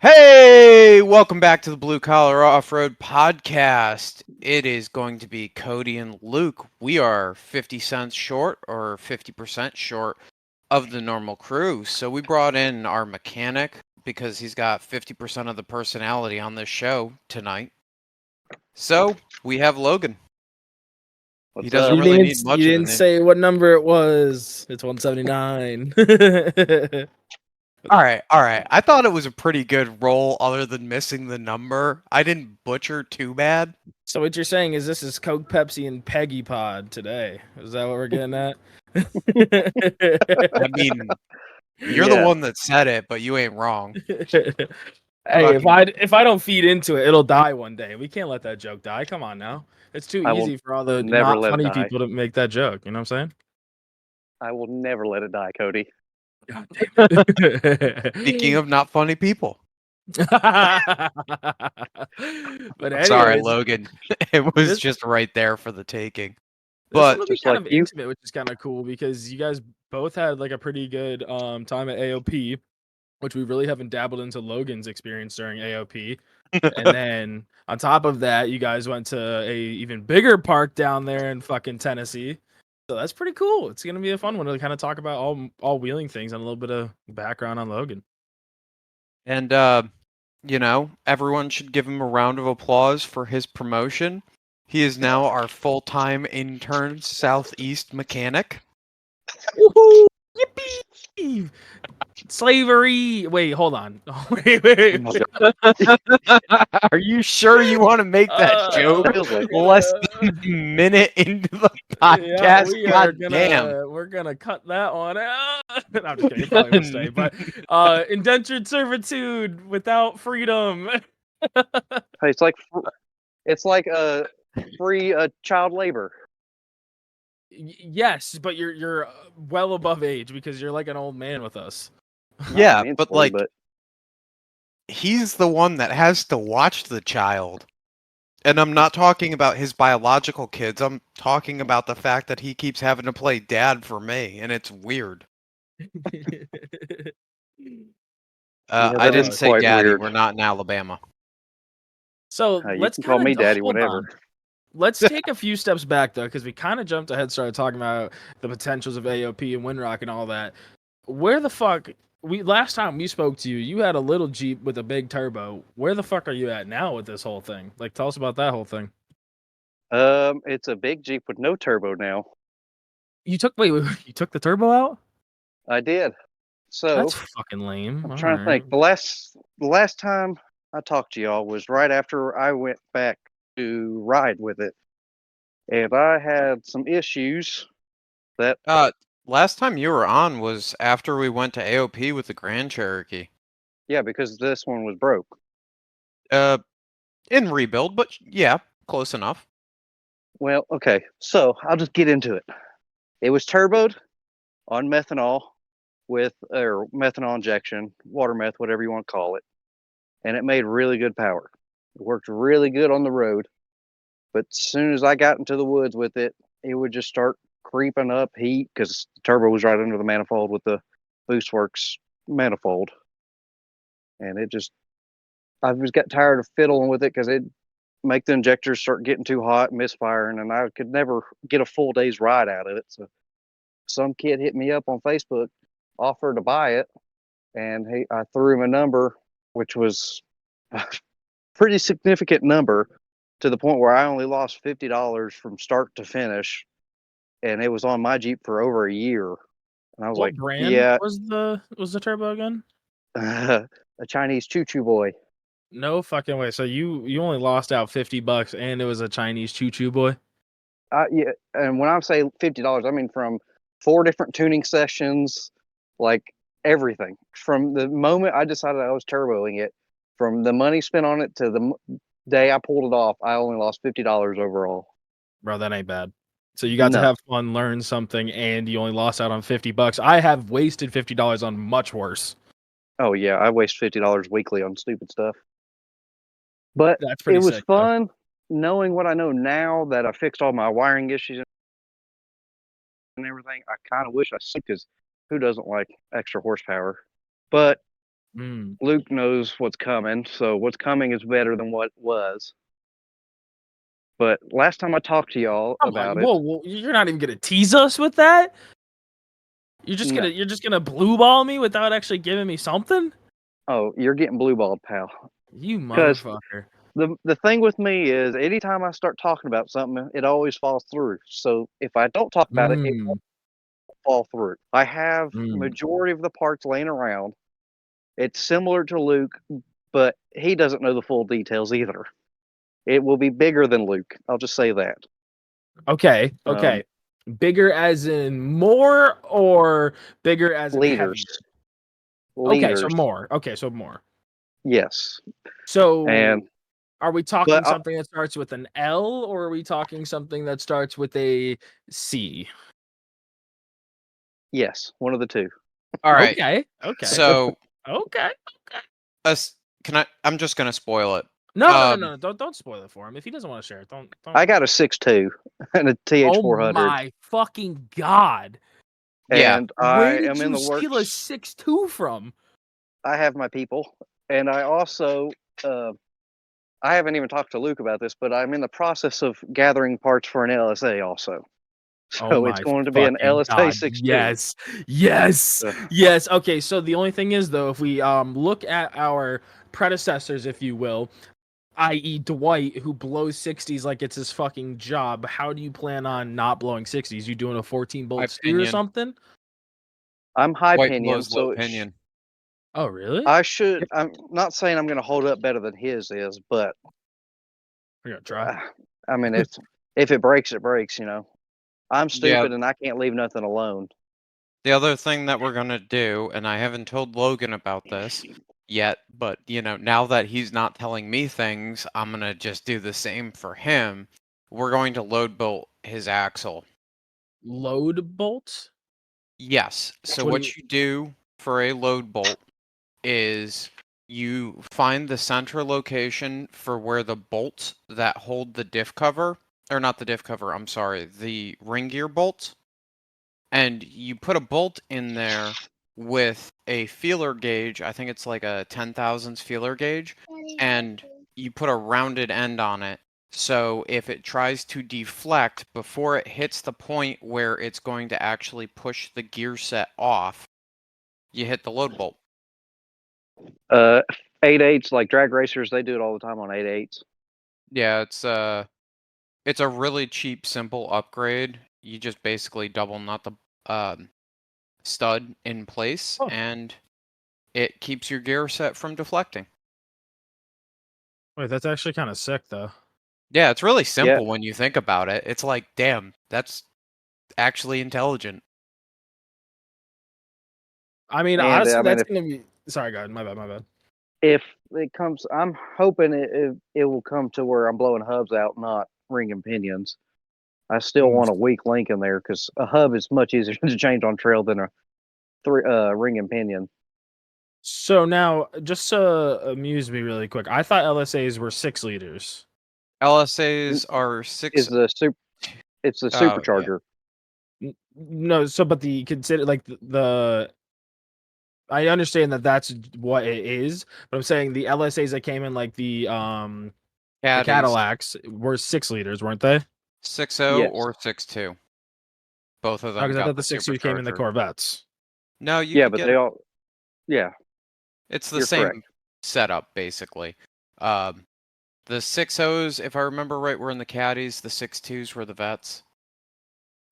Hey, welcome back to the Blue Collar Off-Road Podcast. It is going to be Cody and Luke. We are 50 cents short or 50% short of the normal crew. So we brought in our mechanic because he's got 50% of the personality on this show tonight. So we have Logan. He What's doesn't up? really need much You of didn't an say what number it was. It's 179. All right. I thought it was a pretty good roll other than missing the number. I didn't butcher too bad. So what you're saying is this is Coke, Pepsi, and Peggy Pod today. Is that what we're getting at? I mean, you're the one that said it, but you ain't wrong. Hey, if I don't feed into it, it'll die one day. We can't let that joke die. Come on now. It's too I will easy for all the never not let it funny die. people to make that joke. You know what I'm I will never let it die, Cody. saying? Speaking of not funny people. But Sorry, anyways, Logan. It was this just right there for the taking. this But will be just kind like of you. intimate, which is kind of cool because you guys both had like a pretty good time at AOP, which we really haven't dabbled into Logan's experience during AOP. And then on top of that, you guys went to a even bigger park down there in fucking Tennessee. So that's pretty cool. It's gonna be a fun one to kind of talk about all wheeling things and a little bit of background on Logan. and everyone should give him a round of applause for his promotion. He is now our full-time intern Southeast mechanic. Woohoo! Yippee! Slavery. Wait, hold on. wait. Are you sure you want to make that joke Feels like less than a minute into the Yeah, podcast? God damn. we're gonna cut that one out. No, I'm just kidding. It probably will stay. But indentured servitude without freedom. it's like free child labor. Yes, but you're well above age because you're like an old man with us. Yeah, Not but mentally, like he's the one that has to watch the child. And I'm not talking about his biological kids. I'm talking about the fact that he keeps having to play dad for me, and it's weird. Yeah, I that is didn't say quite daddy. weird. We're not in Alabama. So You let's can call kind me of daddy hold whenever. on. Let's take a few steps back though, because we kind of jumped ahead, started talking about the potentials of AOP and Windrock and all that. Where the fuck last time we spoke to you, you had a little Jeep with a big turbo. Where the fuck are you at now with this whole thing? Like, tell us about that whole thing. It's a big Jeep with no turbo now. You took you took the turbo out? I did. So That's fucking lame. I'm All trying to think. right. The last time I talked to y'all was right after I went back to ride with it, and I had some issues that Last time you were on was after we went to AOP with the Grand Cherokee. because this one was broke. In rebuild, but yeah, close enough. Well, okay, so I'll just get into it. It was turboed on methanol or methanol injection, water meth, whatever you want to call it, and it made really good power. It worked really good on the road, but as soon as I got into the woods with it, it would just start creeping up heat because the turbo was right under the manifold with the BoostWorks manifold, and I just got tired of fiddling with it because it make the injectors start getting too hot, misfiring, and I could never get a full day's ride out of it. So some kid hit me up on Facebook, offered to buy it, and I threw him a number, which was a pretty significant number, to the point where I only lost $50 from start to finish, and it was on my Jeep for over a year. And I was What like, brand yeah, was the turbo again? a Chinese choo-choo boy. No fucking way. So you only lost out $50 and it was a Chinese choo-choo boy? Yeah, and when I say $50, I mean from 4 different tuning sessions, like everything. From the moment I decided I was turboing it, from the money spent on it to the day I pulled it off, I only lost $50 overall. Bro, that ain't bad. So you got to No. have fun, learn something, and you only lost out on $50. I have wasted $50 on much worse. Oh yeah, I waste $50 weekly on stupid stuff. But That's it pretty was sick, though. fun knowing what I know now that I fixed all my wiring issues and everything. I kind of wish I could, because who doesn't like extra horsepower? But Luke knows what's coming, so what's coming is better than what was. But last time I talked to y'all about it, whoa, you're not even gonna tease us with that? You're just gonna blue ball me without actually giving me something? oh, you're getting blue balled, pal. You Because motherfucker. the thing with me is, anytime I start talking about something, it always falls through. So if I don't talk about it, it won't fall through. I have majority of the parts laying around. It's similar to Luke, but he doesn't know the full details either. It will be bigger than Luke. I'll just say that. Okay. Bigger as in more or bigger as in heavier? Leaders. Okay, so more. Okay, so more. Yes. So And are we talking but something that starts with an L or are we talking something that starts with a C? yes, one of the two. All right. Okay. So, Okay. I'm just gonna spoil it. No. Don't spoil it for him. If he doesn't want to share it, don't. I got a 6.2 and a Oh TH400. my fucking god! Yeah. And Where I did am in you the steal a works. 6.2 from? I have my people, and I also I haven't even talked to Luke about this, but I'm in the process of gathering parts for an LSA also. Oh So it's my going to be an fucking LSA god! 6.2. Yes. Okay, so the only thing is though, if we look at our predecessors, if you will, i.e. Dwight, who blows 60s like it's his fucking job, how do you plan on not blowing 60s? You doing a 14 High bolt stew or pinion. something? I'm high White pinion, blows low so pinion. Oh really? I should. I'm not saying I'm going to hold up better than his is, but We're gonna try. I mean, if it breaks, it breaks. You know, I'm Yeah. stupid and I can't leave nothing alone. The other thing that we're gonna do, and I haven't told Logan about this yet, but now that he's not telling me things, I'm gonna just do the same for him. We're going to load bolt his axle. Load bolt? Yes. So What do you what you do for a load bolt is you find the center location for where the bolts that hold the diff cover, or not the diff cover, I'm sorry, the ring gear bolts, and you put a bolt in there with a feeler gauge. I think it's like a 10 thousandths feeler gauge, and you put a rounded end on it. So if it tries to deflect before it hits the point where it's going to actually push the gear set off, you hit the load bolt. 8.8s like drag racers, they do it all the time on 8.8s. Yeah, it's a really cheap, simple upgrade. You just basically double nut the stud in place, Oh. and it keeps your gear set from deflecting. Wait, that's actually kind of sick though. Yeah, it's really Yeah, simple when you think about it. It's like, damn, that's actually intelligent. I mean, and honestly, I mean, that's gonna be. Sorry, God, my bad. if it comes, I'm hoping it will come to where I'm blowing hubs out, not ringing pinions. I still want a weak link in there because a hub is much easier to change on trail than a ring and pinion. So now, just to amuse me really quick, I thought LSAs were 6 liters. LSAs are Is the super? It's the yeah. supercharger. No, so but the consider like the I understand that that's what it is, but I'm saying the LSAs that came in like the Caddies, Cadillacs were 6 liters, weren't they? 6.0 Yes. or 6.2. Both of them Because I got thought the the 6.2 came in the supercharger. Corvettes. No, you Yeah, could but get they all. Yeah, it's the you're same correct. setup basically. The 6.0s, if I remember right, were in the caddies. The 6.2s were the vets.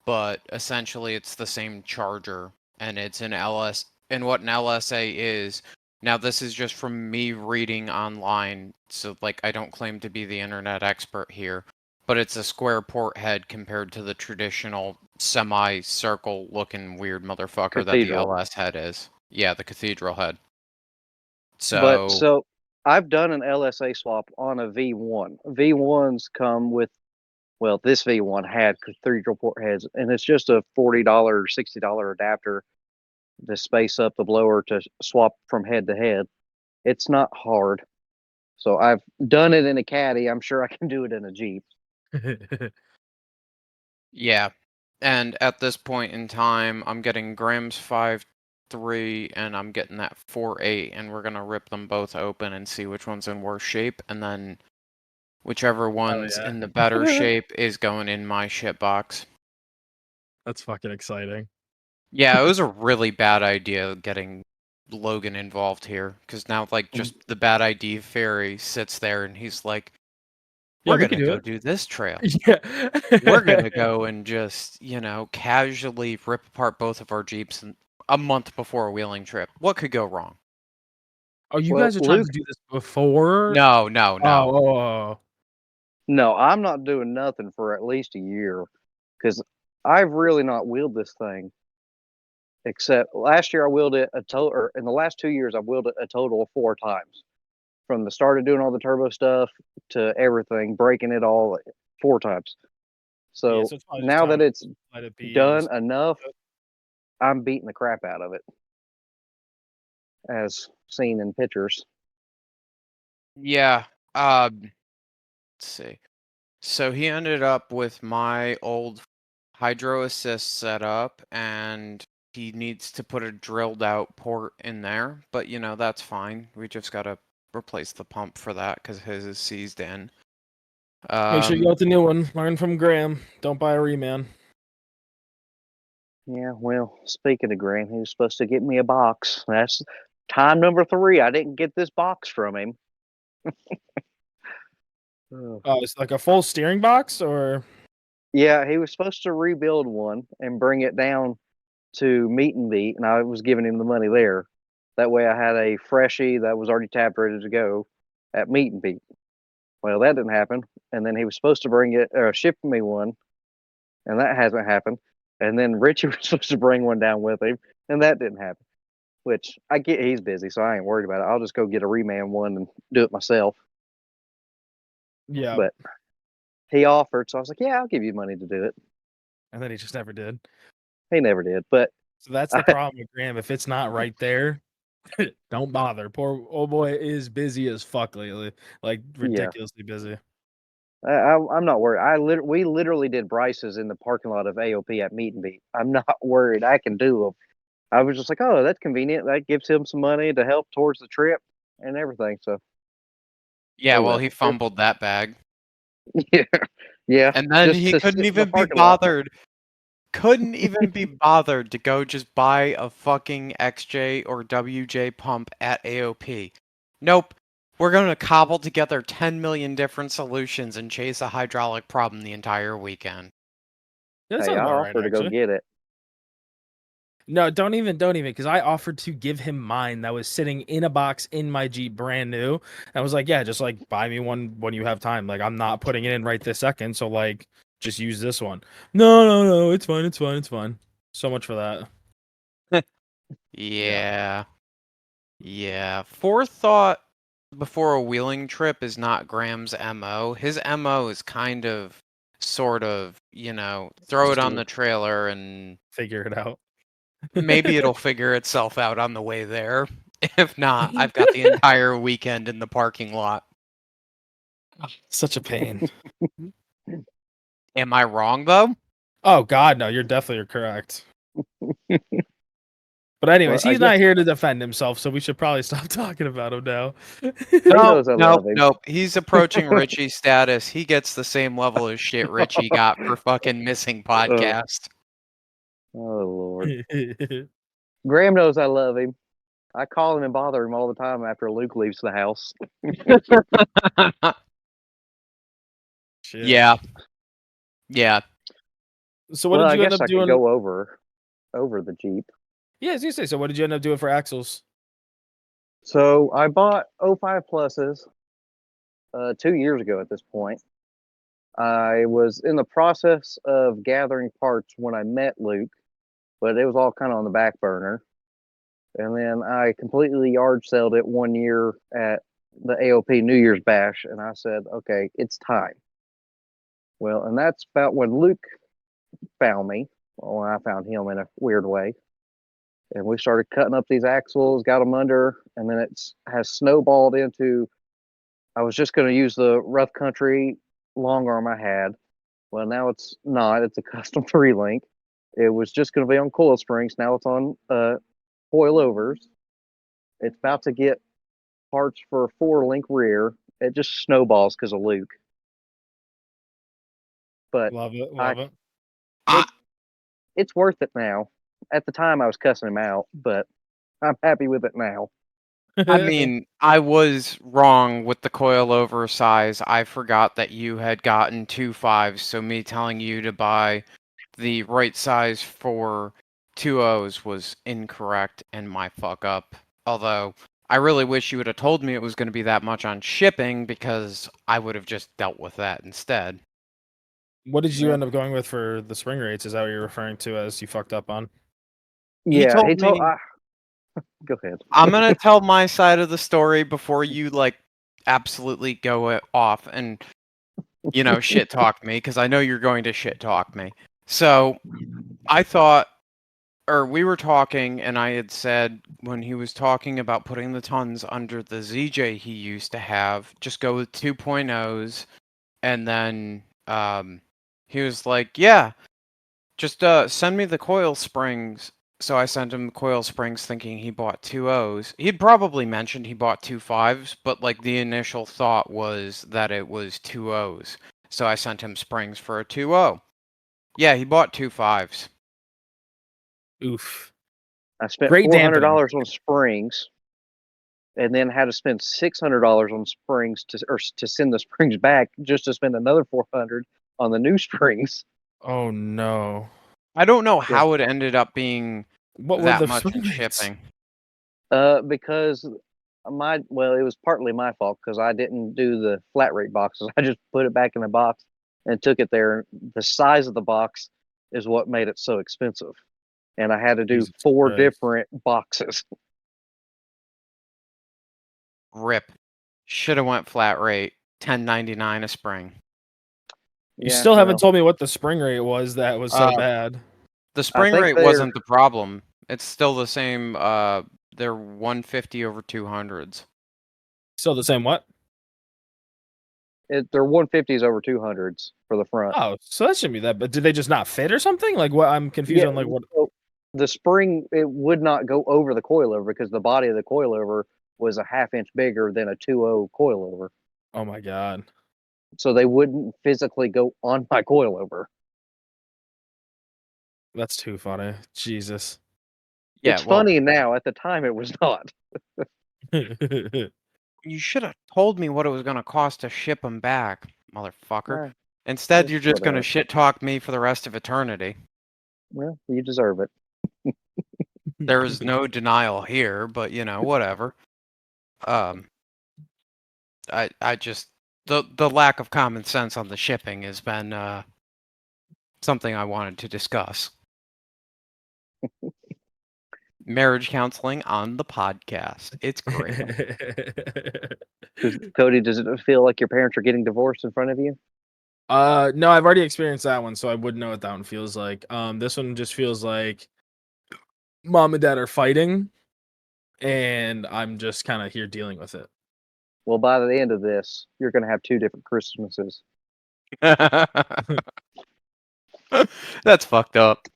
But essentially it's the same charger, and it's an LS, and what an LSA is. Now this is just from me reading online, so like I don't claim to be the internet expert here, but it's a square port head compared to the traditional semi-circle looking weird motherfucker that the Cathedral. LS head is. Yeah, the cathedral head. But So so I've done an LSA swap on a V1. V1s come with, well, this V1 had cathedral port heads, and it's just a $40, $60 adapter to space up the blower to swap from head to head. It's not hard. So I've done it in a caddy. I'm sure I can do it in a Jeep. yeah, and at this point in time, I'm getting Grams 5 3 and I'm getting that 4.8, and we're gonna rip them both open and see which one's in worse shape, and then whichever one's yeah. in the better shape is going in my shit box. That's fucking exciting. Yeah, it was a really bad idea getting Logan involved here, because now like just the bad idea fairy sits there and he's like, Yeah, we're we can gonna do go it. do this trail. Yeah. We're gonna go and just, casually rip apart both of our Jeeps a month before a wheeling trip. What could go wrong? Oh, you Well, guys are trying Luke, to do this before? No, no, no. Oh. no, I'm not doing nothing for at least a year because I've really not wheeled this thing. Except last year I wheeled it a total, or in the last 2 years I've wheeled it a total of 4 times. From the start of doing all the turbo stuff to everything, breaking it all 4 times. Yeah, So so it's probably just now time that to it's let it be and done just enough, I'm beating the crap out of it, as seen in pictures. Yeah. Let's see. So he ended up with my old hydro assist setup, and he needs to put a drilled out port in there, but that's fine. We just gotta replace the pump for that because his is seized in. make sure you got the new one. Learn from Graham. Don't buy a reman. Yeah, well, speaking of Graham, he was supposed to get me a box. That's time number 3. I didn't get this box from him. Ugh. Oh, it's like a full steering box, or Yeah, he was supposed to rebuild one and bring it down to meet and beat, and I was giving him the money there. That way I had a freshie that was already tapped ready to go at meet and beat. Well, that didn't happen. And then he was supposed to bring it or ship me one, and that hasn't happened. And then Richie was supposed to bring one down with him, and that didn't happen. Which I get he's busy, so I ain't worried about it. I'll just go get a reman one and do it myself. yeah. But he offered, so I was like, yeah, I'll give you money to do it. And then he just never did. He never did. But So that's the problem with Graham. If it's not right there, don't bother. Poor old boy is busy as fuck lately, like yeah, ridiculously busy. I'm not worried. We literally did Bryce's in the parking lot of AOP at Meet and Beat. I'm not worried. I can do them. I was just like, oh, that's convenient. That gives him some money to help towards the trip and everything. So, Yeah, oh well, well. he fumbled that bag. Yeah, yeah. And then Just he to couldn't sit in the even be parking lot. bothered. Couldn't even be bothered to go just buy a fucking XJ or WJ pump at AOP. Nope. We're going to cobble together 10 million different solutions and chase a hydraulic problem the entire weekend. Yeah, that Hey, sounds I about right, offered to go actually. get it. No, don't even, because I offered to give him mine that was sitting in a box in my Jeep, brand new. And I was like, yeah, just like buy me one when you have time. Like, I'm not putting it in right this second, so like, just use this one. No, it's fine, it's fine, it's fine. So much for that. Yeah. Yeah. Forethought before a wheeling trip is not Graham's MO. His MO is kind of, sort of, throw Just it do on it. the trailer and Figure it out. maybe it'll figure itself out on the way there. If not, I've got the entire weekend in the parking lot. Such a pain. Am I wrong, though? Oh God, no, you're definitely correct. But Well, anyways, I he's guess not here to defend himself, so we should probably stop talking about him now. he No, knows I no, love him. no. He's approaching Richie's status. He gets the same level of shit Richie got for fucking missing podcast. Oh Lord. Graham knows I love him. I call him and bother him all the time after Luke leaves the house. Shit. Yeah. Yeah. So what Well, did I you end guess up I could doing? go over the Jeep. Yeah, as you say. So what did you end up doing for axles? So I bought '05 pluses 2 years ago at this point. I was in the process of gathering parts when I met Luke, but it was all kind of on the back burner. And then I completely yard sold it 1 year at the AOP New Year's Bash, and I said, okay, it's time. Well, and that's about when Luke found me. Well, I found him in a weird way. And we started cutting up these axles, got them under, and then it has snowballed into. I was just going to use the rough country long arm I had. Well, now it's not. It's a custom 3 link. It was just going to be on coil springs. Now it's on coilovers. It's about to get parts for a 4-link rear. It just snowballs because of Luke. But Love it. I, Love it. I, it's worth it now. At the time, I was cussing him out, but I'm happy with it now. I mean, I was wrong with the coilover size. I forgot that you had gotten 2.5s, so me telling you to buy the right size for 2.0s was incorrect and my fuck up. Although, I really wish you would have told me it was going to be that much on shipping because I would have just dealt with that instead. What did you Yeah. end up going with for the spring rates? Is that what you're referring to as you fucked up on? Yeah, He told me go ahead. I'm gonna tell my side of the story before you like absolutely go off and shit talk me because I know you're going to shit talk me. So I thought, or we were talking, and I had said when he was talking about putting the tons under the ZJ he used to have, just go with 2.0s, and then he was like, yeah, just send me the coil springs. So I sent him coil springs thinking he bought 2.0s. He'd probably mentioned he bought 2.5s, but like the initial thought was that it was 2.0s. So I sent him springs for a 2.0. Yeah, he bought 2.5s. Oof. I spent Great dampening. $400 on springs, and then had to spend $600 on springs to send the springs back, just to spend another $400 on the new springs. Oh no. I don't know Yeah. how it ended up being What were that the much spring in rates? shipping. Because it was partly my fault because I didn't do the flat rate boxes. I just put it back in the box and took it there. The size of the box is what made it so expensive, and I had to do Jesus 4 Christ. different boxes. Rip. Should have went flat rate. $10.99 a spring. You Yeah, still haven't well, told me what the spring rate was that was so Uh, bad. The I spring think rate wasn't the problem. It's still the same. They're 150 over 200s. Still the same what? they're 150s over 200s for the front. Oh, so that shouldn't be that. But did they just not fit or something? Like what? I'm confused Yeah, on like what. so the spring, it would not go over the coilover because the body of the coilover was a half inch bigger than a 2.0 coilover. Oh my god. So they wouldn't physically go on my coilover. That's too funny. Jesus. Yeah, It's well, funny now. At the time, it was not. you should have told me what it was going to cost to ship them back, motherfucker. Ah, Instead, it's you're just going to whatever. shit talk me for the rest of eternity. Well, you deserve it. There is no denial here, but whatever. Um, I just the lack of common sense on the shipping has been something I wanted to discuss. Marriage counseling on the podcast. It's great. Cody, does it feel like your parents are getting divorced in front of you? No, I've already experienced that one, so I wouldn't know what that one feels like. This one just feels like mom and dad are fighting, and I'm just kind of here dealing with it. Well, by the end of this, you're going to have 2 different Christmases. That's fucked up.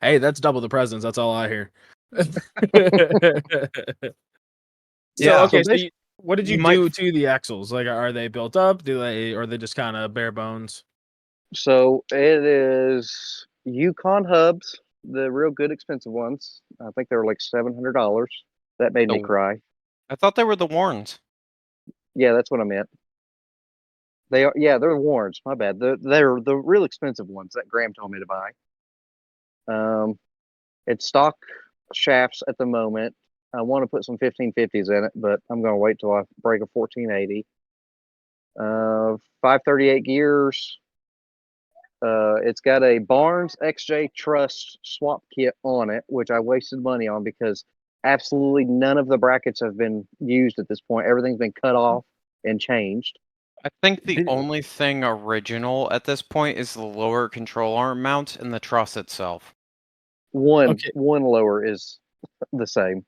Hey, that's double the presents. That's all I hear. Yeah. Okay. So What did you You might. do to the axles? Like, are they built up? Or are they just kind of bare bones? So it is Yukon hubs, the real good expensive ones. I think they were like $700. That made me The, cry. I thought they were the Warrens. Yeah, that's what I meant. They are, yeah, they're Warrens. My bad. They're the real expensive ones that Graham told me to buy. It's stock shafts at the moment. I want to put some 1550s in it, but I'm going to wait till I break a 1480. 538 gears. It's got a Barnes XJ Trust swap kit on it, which I wasted money on because absolutely none of the brackets have been used at this point. Everything's been cut off and changed. I think the Did- only thing original at this point is the lower control arm mount and the truss itself. Okay. One lower is the same.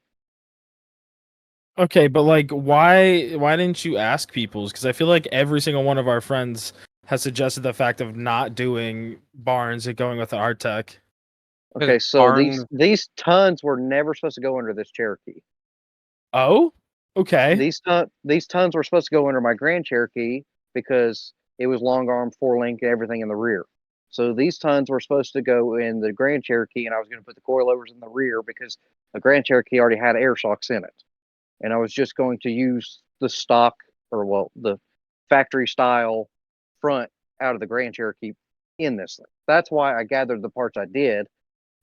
Okay, but like, why didn't you ask people's? Because I feel like every single one of our friends has suggested the fact of not doing Barnes and going with the Artec. Okay, so these tons were never supposed to go under this Cherokee. Oh, okay. These tons were supposed to go under my Grand Cherokee because it was long arm, 4-link, everything in the rear. So these tons were supposed to go in the Grand Cherokee, and I was going to put the coilovers in the rear because the Grand Cherokee already had air shocks in it, and I was just going to use the stock the factory style front out of the Grand Cherokee in this thing. That's why I gathered the parts I did.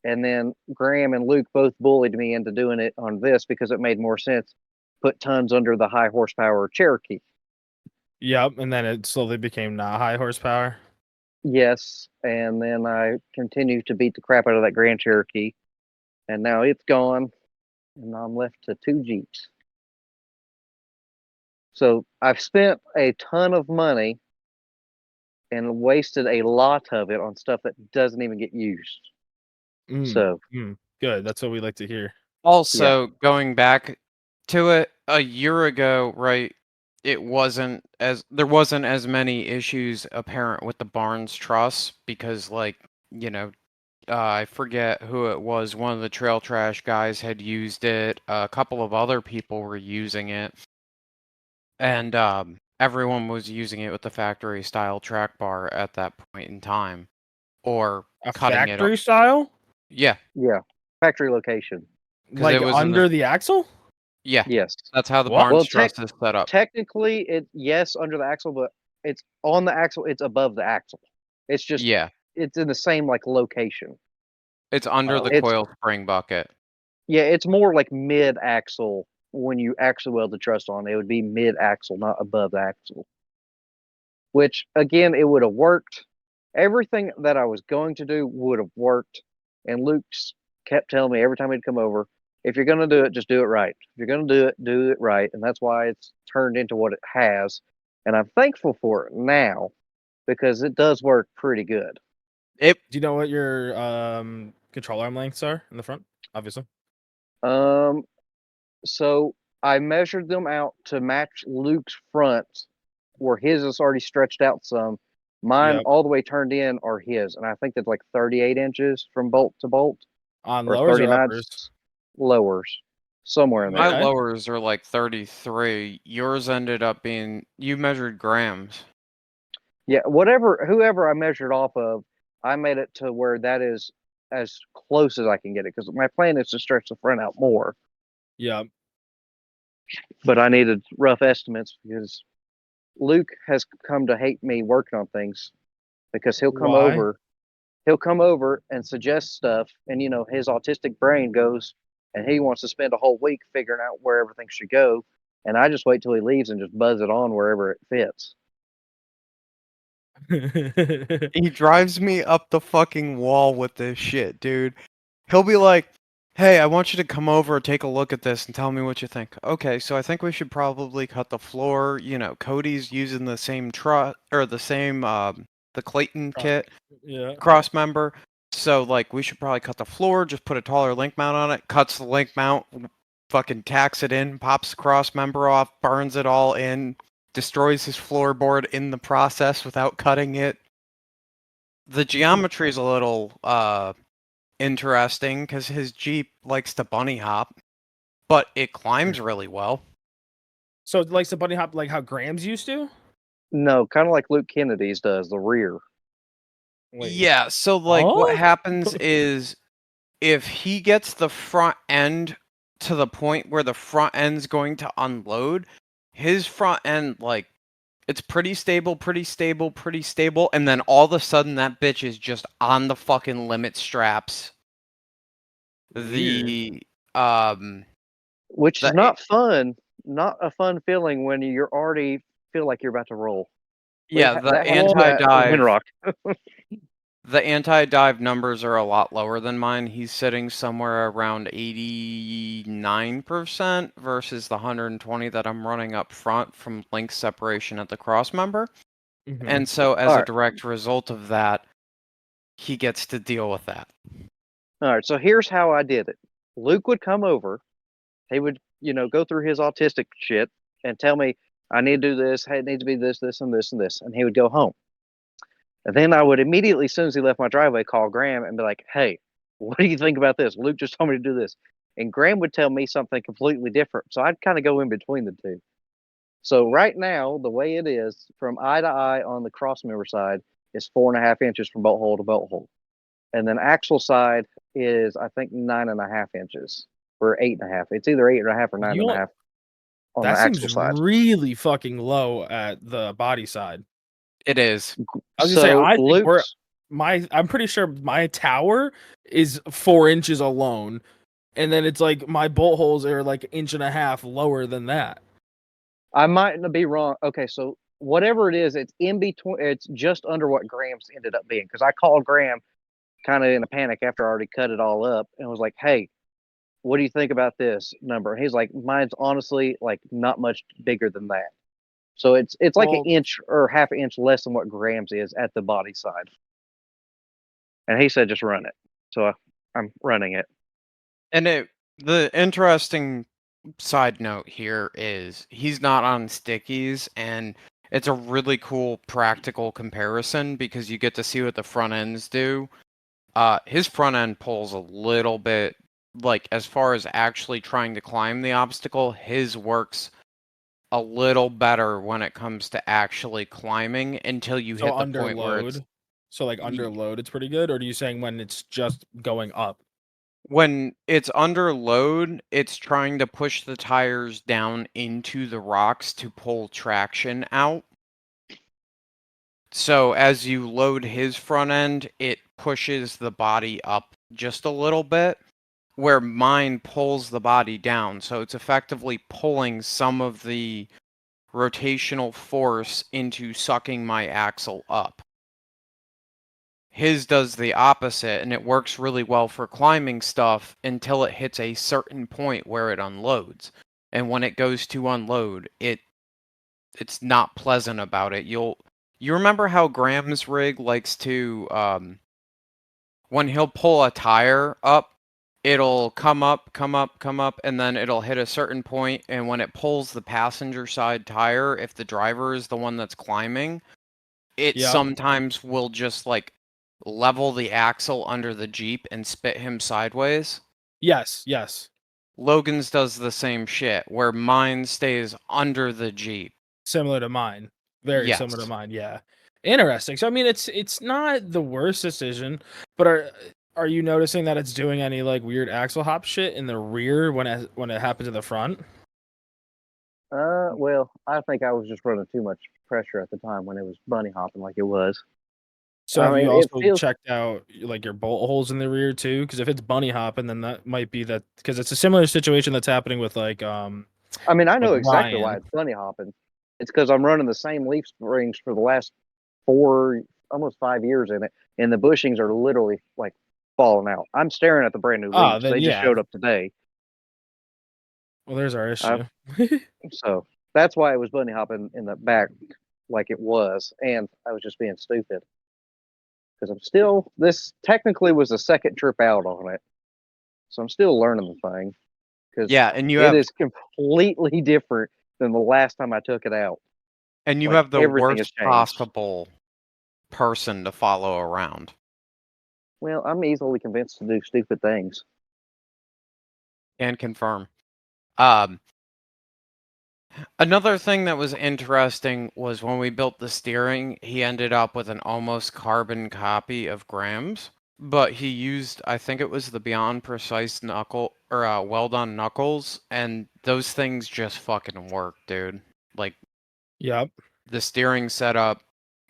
And then Graham and Luke both bullied me into doing it on this because it made more sense. Put tons under the high horsepower Cherokee. Yep, and then it slowly became not high horsepower. Yes, and then I continued to beat the crap out of that Grand Cherokee, and now it's gone, and I'm left to 2 Jeeps. So I've spent a ton of money and wasted a lot of it on stuff that doesn't even get used. So good. That's what we like to hear. Also, going back to it, a year ago, right, there wasn't as many issues apparent with the Barnes truss because, like, you know, I forget who it was. One of the trail trash guys had used it. A couple of other people were using it, and everyone was using it with the factory style track bar at that point in time, or A cutting it. factory style? Yeah, factory location. Like it was under the axle? Yeah, Yes, that's how the What? Barnes truss is set up. technically, yes under the axle, but it's on the axle. It's above the axle. It's just Yeah, it's in the same like location. it's under the It's coil spring bucket. it's more like mid axle when you actually weld the truss on. It would be mid axle, not above the axle. Which again, it would have worked. Everything that I was going to do would have worked. And Luke's kept telling me every time he'd come over, if you're going to do it, just do it right. If you're going to do it right. And that's why it's turned into what it has. And I'm thankful for it now because it does work pretty good. Do you know what your control arm lengths are in the front? Obviously. So I measured them out to match Luke's front, where his is already stretched out some. Mine, all the way turned in, are his, and I think that's like 38 inches from bolt to bolt. On or lowers or 39 uppers? lowers, somewhere in My there. lowers are like 33. Yours ended up being, you measured grams. Yeah, whoever I measured off of, I made it to where that is as close as I can get it because my plan is to stretch the front out more. Yeah. But I needed rough estimates because Luke has come to hate me working on things because he'll come over and suggest stuff, and his autistic brain goes and he wants to spend a whole week figuring out where everything should go, and I just wait till he leaves and just buzz it on wherever it fits. He drives me up the fucking wall with this shit, dude. He'll be like, hey, I want you to come over and take a look at this and tell me what you think. Okay, so I think we should probably cut the floor. Cody's using the same the Clayton kit. Yeah. Cross member. So, like, we should probably cut the floor, just put a taller link mount on it, cuts the link mount, fucking tacks it in, pops the cross member off, burns it all in, destroys his floorboard in the process without cutting it. The geometry is a little interesting because his Jeep likes to bunny hop, but it climbs really well. So it likes to bunny hop like how Graham's used to? No, kind of like Luke Kennedy's does, the rear. Wait. Yeah, so like what happens is if he gets the front end to the point where the front end's going to unload, his front end, like, it's pretty stable, and then all of a sudden that bitch is just on the fucking limit straps. Weird. Which is not fun. Not a fun feeling when you already feel like you're about to roll. Yeah, the anti-dive. Winrock. The anti-dive numbers are a lot lower than mine. He's sitting somewhere around 89% versus the 120 that I'm running up front from link separation at the cross member. Mm-hmm. And so as a direct result of that, he gets to deal with that. All right, so here's how I did it. Luke would come over. He would, go through his autistic shit and tell me, I need to do this. Hey, it needs to be this, this, and this, and this. And he would go home. And then I would immediately, as soon as he left my driveway, call Graham and be like, hey, what do you think about this? Luke just told me to do this. And Graham would tell me something completely different. So I'd kind of go in between the two. So right now, the way it is from eye to eye on the crossmember side is 4.5 inches from bolt hole to bolt hole. And then axle side is, I think, 9.5 inches or 8.5. It's either 8.5 or 9.5 on That the axle seems side. really fucking low at the body side. It is. I was gonna say, So I think Luke's, I'm pretty sure my tower is 4 inches alone, and then it's like my bolt holes are like 1.5 inches lower than that. I might be wrong. Okay, so whatever it is, it's in between. It's just under what Graham's ended up being. Because I called Graham kind of in a panic after I already cut it all up, and was like, "Hey, what do you think about this number?" And he's like, "Mine's honestly like not much bigger than that." So it's like an Well, inch or half an inch less than what Graham's is at the body side. And he said, "Just run it." So I'm running it. And the interesting side note here is he's not on stickies, and it's a really cool practical comparison because you get to see what the front ends do. His front end pulls a little bit, like as far as actually trying to climb the obstacle, his works a little better when it comes to actually climbing until you so hit the under point where it's load. So like under load, it's pretty good. Or are you saying when it's just going up? when it's under load, it's trying to push the tires down into the rocks to pull traction out. So as you load his front end, it pushes the body up just a little bit, where mine pulls the body down. So it's effectively pulling some of the rotational force into sucking my axle up. His does the opposite, and it works really well for climbing stuff until it hits a certain point where it unloads. And when it goes to unload, it's not pleasant about it. You remember how Graham's rig likes to when he'll pull a tire up, it'll come up, come up, come up, and then it'll hit a certain point, and when it pulls the passenger side tire, if the driver is the one that's climbing, it Yep. sometimes will just like level the axle under the Jeep and spit him sideways. Yes. Yes. Logan's does the same shit, where mine stays under the Jeep. Similar to mine. Very similar to Yes. mine. Yeah. Interesting. So I mean, it's not the worst decision, but are you noticing that it's doing any like weird axle hop shit in the rear when it happens in the front? Well, I think I was just running too much pressure at the time when it was bunny hopping like it was. So I have you mean, it also feels. checked out like your bolt holes in the rear too? Because if it's bunny hopping, then that might be that because it's a similar situation that's happening with I mean, I like know exactly why Ryan. it's bunny hopping. It's because I'm running the same leaf springs for the last 4, almost 5 years in it, and the bushings are literally like falling out. I'm staring at the brand new Ah, leaves. then They just yeah. showed up today. Well, there's our I, issue. so that's why it was bunny hopping in the back like it was, and I was just being stupid because I'm still. This technically was the second trip out on it, so I'm still learning the thing because Yeah, and it is completely different than the last time I took it out. you Like have the everything has worst changed. possible person to follow around. Well, I'm easily convinced to do stupid things. And confirm. Um, Another thing that was interesting was when we built the steering, he ended up with an almost carbon copy of Graham's, but he used, I think it was the Beyond Precise knuckle or well done knuckles, and those things just fucking work, dude. Like Yep. the steering setup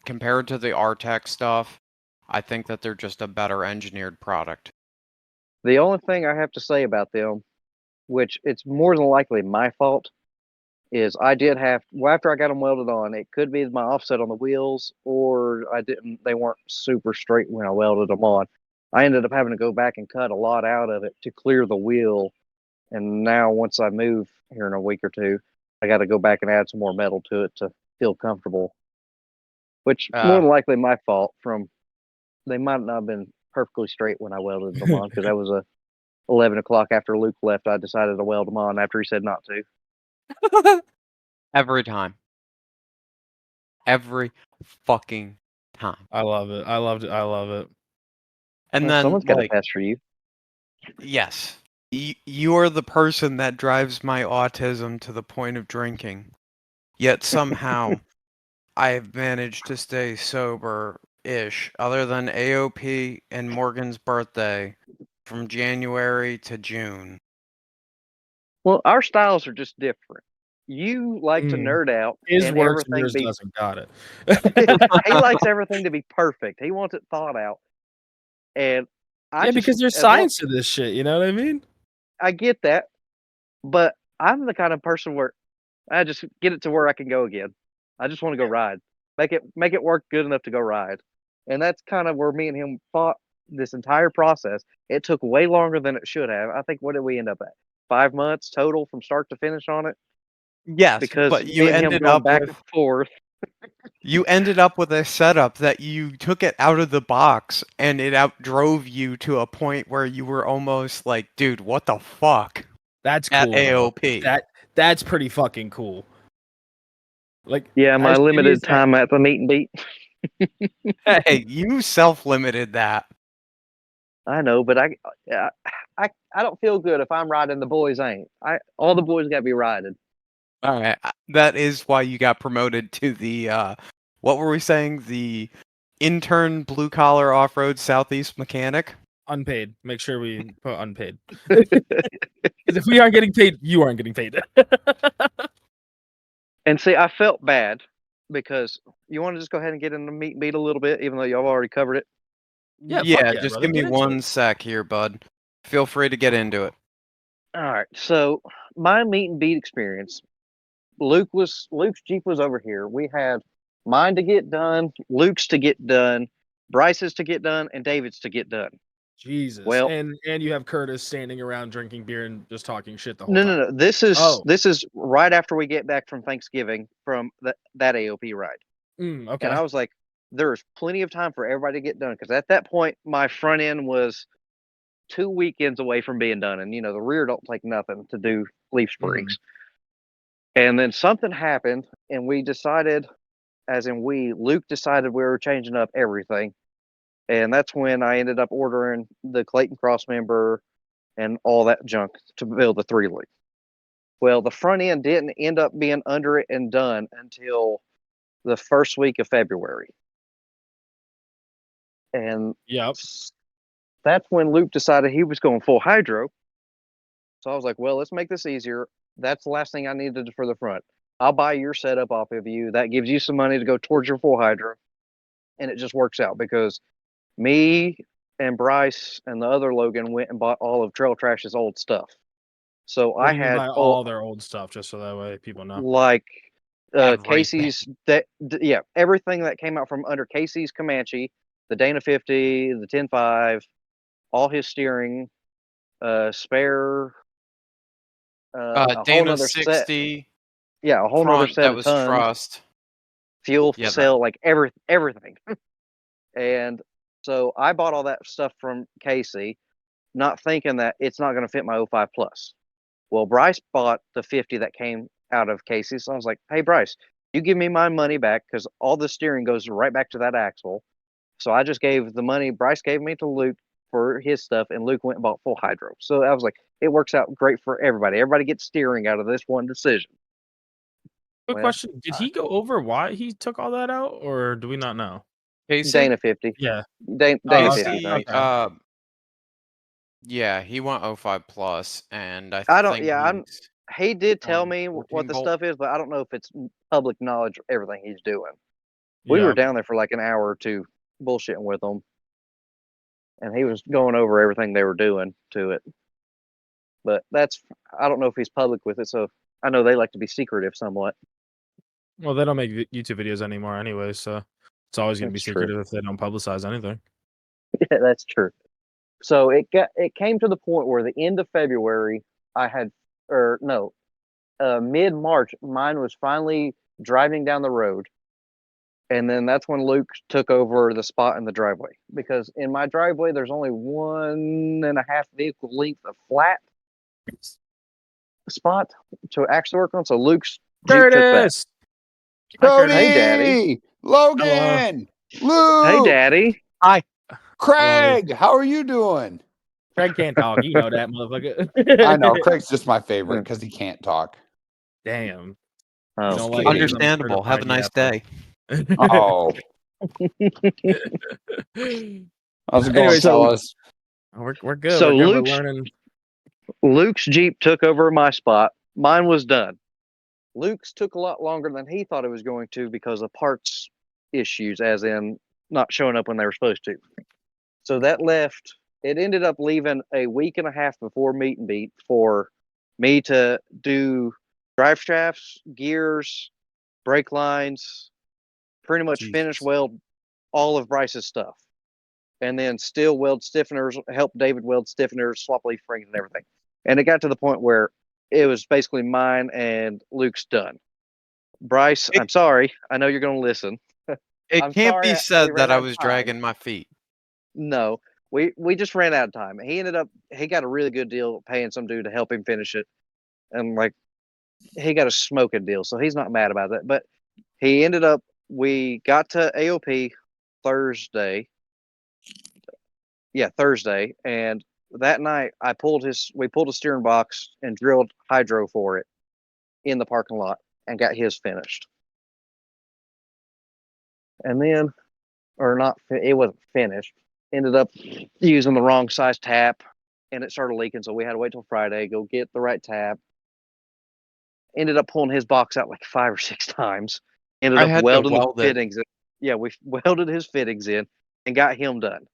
compared to the RTEC stuff, I think that they're just a better engineered product. The only thing I have to say about them, which it's more than likely my fault, is I did have well after I got them welded on. It could be my offset on the wheels, or I didn't. They weren't super straight when I welded them on. I ended up having to go back and cut a lot out of it to clear the wheel. And now, once I move here in a week or two, I got to go back and add some more metal to it to feel comfortable. Which more Uh, than likely my fault. From they might not have been perfectly straight when I welded them on because that was a 11 o'clock after Luke left. I decided to weld them on after he said not to. every time. Every fucking time. I love it. I loved it. I love it. And Well, then, someone's got to like, pass for you. Yes. You are the person that drives my autism to the point of drinking. Yet somehow I've managed to stay sober-ish, other than AOP and Morgan's birthday, from January to June. Well, our styles are just different. You like to Mm. nerd out His and works and everything yours be. doesn't. Got it. He likes everything to be perfect. He wants it thought out, and I Yeah, just because there's as long science to this shit. You know what I mean? I get that, but I'm the kind of person where I just get it to where I can go again. I just want to go ride. Make it work good enough to go ride. And that's kind of where me and him fought this entire process. It took way longer than it should have. I think what did we end up at? 5 months total from start to finish on it Yes, because but me and him going back and forth. you ended up with a setup that you took it out of the box and it outdrove you to a point where you were almost like, dude, what the fuck? That's At cool. Though. AOP. That's pretty fucking cool. Like, Yeah, my as shitty as limited that- time at the meet and beat. Hey, you self-limited that. I know, but I don't feel good if I'm riding the boys ain't. All the boys got to be riding. All right, that is why you got promoted to the what were we saying? The intern blue collar off-road southeast mechanic. unpaid. Make sure we put unpaid. Because if we aren't getting paid, you aren't getting paid. And see, I felt bad because you want to just go ahead and get in the meat and beat a little bit, even though y'all already covered it. Yeah, Yeah, fuck yeah, just brother. give me Get into one it. sec here, bud. Feel free to get into it. All right. So my meet and beat experience, Luke's Jeep was over here. We had mine to get done, Luke's to get done, Bryce's to get done, and David's to get done. Jesus. Well, And you have Curtis standing around drinking beer and just talking shit the whole no, time. no, no. This is Oh. right after we get back from Thanksgiving from that AOP ride. Okay. And I was like, there's plenty of time for everybody to get done because at that point my front end was 2 weekends away from being done, and the rear don't take nothing to do leaf springs. And then something happened, and we decided, as in Luke decided we were changing up everything, and that's when I ended up ordering the Clayton Cross member and all that junk to build the 3-leaf. Well, the front end didn't end up being under it and done until the first week of February. And Yep. that's when Luke decided he was going full hydro. So I was like, well, let's make this easier. That's the last thing I needed for the front. I'll buy your setup off of you. That gives you some money to go towards your full hydro. And it just works out because me and Bryce and the other Logan went and bought all of Trail Trash's old stuff. So What I do you mean had by all their old stuff, just so that way people know? like Everything. Casey's everything that came out from under Casey's Comanche, the Dana 50, the 10.5, all his steering, spare, a whole Dana nother set. 60. Yeah, a whole nother Front set that of was tons, trussed. fuel Yeah, cell, like everything. And so I bought all that stuff from Casey, not thinking that it's not going to fit my 05 Plus. Well, Bryce bought the 50 that came out of Casey. So I was like, hey, Bryce, you give me my money back because all the steering goes right back to that axle. So I just gave the money Bryce gave me to Luke for his stuff, and Luke went and bought full hydro. So I was like, it works out great for everybody. Everybody gets steering out of this one decision. Quick Well, question. Did he go over why he took all that out, or do we not know? Casey? Dana 50. Yeah. Dana Oh, 50, okay. right? Okay. Yeah, he went 05 plus, and I I don't, think yeah, he's he did tell going me what 14 the volt. stuff is, but I don't know if it's public knowledge, everything he's doing. We Yeah. were down there for like an hour or two bullshitting with him, and he was going over everything they were doing to it. But I don't know if he's public with it, so I know they like to be secretive somewhat. Well, they don't make YouTube videos anymore anyway, so it's always going to be That's true. secretive if they don't publicize anything. Yeah, that's true. So it came to the point where the end of February, I had, or no, mid March, mine was finally driving down the road. And then that's when Luke took over the spot in the driveway, because in my driveway there's only 1.5 vehicle length of flat spot to actually work on. So Luke's Jeep took that. Curtis! Hi, Cody, Curtis. Hey, Daddy. Logan, Hey, Luke, Daddy. Hi. Craig. How are you doing? Craig can't talk. You know that, motherfucker. I know. Craig's just my favorite because he can't talk. Damn. Oh, You don't like kidding. it 'cause I'm a Understandable. Have a nice certified day. Oh, yappper. how's it going, Anyway, so- fellas? We're good. So we're good. Luke's- We're learning. Luke's Jeep took over my spot. Mine was done. Luke's took a lot longer than he thought it was going to because of parts issues, as in not showing up when they were supposed to. So that left, it ended up leaving a week and a half before meet and beat for me to do drive shafts, gears, brake lines, pretty much finish Jesus. weld all of Bryce's stuff. And then still weld stiffeners, help David weld stiffeners, swap leaf springs and everything. And it got to the point where it was basically mine and Luke's done. Bryce, I'm sorry. I know you're going to listen. It I'm can't sorry, be we said ran that out I of was time. dragging my feet. No, we just ran out of time. He got a really good deal paying some dude to help him finish it. And like, he got a smoking deal. So he's not mad about that. But he ended up, we got to AOP Thursday. Yeah, Thursday. And that night we pulled a steering box and drilled hydro for it in the parking lot and got his finished. And then, it wasn't finished. Ended up using the wrong size tap and it started leaking. So we had to wait till Friday, go get the right tap. Ended up pulling his box out like 5 or 6 times. Ended I up had to welding the weld it. fittings in. Yeah, we welded his fittings in and got him done.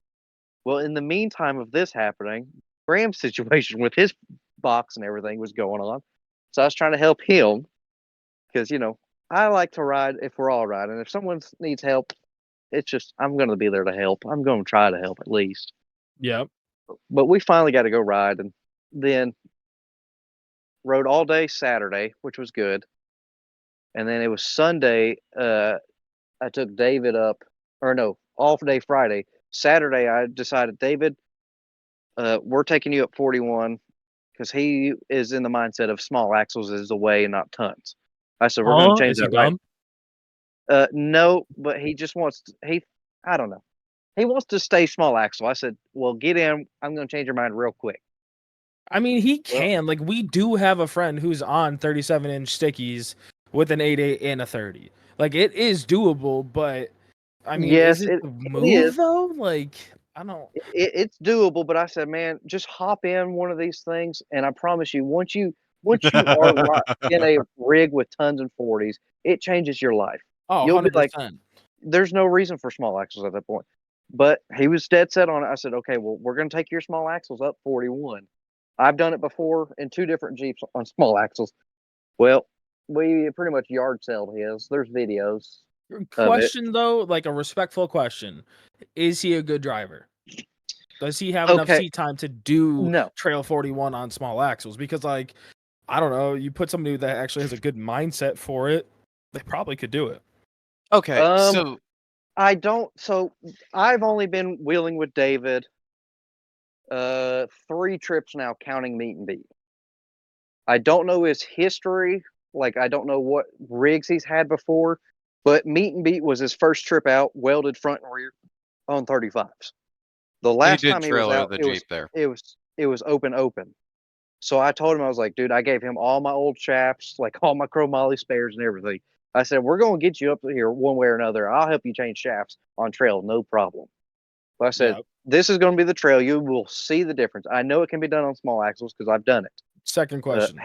Well, in the meantime of this happening, Graham's situation with his box and everything was going on. So I was trying to help him because, I like to ride if we're all riding. If someone needs help, it's just, I'm going to be there to help. I'm going to try to help at least. Yep. But we finally got to go ride and then rode all day Saturday, which was good. And then it was Sunday. I took David up, or no, off day Friday. Saturday, I decided, David, we're taking you up 41 because he is in the mindset of small axles is the way and not tons. I said, we're going to change Is he that right. dumb? No, but he just wants to, I don't know. He wants to stay small axle. I said, well, get in. I'm going to change your mind real quick. I mean, he can. Like, we do have a friend who's on 37-inch stickies with an 8.8 and a 30. Like, it is doable, but I mean, Yes, is it it the is. move though? Like, I don't. It's doable, but I said, man, just hop in one of these things, and I promise you, once you are in a rig with tons and 40s, it changes your life. Oh, You'll be 100%. like, there's no reason for small axles at that point. But he was dead set on it. I said, okay, well, we're going to take your small axles up 41. I've done it before in 2 different Jeeps on small axles. Well, we pretty much yard sold his. There's videos. Question though, like a respectful question: is he a good driver? Does he have enough seat time to do Trail 41 on small axles? Because, like, I don't know, you put somebody that actually has a good mindset for it, they probably could do it. Okay, so I've only been wheeling with David 3 trips now, counting meet and beat. I don't know his history, like I don't know what rigs he's had before, but meet and beat was his first trip out, welded front and rear on 35s. The last time he was out, it was open. So I told him, I was like, dude, I gave him all my old shafts, like all my chromoly spares and everything. I said, we're going to get you up here one way or another. I'll help you change shafts on trail, no problem. But I said, this is going to be the trail. You will see the difference. I know it can be done on small axles because I've done it. Second question.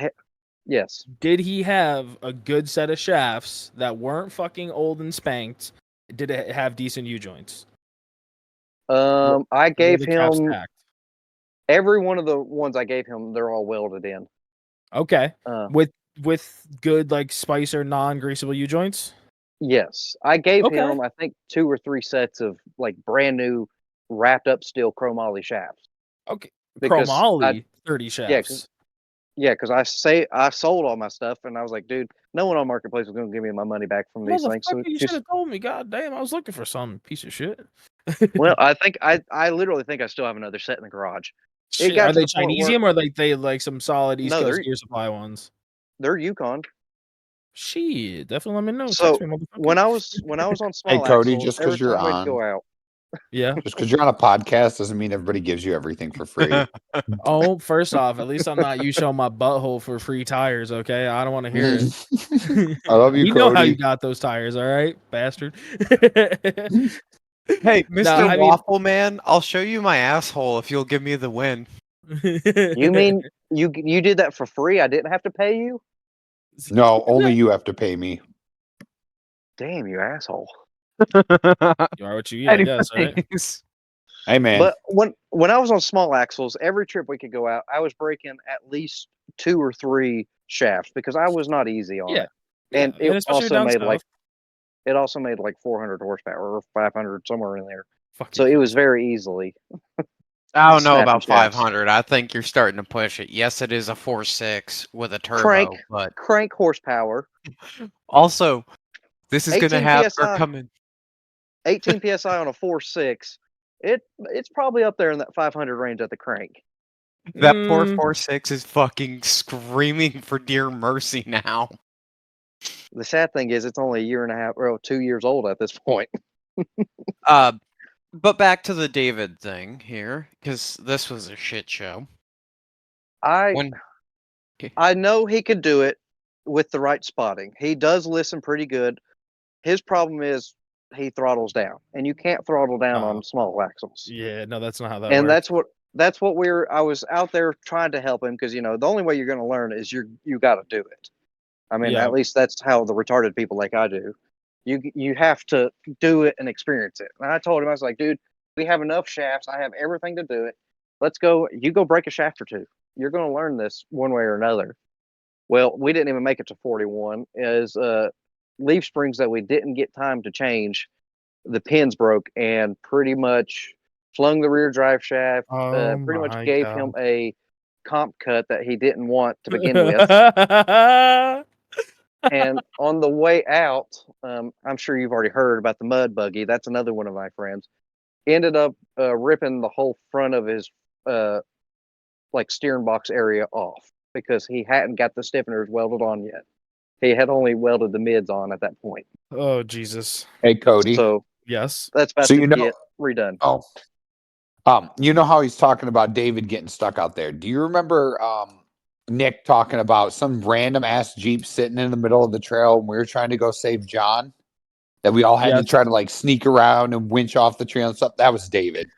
Yes. Did he have a good set of shafts that weren't fucking old and spanked? Did it have decent U-joints? I gave him every one of the ones I gave him, they're all welded in. Okay. With good, like, Spicer non-greasable U-joints? Yes. I gave him, I think, 2 or 3 sets of, like, brand new wrapped up steel chromoly shafts. Okay. Chromoly 30 shafts. Yeah, because I sold all my stuff, and I was like, dude, no one on Marketplace is going to give me my money back from these things. So you should have told me. God damn, I was looking for some piece of shit. Well, I think I literally think I still have another set in the garage. Shit, are they Chinesium or they like some solid East Coast Gear Supply ones? They're Yukon. Shit, definitely let me know. So when I was on small Cody, axles, just because you're on, Yeah. Just because you're on a podcast doesn't mean everybody gives you everything for free. Oh, first off, at least I'm not you showing my butthole for free tires, okay? I don't want to hear it. I love you, We know how you Cody. got those tires, all right, bastard. Hey, No, Mr. I mean- Waffle Man, I'll show you my asshole if you'll give me the win. You mean you did that for free? I didn't have to pay you? No, only you have to pay me. Damn, you asshole. You are what you eat, I guess, right? Anyways. Hey, man. But when I was on small axles, every trip we could go out, I was breaking at least 2 or 3 shafts because I was not easy on Yeah. it. And Yeah, it especially also down made south. 400 horsepower or 500 somewhere in there. Fucking So it was Christ. very easily. I don't know Snappy about shafts. 500. I think you're starting to push it. Yes, it is a 4.6 with a turbo, Crank. but Crank horsepower, also this is going to 18 have or PSI. come in. 18 psi on a 4.6. It's probably up there in that 500 range at the crank. That poor Mm. 4.6 is fucking screaming for dear mercy now. The sad thing is, it's only a year and a half or 2 years old at this point. But back to the David thing here, because this was a shit show. I know he could do it with the right spotting. He does listen pretty good. His problem is he throttles down, and you can't throttle down Oh. on small axles. Yeah, no, that's not how that And works. that's what I was out there trying to help him because the only way you're going to learn is you got to do it. I mean, Yeah. at least that's how the retarded people like I do. You have to do it and experience it. And I told him, I was like, dude, we have enough shafts. I have everything to do it. Let's go. You go break a shaft or two. You're going to learn this one way or another. Well, we didn't even make it to 41. As leaf springs that we didn't get time to change, the pins broke and pretty much flung the rear drive shaft. Oh Pretty much my gave God. him a comp cut that he didn't want to begin with. And on the way out, I'm sure you've already heard about the mud buggy. That's another one of my friends. Ended up ripping the whole front of his steering box area off because he hadn't got the stiffeners welded on yet. He had only welded the mids on at that point. Oh, Jesus. Hey, Cody. So Yes. that's about So to you know- get redone. Oh. You know how he's talking about David getting stuck out there. Do you remember Nick talking about some random ass Jeep sitting in the middle of the trail and we were trying to go save John? That we all had to Yes. try to sneak around and winch off the trail and stuff. That was David.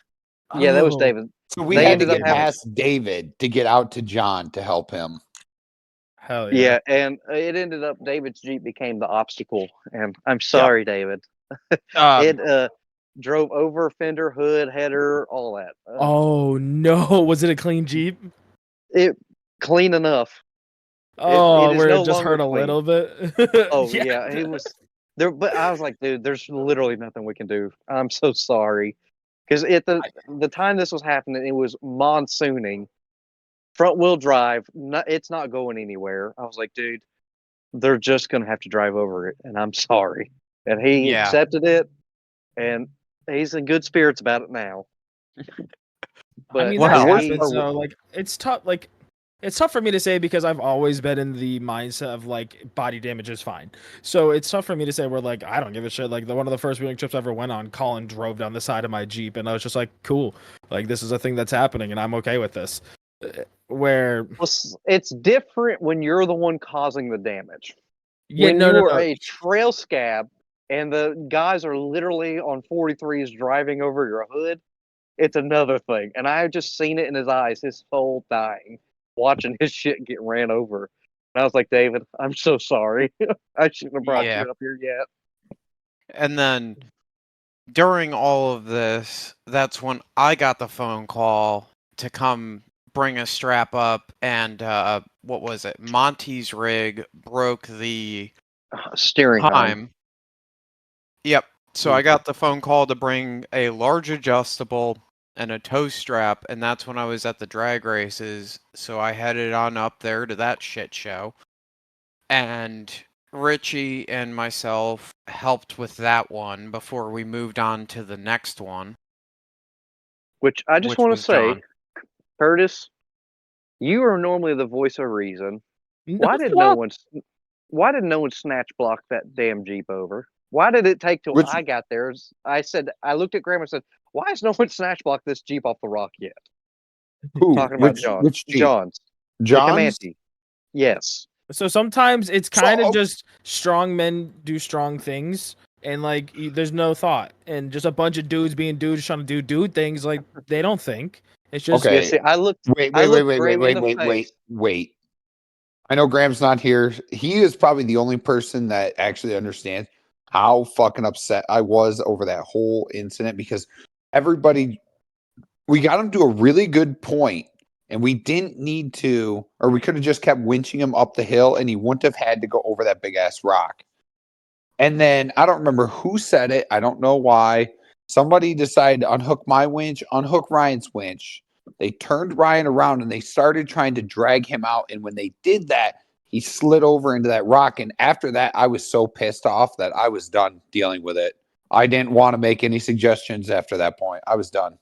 Yeah, that was Oh, David. So we They had to ended up get having- past David to get out to John to help him. Hell Yeah, and it ended up David's Jeep became the obstacle. And I'm sorry, David. It drove over fender, hood, header, all that. Oh, no. Was it a clean Jeep? It clean enough. Oh, it is where no it just longer hurt a clean. little bit? Oh yeah, it was there. But I was like, dude, there's literally nothing we can do. I'm so sorry. Because at the time this was happening, it was monsooning, front wheel drive. It's not going anywhere. I was like, dude, they're just gonna have to drive over it, and I'm sorry. And he Yeah. accepted it, and he's in good spirits about it now. But I mean, What that else? happens, though. It's tough. It's tough for me to say because I've always been in the mindset of body damage is fine. So it's tough for me to say where I don't give a shit. One of the first wheeling trips I ever went on, Colin drove down the side of my Jeep, and I was just like, cool. This is a thing that's happening, and I'm okay with this. Where it's different when you're the one causing the damage. yeah, When no, you no, are no. a trail scab and the guys are literally on 43s driving over your hood, it's another thing. And I've just seen it in his eyes, his soul dying, watching his shit get ran over. And I was like, David, I'm so sorry. I shouldn't have brought Yeah. you up here yet. And then during all of this, that's when I got the phone call to come bring a strap up, and what was it? Monty's rig broke the Steering time. time. Yep. So I got the phone call to bring a large adjustable and a tow strap, and that's when I was at the drag races. So I headed on up there to that shit show. And Richie and myself helped with that one before we moved on to the next one. Which I just Which want to was say, John. Curtis, you are normally the voice of reason. Why did No. no one snatch block that damn Jeep over? Why did it take till Which- I got there? I looked at Grandma and said, why has no one snatch blocked this Jeep off the rock yet? Who? Talking about John. Which Jeep? John's. The John's? Comanche. Yes. So sometimes it's So- kind of just strong men do strong things, and like there's no thought, and just a bunch of dudes being dudes trying to do dude things. Like they don't think. It's just Okay. Yeah, see, I looked Wait. Graham in the face. I know Graham's not here. He is probably the only person that actually understands how fucking upset I was over that whole incident because we got him to a really good point and we didn't need to, or we could have just kept winching him up the hill and he wouldn't have had to go over that big ass rock. And then I don't remember who said it. I don't know why. Somebody decided to unhook my winch, unhook Ryan's winch. They turned Ryan around and they started trying to drag him out. And when they did that, he slid over into that rock. And after that, I was so pissed off that I was done dealing with it. I didn't want to make any suggestions after that point. I was done.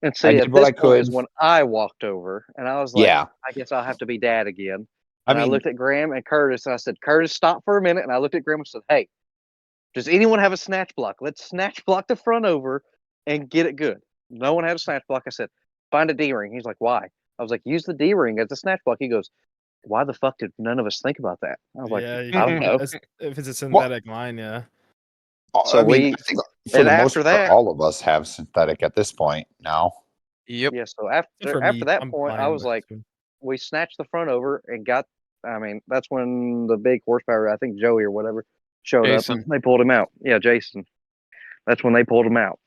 And I see, did at what this I point could. is when I walked over and I was like, Yeah. I guess I'll have to be dad again. I And I mean, looked at Graham and Curtis and I said, Curtis, stop for a minute. And I looked at Graham and said, hey, does anyone have a snatch block? Let's snatch block the front over and get it good. No one had a snatch block. I said, find a D-ring. He's like, why? I was like, use the D-ring as a snatch block. He goes, why the fuck did none of us think about that? I was like, yeah, I don't know. if it's a synthetic line, yeah. So I mean, we- I think for and the most after part, that- all of us have synthetic at this point now. Yep. Yeah, so For after me, that I'm point, I fine was with like, it. we snatched the front over and got, I mean, that's when the big horsepower, I think Joey or whatever, showed Jason. up and they pulled him out. Yeah, Jason. That's when they pulled him out.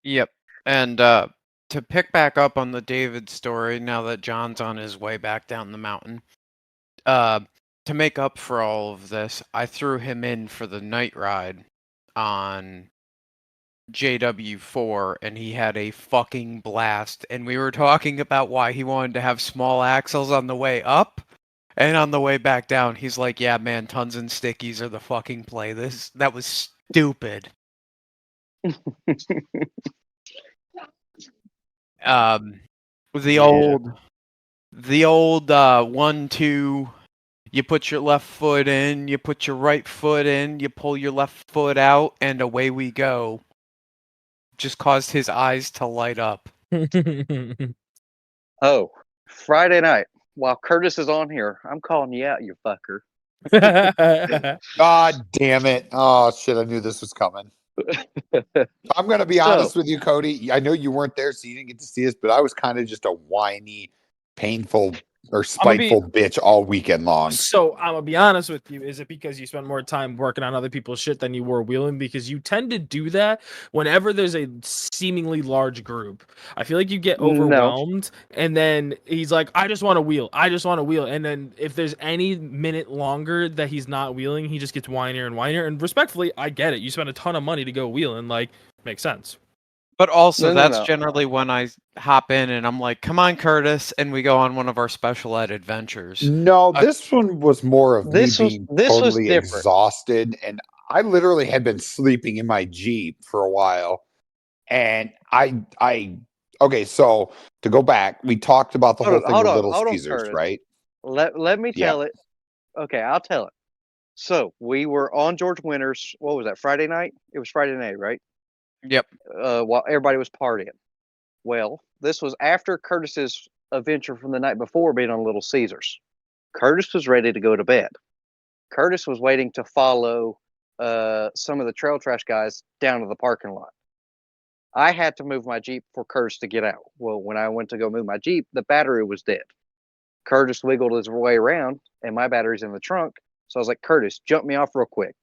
Yep. And to pick back up on the David story, now that John's on his way back down the mountain, to make up for all of this, I threw him in for the night ride on JW4 and he had a fucking blast. And we were talking about why he wanted to have small axles on the way up. And on the way back down, he's like, yeah, man, tons and stickies are the fucking play. That was stupid. The old 1-2, you put your left foot in, you put your right foot in, you pull your left foot out, and away we go. Just caused his eyes to light up. Oh, Friday night, while Curtis is on here, I'm calling you out, you fucker. God damn it. Oh, shit. I knew this was coming. I'm going to be honest with you, Cody. I know you weren't there, so you didn't get to see us, but I was kind of just a whiny, painful, or spiteful bitch all weekend long. So I'm gonna be honest with you. Is it because you spent more time working on other people's shit than you were wheeling? Because you tend to do that whenever there's a seemingly large group. I feel like you get overwhelmed, and then he's like, "I just want to wheel. I just want to wheel." And then if there's any minute longer that he's not wheeling, he just gets whinier and whinier. And respectfully, I get it. You spend a ton of money to go wheeling, like makes sense. But also, No. that's generally when I hop in and I'm like, come on, Curtis, and we go on one of our special ed adventures. No, this one was more of me being totally exhausted. And I literally had been sleeping in my Jeep for a while. And okay, so to go back, we talked about the whole thing with Little Caesars, right? Let me tell it. Okay, I'll tell it. So we were on George Winters. What was that? Friday night? It was Friday night, right? Yep. While everybody was partying. Well, this was after Curtis's adventure from the night before being on Little Caesars. Curtis was ready to go to bed. Curtis was waiting to follow some of the trail trash guys down to the parking lot. I had to move my Jeep for Curtis to get out. Well, when I went to go move my Jeep, the battery was dead. Curtis wiggled his way around, and my battery's in the trunk. So I was like, Curtis, jump me off real quick.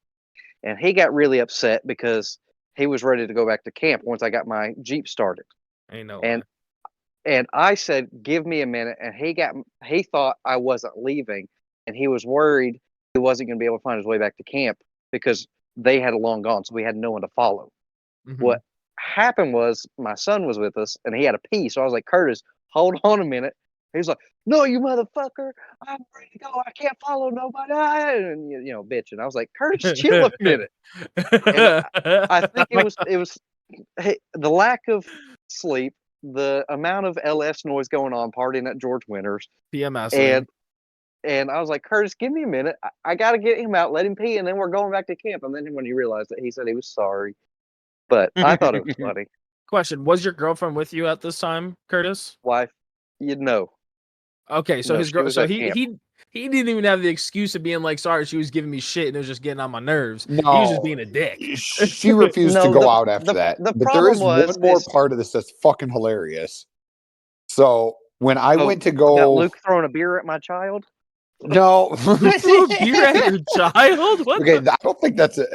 And he got really upset because he was ready to go back to camp once I got my Jeep started. And I said, give me a minute. And he thought I wasn't leaving. And he was worried he wasn't going to be able to find his way back to camp because they had long gone. So we had no one to follow. Mm-hmm. What happened was my son was with us and he had a pee. So I was like, Curtis, hold on a minute. He was like, no, you motherfucker. I'm ready to go. I can't follow nobody. And, bitch. And I was like, Curtis, chill a minute. And I think it was the lack of sleep, the amount of LS noise going on, partying at George Winters. PMS. And I was like, Curtis, give me a minute. I got to get him out, let him pee, and then we're going back to camp. And then when he realized that, he said he was sorry. But I thought it was funny. Question: was your girlfriend with you at this time, Curtis? Wife, you'd know. Okay, so No, his she girl. was So at camp. he didn't even have the excuse of being like, sorry, she was giving me shit and it was just getting on my nerves. He was just No, being a dick. she refused to No, go out after that. the But there is problem one more is part of this that's fucking hilarious. So when I went to about go, Luke throwing a beer at my child. no, You threw a beer at your child? What? okay, the- I don't think that's a.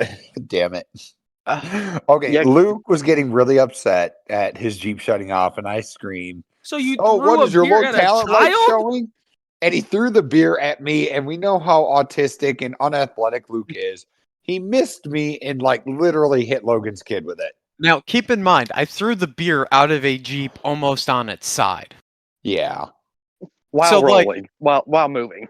Damn it. Okay, Yeah. Luke was getting really upset at his Jeep shutting off, and I screamed, So you "Oh, threw what a is your beer low at a talent light child? showing?" And he threw the beer at me, and we know how autistic and unathletic Luke is. He missed me and like literally hit Logan's kid with it. Now, keep in mind, I threw the beer out of a Jeep almost on its side. Yeah. While So, like- rolling, while moving.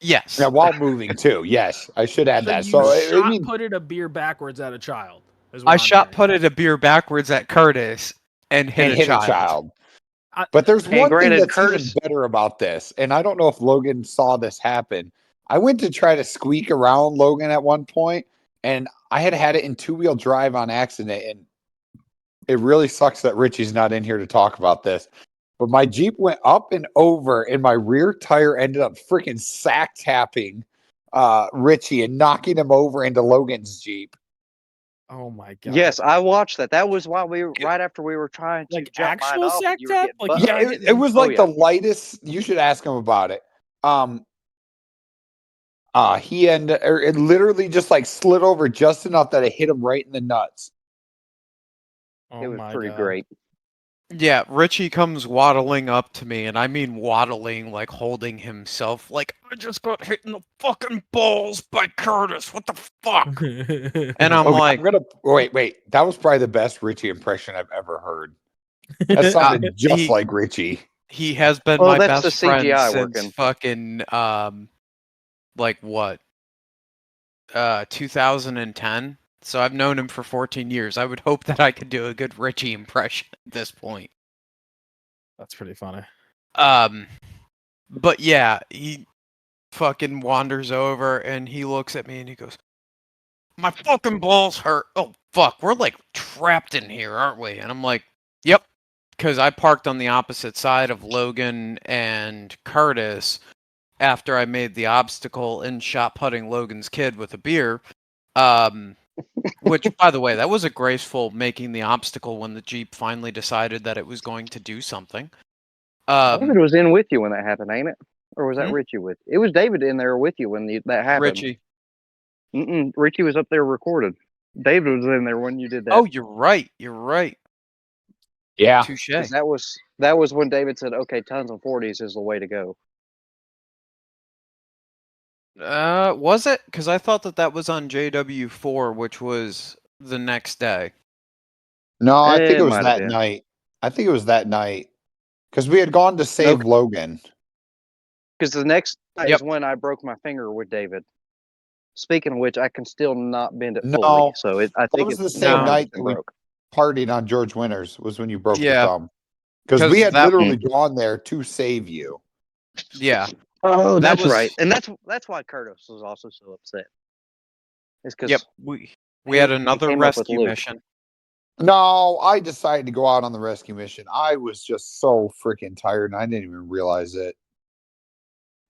Yes. Yeah, while moving too. Yes, I should add So that. you So I shot mean, putted a beer backwards at a child. is what I I'm shot hearing. putted a beer backwards at Curtis and hit, and a, hit child. a child. I- But there's And one thing granted, that's even Curtis- better about this, and I don't know if Logan saw this happen. I went to try to squeak around Logan at one point, and I had it in two-wheel drive on accident, and it really sucks that Richie's not in here to talk about this. But my Jeep went up and over, and my rear tire ended up freaking sack tapping Richie and knocking him over into Logan's Jeep. Oh my god. Yes, I watched that. That was while we were right after we were trying to Like jump mine actual off. sack And you were tap? getting Like butt- you Yeah, got hit it in- was Oh, like yeah. the lightest. You should ask him about it. He it literally just like slid over just enough that it hit him right in the nuts. Oh it was my pretty god. great. Yeah, Richie comes waddling up to me, and I mean waddling, like holding himself, like, I just got hit in the fucking balls by Curtis. What the fuck? And I'm Okay, like, I'm gonna wait. That was probably the best Richie impression I've ever heard. That sounded just he- like Richie. he has been Well, my that's best the friend CGI since working. fucking, like what? 2010. So I've known him for 14 years. I would hope that I could do a good Richie impression at this point. That's pretty funny. But yeah, he fucking wanders over and he looks at me and he goes, "My fucking balls hurt." Oh fuck, we're like trapped in here, aren't we? And I'm like, "Yep," because I parked on the opposite side of Logan and Curtis after I made the obstacle and shot putting Logan's kid with a beer. Which, by the way, that was a graceful making the obstacle when the Jeep finally decided that it was going to do something. David was in with you when that happened, ain't it? Or was that Hmm? Richie with you? It was David in there with you when that happened. Richie. Richie was up there recorded. David was in there when you did that. Oh, you're right. You're right. Yeah. Touche. 'Cause that was when David said, "Okay, tons of 40s is the way to go." Was it? Because I thought that was on JW4, which was the next day. No, I think It it was might have that been. night. I think it was that night because we had gone to save Logan. Because the next night Yep. is when I broke my finger with David. Speaking of which, I can still not bend it No, fully, so I think was it's the same No. night that we broke. partied on George Winters. Was when you broke Yeah. your thumb because 'Cause we had that- literally gone there to save you. Yeah. Oh, That that's was- right, and that's why Curtis was also so upset. It's because Yep. We had another came up with rescue Luke. mission. No, I decided to go out on the rescue mission. I was just so freaking tired, and I didn't even realize it.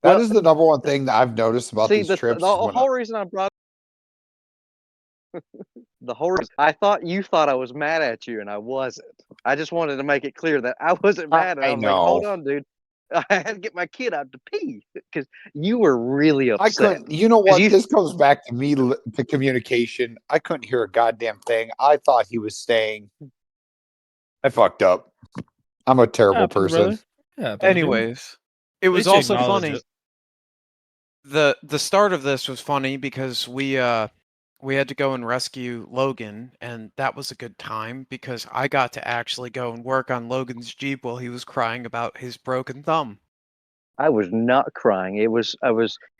That Well, is the number one thing that I've noticed about see, these the trips. whole reason I brought the whole reason, I thought you thought I was mad at you, and I wasn't. I just wanted to make it clear that I wasn't mad. And I was like, "Hold on, dude, I had to get my kid out to pee," because you were really upset. I couldn't. You know what? you- This goes back to me to communication. I couldn't hear a goddamn thing. I thought he was saying, "I fucked up. I'm a terrible Happens, person." brother. Yeah. happens, dude. Anyways, it At was least you also acknowledge funny. it. The start of this was funny because we had to go and rescue Logan, and that was a good time because I got to actually go and work on Logan's Jeep while he was crying about his broken thumb. I was not crying.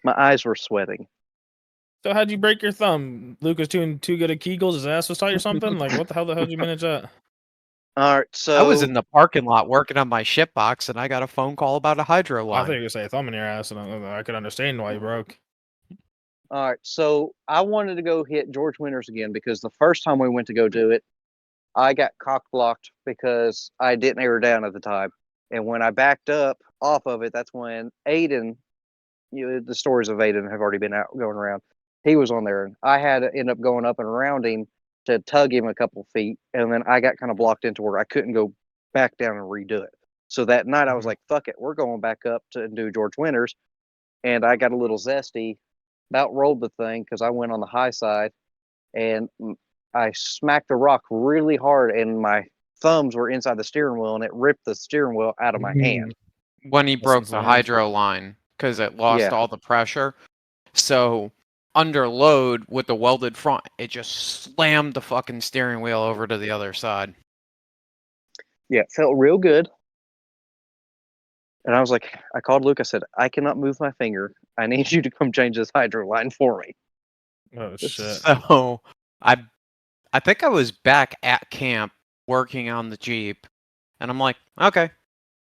My eyes were sweating. So how'd you break your thumb? Luke was too good at Kegels. His ass was tight or something. Like what the hell? Did you manage that? All right, so I was in the parking lot working on my ship box, and I got a phone call about a hydro I line. thought you were gonna say a thumb in your ass, and I could understand why you broke. All right, so I wanted to go hit George Winters again because the first time we went to go do it, I got cock blocked because I didn't air down at the time. And when I backed up off of it, that's when Aiden, the stories of Aiden have already been out going around. He was on there, and I had to end up going up and around him to tug him a couple feet, and then I got kind of blocked into where I couldn't go back down and redo it. So that night I was like, fuck it, we're going back up to do George Winters. And I got a little zesty, about rolled the thing because I went on the high side, and I smacked the rock really hard, and my thumbs were inside the steering wheel, and it ripped the steering wheel out of my hand. When he That's broke the insane. hydro line because it lost Yeah. all the pressure. So under load with the welded front, it just slammed the fucking steering wheel over to the other side. Yeah, it felt real good. And I was like, I called Luke. I said, I cannot move my finger. I need you to come change this hydro line for me. Oh shit. So I think I was back at camp working on the Jeep, and I'm like, okay.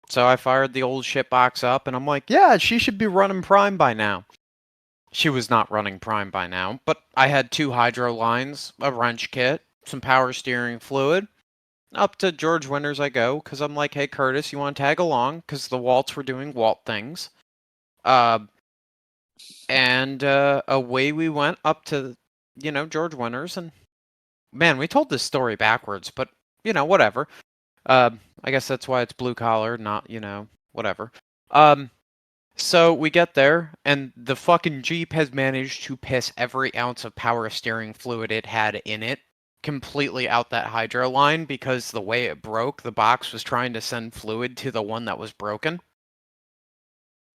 So I fired the old shit box up, and I'm like, yeah, she should be running prime by now. She was not running prime by now, but I had 2 hydro lines, a wrench kit, some power steering fluid. Up to George Winters I go, because I'm like, hey, Curtis, you want to tag along? Because the Waltz were doing Walt things. And away we went up to, George Winters. And, man, we told this story backwards, but, whatever. I guess that's why it's blue collar, not, whatever. So we get there, and the fucking Jeep has managed to piss every ounce of power steering fluid it had in it completely out that hydro line because the way it broke, the box was trying to send fluid to the one that was broken.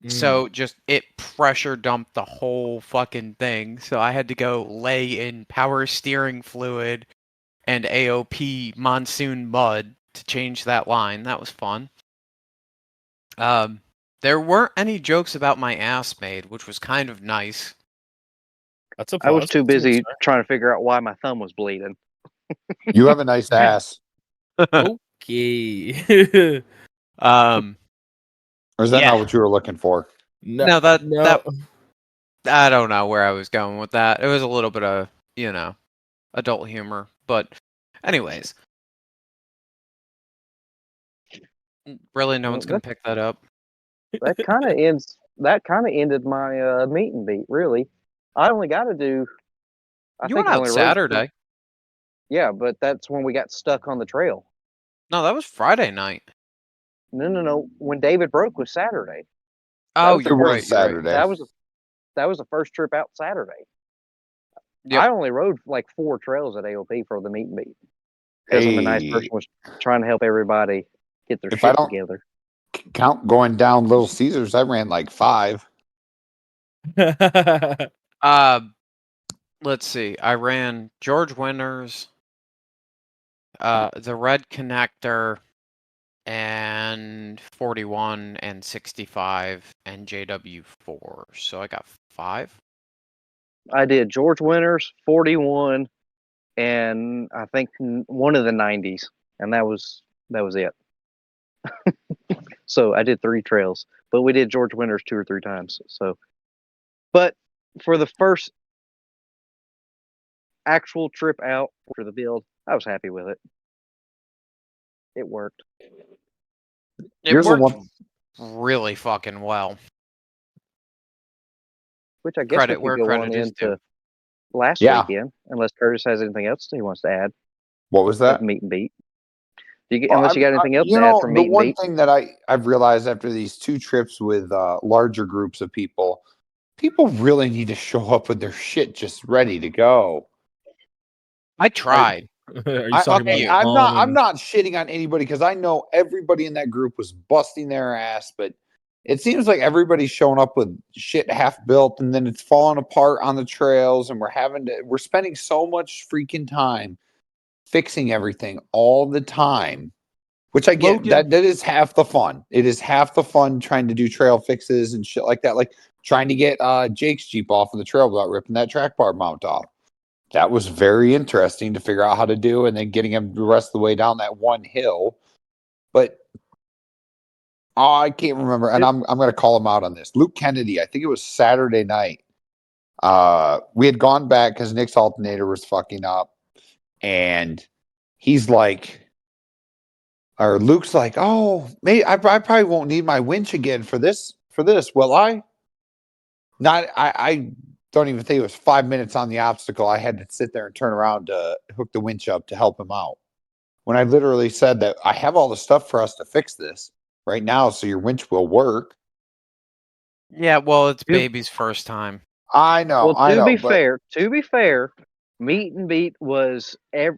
So just it pressure dumped the whole fucking thing. So I had to go lay in power steering fluid and AOP monsoon mud to change that line. That was fun. There weren't any jokes about my ass made, which was kind of nice. That's a I was plus. too That's a good busy start. trying to figure out why my thumb was bleeding. You have a nice ass. Okay. Or is that Yeah. not what you were looking for? No, that no. I don't know where I was going with that. It was a little bit of, adult humor. But anyways. Really no one's gonna pick that up. That kind of ends. That kind of ended my meet and beat. Really, I only got to do. You went out Saturday. Yeah, but that's when we got stuck on the trail. No, that was Friday night. No. When David broke was Saturday. Oh, was the you're It was right. You're right. Saturday. That was the first trip out Saturday. Yep. I only rode like 4 trails at AOP for the meet and beat because I'm a nice person, was trying to help everybody get their If I shit don't together. count going down Little Caesars, I ran like 5. Let's see. I ran George Winters, the Red Connector, and 41 and 65 and JW4. So I got 5. I did George Winters, 41, and I think one of the 90s, and that was it. So I did 3 trails, but we did George Winters 2 or 3 times. So, but for the first actual trip out for the build, I was happy with it. It worked. It Here's worked one. really fucking well. Which I guess Credit we where could go credit on is due. into last Yeah. weekend, unless Curtis has anything else he wants to add. What was that? Of meet and beat. Well, Unless you got anything else to add from the meet and one beat. thing that I've realized after these 2 trips with larger groups of people really need to show up with their shit just ready to go. I tried. Are you talking about I'm not shitting on anybody because I know everybody in that group was busting their ass, but it seems like everybody's showing up with shit half built and then it's falling apart on the trails, and we're spending so much freaking time fixing everything all the time, which I get. Logan- That is half the fun. It is half the fun trying to do trail fixes and shit like that, like trying to get Jake's Jeep off of the trail without ripping that track bar mount off. That was very interesting to figure out how to do, and then getting him the rest of the way down that one hill. But I can't remember, and I'm going to call him out on this. Luke Kennedy, I think it was Saturday night. We had gone back because Nick's alternator was fucking up, and he's like, or Luke's like, oh, maybe I probably won't need my winch again for this. Will I? I don't even think it was 5 minutes on the obstacle. I had to sit there and turn around to hook the winch up to help him out. When I literally said that I have all the stuff for us to fix this right now, so your winch will work. Yeah, well, it's To- baby's first time. I know, Well, to be but fair, meet and beat was I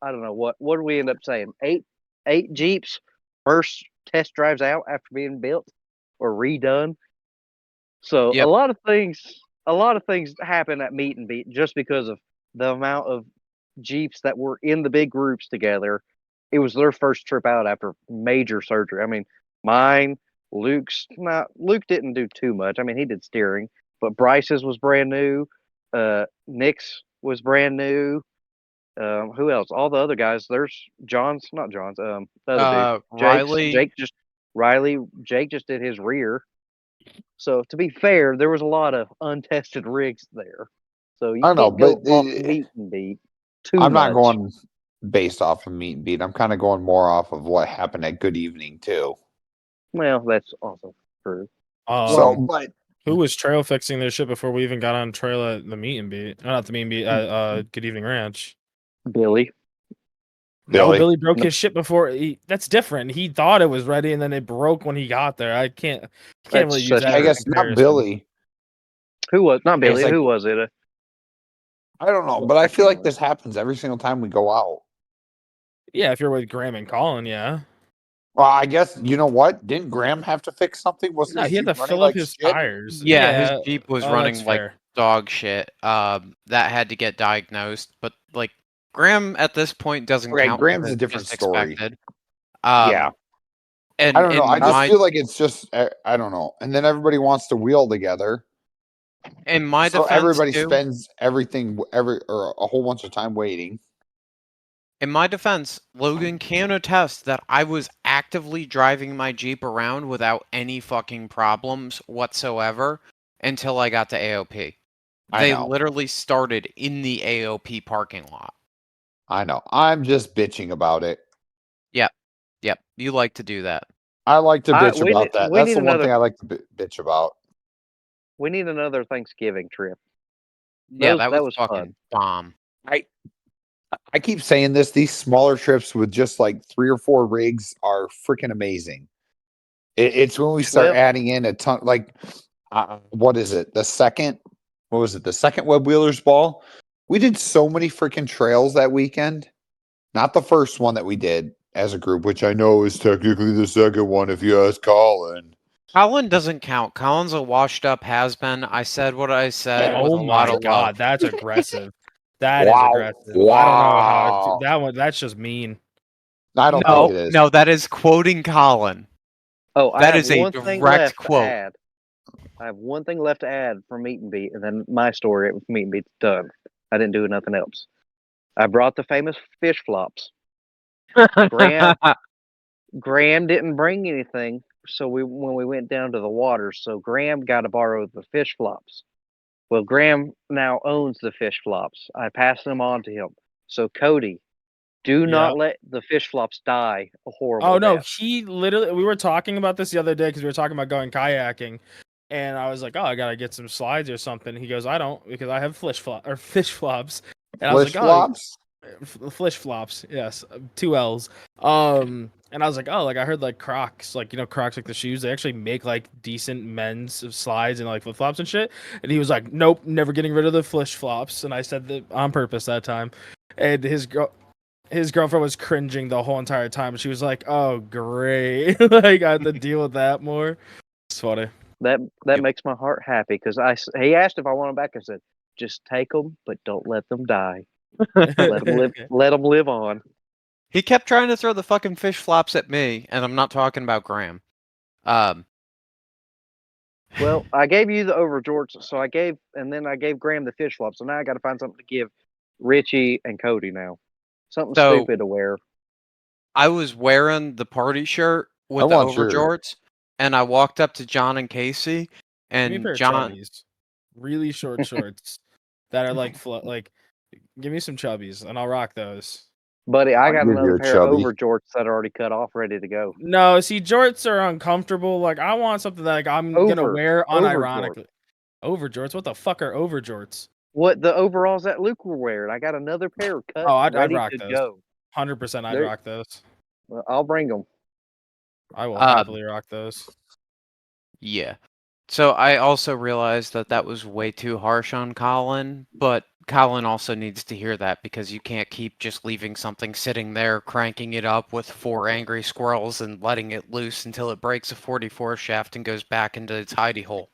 don't know what did we end up saying? Eight Jeeps first test drives out after being built or redone. So Yep. a lot of things happen at meet and beat just because of the amount of Jeeps that were in the big groups together. It was their first trip out after major surgery. I mean, mine, Luke didn't do too much. I mean, he did steering, but Bryce's was brand new. Nick's was brand new. Who else? All the other guys. There's not John's. The other dude, Riley. Jake just did his rear. So to be fair, there was a lot of untested rigs there. So you I don't know, can't go but off meet and beat too I'm much. not going based off of meet and beat. I'm kind of going more off of what happened at Good Evening too. Well, that's also true. So, Um, but who was trail fixing their shit before we even got on trail at the meet and beat? Not the meet and beat. Good Evening Ranch. Billy. No, Billy. Billy broke No. his shit before. That's different. He thought it was ready, and then it broke when he got there. I can't really use that. I as a guess not comparison. Billy. Who was not Billy? like- Who was it? I don't know, but I feel like this happens every single time we go out. Yeah, if you're with Graham and Colin, yeah. Well, I guess you know what? Didn't Graham have to fix something? Wasn't No, his he had Jeep to running fill up like his shit? tires. Yeah, his Jeep was that's running like fair. dog shit. That had to get diagnosed, but like Graham at this point doesn't Okay, count. Graham's because a it's different just story. expected. Yeah. And I don't know. in I just my feel like it's just I don't know. And then everybody wants to wheel together. in my So defense everybody too. spends everything or a whole bunch of time waiting. In my defense, Logan can attest that I was actively driving my Jeep around without any fucking problems whatsoever until I got to AOP. I They know. literally started in the AOP parking lot. I know. I'm just bitching about it. Yep, you like to do that. I like to bitch we about need- that. we That's need the one another- thing I like to bitch about. We need another Thanksgiving trip. Yeah, that that was was fucking bomb. I keep saying this. These smaller trips with just like 3 or 4 rigs are freaking amazing. It's when we start Well- adding in a ton. Like, what is it? The second? What was it? The second Web Wheelers Ball. We did so many freaking trails that weekend. Not the first one that we did as a group, which I know is technically the second one if you ask Colin. Colin doesn't count. Colin's a washed up has been. I said what I said with Oh a lot my of god, love. that's aggressive. That is Wow. aggressive. I don't know how Wow. that one. That's just mean. I don't No, think it is. no, that is quoting Colin. Oh, That I have is a one thing direct left quote. to add. I have one thing left to add from meet and beat, and then my story with meet and beat's done. I didn't do nothing else. I brought the famous fish flops. Graham didn't bring anything, so when we went down to the water, so Graham got to borrow the fish flops. Well, Graham now owns the fish flops. I passed them on to him. So Cody, do not let the fish flops die a horrible Oh no, death. he literally. We were talking about this the other day because we were talking about going kayaking, and I was like, "Oh, I gotta get some slides or something." He goes, "I don't because I have fish flops." And I was Flish like, flops? Flish flops, yes, 2 L's. And I was like, oh, like I heard like Crocs, like Crocs, like the shoes, they actually make like decent men's slides and like flip flops and shit. And he was like, nope, never getting rid of the flish flops. And I said that on purpose that time. And his girlfriend was cringing the whole entire time. She was like, oh great, like I had to deal with that more. It's funny. That makes my heart happy because he asked if I want them back. I said, just take them, but don't let them die. Let them live. Let them live on. He kept trying to throw the fucking fish flops at me, and I'm not talking about Graham. Well, I gave you the overjorts, so I gave Graham the fish flops. So now I got to find something to give Richie and Cody now. Something So- stupid to wear. I was wearing the party shirt with the want your- overjorts, and I walked up to John and Casey, Give me a and pair of John. chubbies. Really short shorts that are like give me some chubbies and I'll rock those. Buddy, I got You're another good, pair of chubby. over jorts that are already cut off, ready to go. No, see, jorts are uncomfortable. Like, I want something that like, I'm gonna wear unironically. Over jorts? What the fuck are over jorts? What the overalls that Luke were wearing? I got another pair cut, Oh, I'd ready rock to those. go. 100%, I'd They're- rock those. Well, I'll bring them. I will happily rock those. Yeah. So I also realized that that was way too harsh on Colin, but Colin also needs to hear that because you can't keep just leaving something sitting there, cranking it up with 4 angry squirrels and letting it loose until it breaks a 44 shaft and goes back into its hidey hole.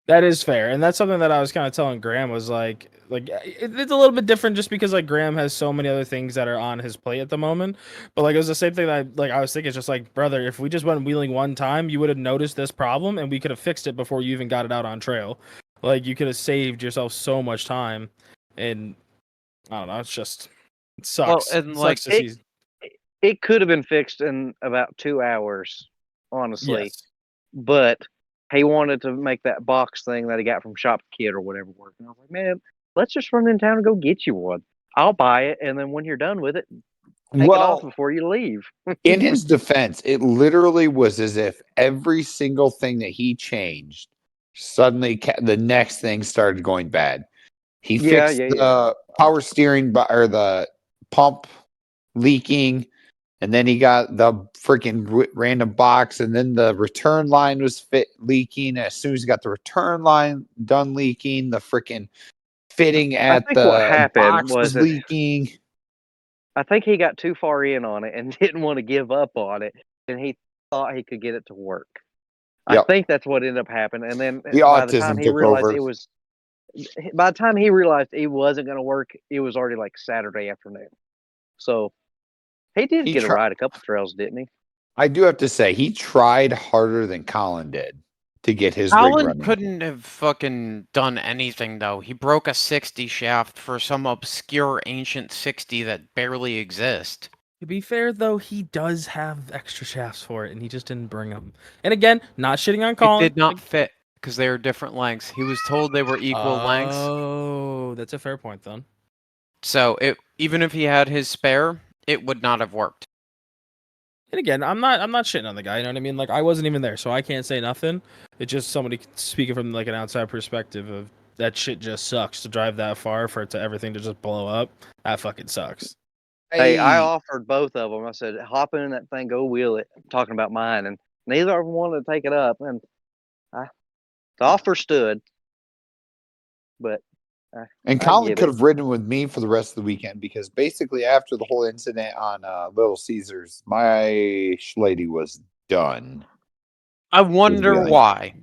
That is fair, and that's something that I was kind of telling Graham was like it's a little bit different just because like Graham has so many other things that are on his plate at the moment. But like it was the same thing that I was thinking, it's just like, brother, if we just went wheeling one time, you would have noticed this problem and we could have fixed it before you even got it out on trail. Like you could have saved yourself so much time, and I don't know, it sucks. and, It like, sucks to see. It could have been fixed in about 2 hours, honestly. Yes. But he wanted to make that box thing that he got from Shop Kid or whatever work. And I was like, man, let's just run in town and go get you one. I'll buy it, and then when you're done with it, take it off before you leave. In his defense, it literally was as if every single thing that he changed, suddenly the next thing started going bad. He fixed the power steering or the pump leaking, and then he got the freaking random box, and then the return line was leaking. As soon as he got the return line done leaking, the freaking fitting at think what the happened box was leaking. I think he got too far in on it and didn't want to give up on it, and he thought he could get it to work. Yep. I think that's what ended up happening. And then The by the autism time he took realized over. by the time he realized it wasn't going to work, it was already like Saturday afternoon. So he did get a ride a couple trails, didn't he? I do have to say, he tried harder than Colin did to get his rig Colin running. couldn't have fucking done anything, though. He broke a 60 shaft for some obscure ancient 60 that barely exists. To be fair, though, he does have extra shafts for it, and he just didn't bring them. And again, not shitting on Colin. It did not fit because they were different lengths. He was told they were equal lengths. Oh, that's a fair point, then. So even if he had his spare, it would not have worked. And again, I'm not shitting on the guy. You know what I mean? Like, I wasn't even there, so I can't say nothing. It's just somebody speaking from like an outside perspective of that shit just sucks to drive that far for everything to just blow up. That fucking sucks. Hey, I offered both of them. I said, hop in that thing, go wheel it. I'm talking about mine, and neither of them wanted to take it up. And the offer stood, but Colin could have ridden with me for the rest of the weekend because basically after the whole incident on Little Caesars, my lady was done. I wonder why.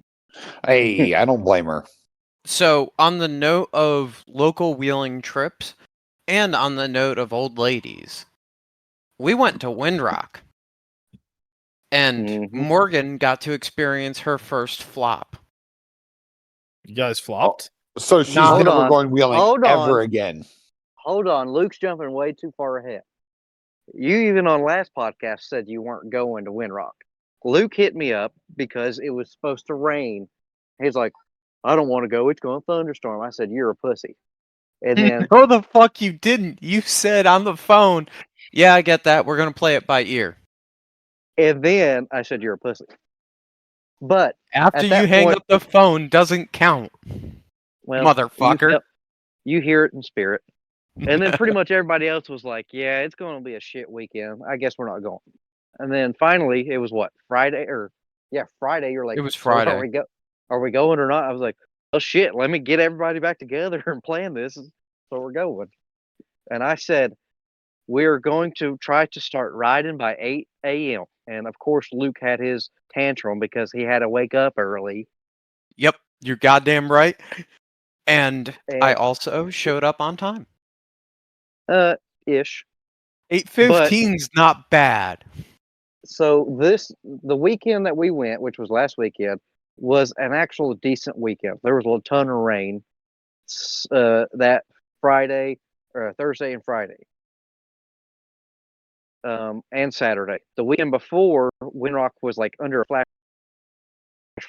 Hey, I don't blame her. So, on the note of local wheeling trips, and on the note of old ladies, we went to Windrock. And Morgan got to experience her first flop. You guys flopped? So she's never going wheeling ever again. Hold on. Luke's jumping way too far ahead. You even on last podcast said you weren't going to Windrock. Luke hit me up because it was supposed to rain. He's like, I don't want to go. It's going to thunderstorm. I said, you're a pussy. And then no, the fuck you didn't. You said on the phone, yeah, I get that. We're going to play it by ear. And then I said, you're a pussy. But after you hang up the phone doesn't count. Well, motherfucker. You hear it in spirit. And then pretty much everybody else was like, yeah, it's going to be a shit weekend. I guess we're not going. And then finally, it was what, Friday? Friday. You're like, it was Friday. So are we going or not? I was like, oh shit, let me get everybody back together and plan this. So we're going. And I said, we're going to try to start riding by 8 a.m. And of course, Luke had his tantrum because he had to wake up early. Yep, you're goddamn right. And I also showed up on time. Ish. 8:15's not bad. So the weekend that we went, which was last weekend, was an actual decent weekend. There was a ton of rain that Friday, or Thursday and Friday, and Saturday. The weekend before, Windrock was like under a flash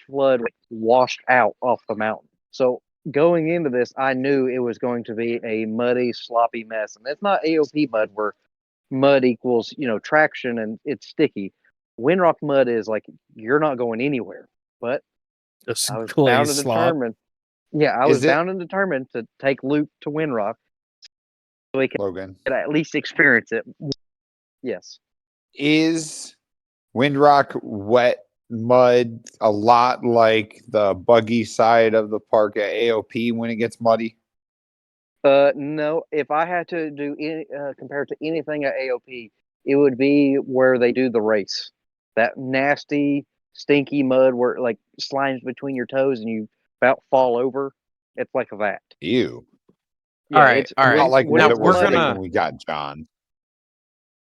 flood, washed out off the mountain. So going into this, I knew it was going to be a muddy, sloppy mess. And it's not AOP mud where mud equals, traction and it's sticky. Windrock mud is like you're not going anywhere. But Just I was clay bound and slop. determined. Yeah, I was Is it, bound and determined to take Luke to Windrock so he could Logan? at least experience it. Yes. Is Windrock wet mud a lot like the buggy side of the park at AOP when it gets muddy? No. If I had to do any compare it to anything at AOP, it would be where they do the race. That nasty, stinky mud where it like slimes between your toes and you about fall over. It's like that. Ew. Yeah, All right, it's all right. Not like when what Now it it's was we're like muddy. when gonna. we got John.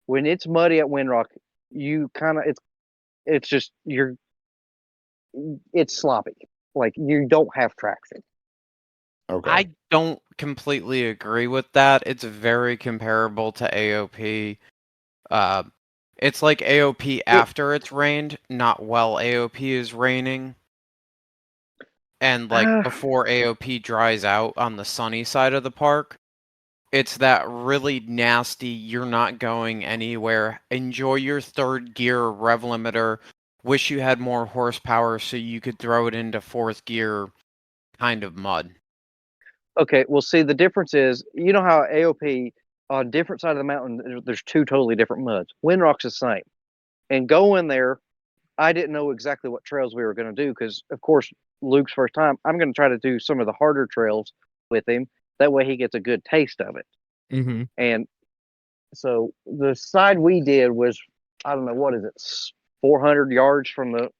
When it's muddy at Windrock, you kind of it's just it's sloppy. Like you don't have traction. Okay. I don't completely agree with that. It's very comparable to AOP. Uh, it's like AOP after it's rained, not while AOP is raining. And like before AOP dries out on the sunny side of the park. It's that really nasty, you're not going anywhere. Enjoy your third gear rev limiter. Wish you had more horsepower so you could throw it into fourth gear kind of mud. Okay, well, see, the difference is, you know how AOP on different side of the mountain, there's two totally different muds. Windrock's the same. And going there, I didn't know exactly what trails we were going to do because, of course, Luke's first time. I'm going to try to do some of the harder trails with him. That way, he gets a good taste of it. Mm-hmm. And so the side we did was, I don't know, what is it, 400 yards from the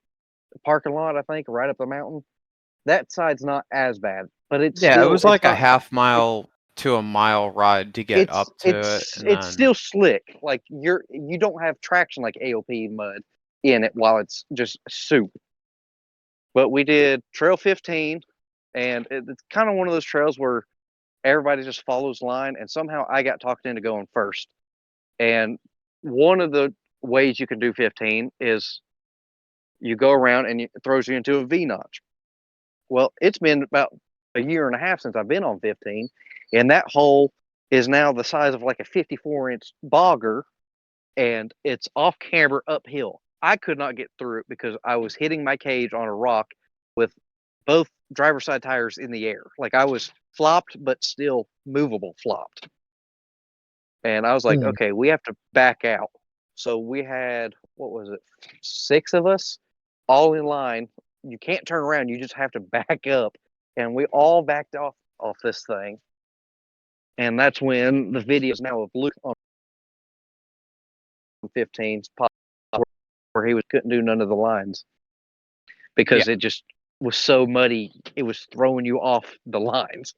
parking lot, I think, right up the mountain. That side's not as bad, but it's Yeah, it still, was it's like a not. half mile to a mile ride to get it's up to it, it's and it's then still slick. Like you don't have traction like AOP mud in it while it's just soup. But we did trail 15, and it's kind of one of those trails where everybody just follows line, and somehow I got talked into going first. And one of the ways you can do 15 is you go around and it throws you into a V notch. Well, it's been about a year and a half since I've been on 15, and that hole is now the size of like a 54-inch bogger, and it's off camber uphill. I could not get through it because I was hitting my cage on a rock with both driver's side tires in the air. Like I was flopped, but still movable flopped. And I was like, Mm. okay, we have to back out. So we had, what was it, 6 of us all in line. You can't turn around, you just have to back up. And we all backed off this thing. And that's when the videos now of Luke on 15s pop where he couldn't do none of the lines because yeah. it just was so muddy. It was throwing you off the lines.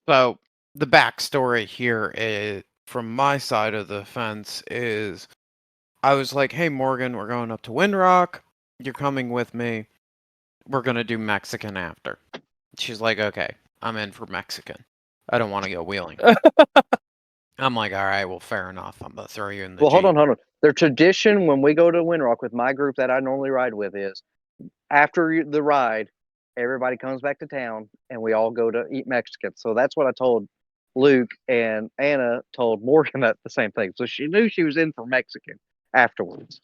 So the backstory here is from my side of the fence is I was like, hey Morgan, we're going up to Windrock. You're coming with me. We're gonna do Mexican after. She's like, okay, I'm in for Mexican. I don't want to go wheeling. I'm like, all right, well, fair enough. I'm gonna throw you in the Well, hold Jeep. on. Their tradition when we go to Windrock with my group that I normally ride with is after the ride, everybody comes back to town and we all go to eat Mexican. So that's what I told Luke, and Anna told Morgan that the same thing. So she knew she was in for Mexican afterwards.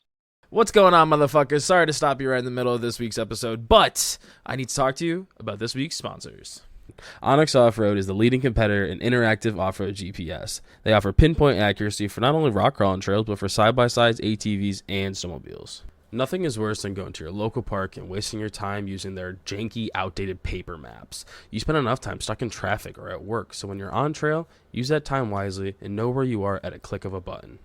What's going on, motherfuckers? Sorry to stop you right in the middle of this week's episode, but I need to talk to you about this week's sponsors. Onyx Off-Road is the leading competitor in interactive off-road GPS. They offer pinpoint accuracy for not only rock crawling trails, but for side-by-sides, ATVs, and snowmobiles. Nothing is worse than going to your local park and wasting your time using their janky, outdated paper maps. You spend enough time stuck in traffic or at work, so when you're on trail, use that time wisely and know where you are at a click of a button.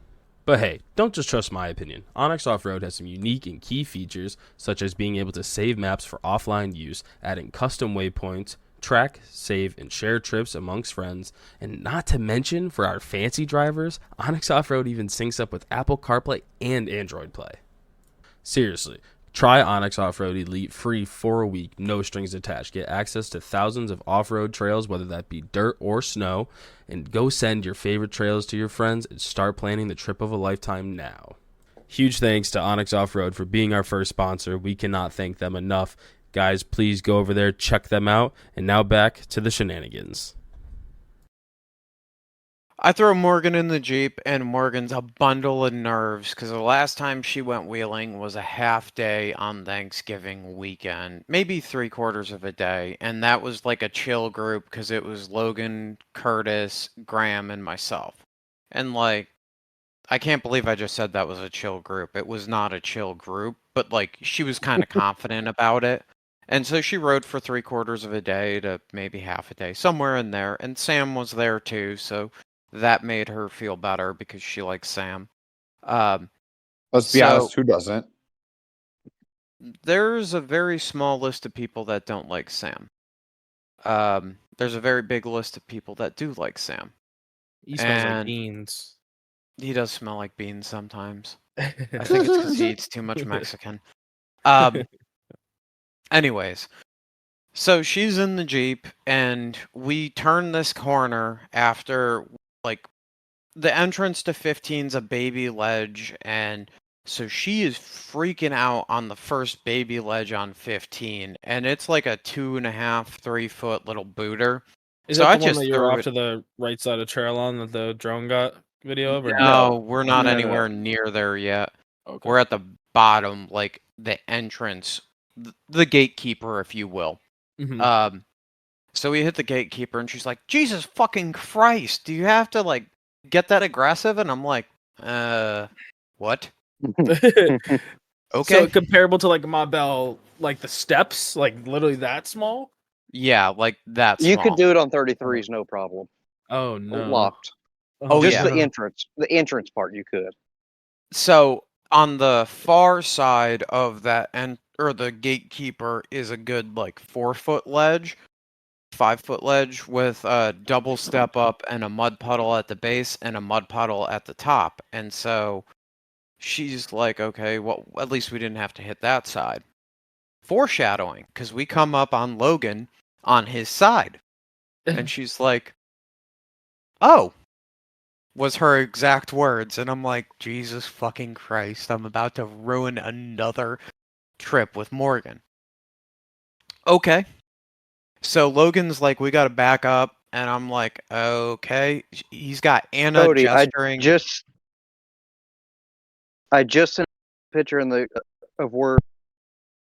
But hey, don't just trust my opinion. Onyx Off-Road has some unique and key features, such as being able to save maps for offline use, adding custom waypoints, track, save, and share trips amongst friends, and not to mention, for our fancy drivers, Onyx Off-Road even syncs up with Apple CarPlay and Android Play. Seriously, try Onyx Off-Road Elite free for a week, no strings attached. Get access to thousands of off-road trails, whether that be dirt or snow, and go send your favorite trails to your friends and start planning the trip of a lifetime now. Huge thanks to Onyx Off-Road for being our first sponsor. We cannot thank them enough. Guys, please go over there, check them out, and now back to the shenanigans. I throw Morgan in the Jeep, and Morgan's a bundle of nerves because the last time she went wheeling was a half day on Thanksgiving weekend, maybe 3/4 of a day, and that was like a chill group because it was Logan, Curtis, Graham, and myself. And like, I can't believe I just said that was a chill group. It was not a chill group, but like she was kind of confident about it. And so she rode for 3/4 of a day to maybe half a day, somewhere in there. And Sam was there too, so that made her feel better because she likes Sam. Um, Let's be so honest, who doesn't? there's a very small list of people that don't like Sam. There's a very big list of people that do like Sam. He smells like And beans. he does smell like beans sometimes. I think it's because he eats too much Mexican. Um, anyways, so she's in the Jeep, and we turn this corner after, like, the entrance to 15's a baby ledge, and so she is freaking out on the first baby ledge on 15, and it's like a 2.5, 3 foot little booter. Is So that I the one just that you're threw off it. to the right side of trail on that the drone got video of? Or no? No, we're not No. anywhere near there yet. Okay. We're at the bottom, like the entrance, the gatekeeper, if you will. Mhm. So we hit the gatekeeper, and she's like, "Jesus fucking Christ, do you have to like get that aggressive?" And I'm like, what? So Okay. comparable to like Ma Bell, like the steps, like literally that small? Yeah, like that You small. could do it on 33s, no problem. Oh no. Locked. Oh, Just yeah. the entrance part you could. So on the far side of that or the gatekeeper is a good like 4 foot ledge, 5 foot ledge with a double step up and a mud puddle at the base and a mud puddle at the top. And so she's like, okay, well, at least we didn't have to hit that side. Foreshadowing, because we come up on Logan on his side. And she's like, oh, was her exact words. And I'm like, Jesus fucking Christ, I'm about to ruin another trip with Morgan. Okay. So Logan's like, we gotta back up. And I'm like, okay. He's got Anna Cody, gesturing. I just sent a picture in the of where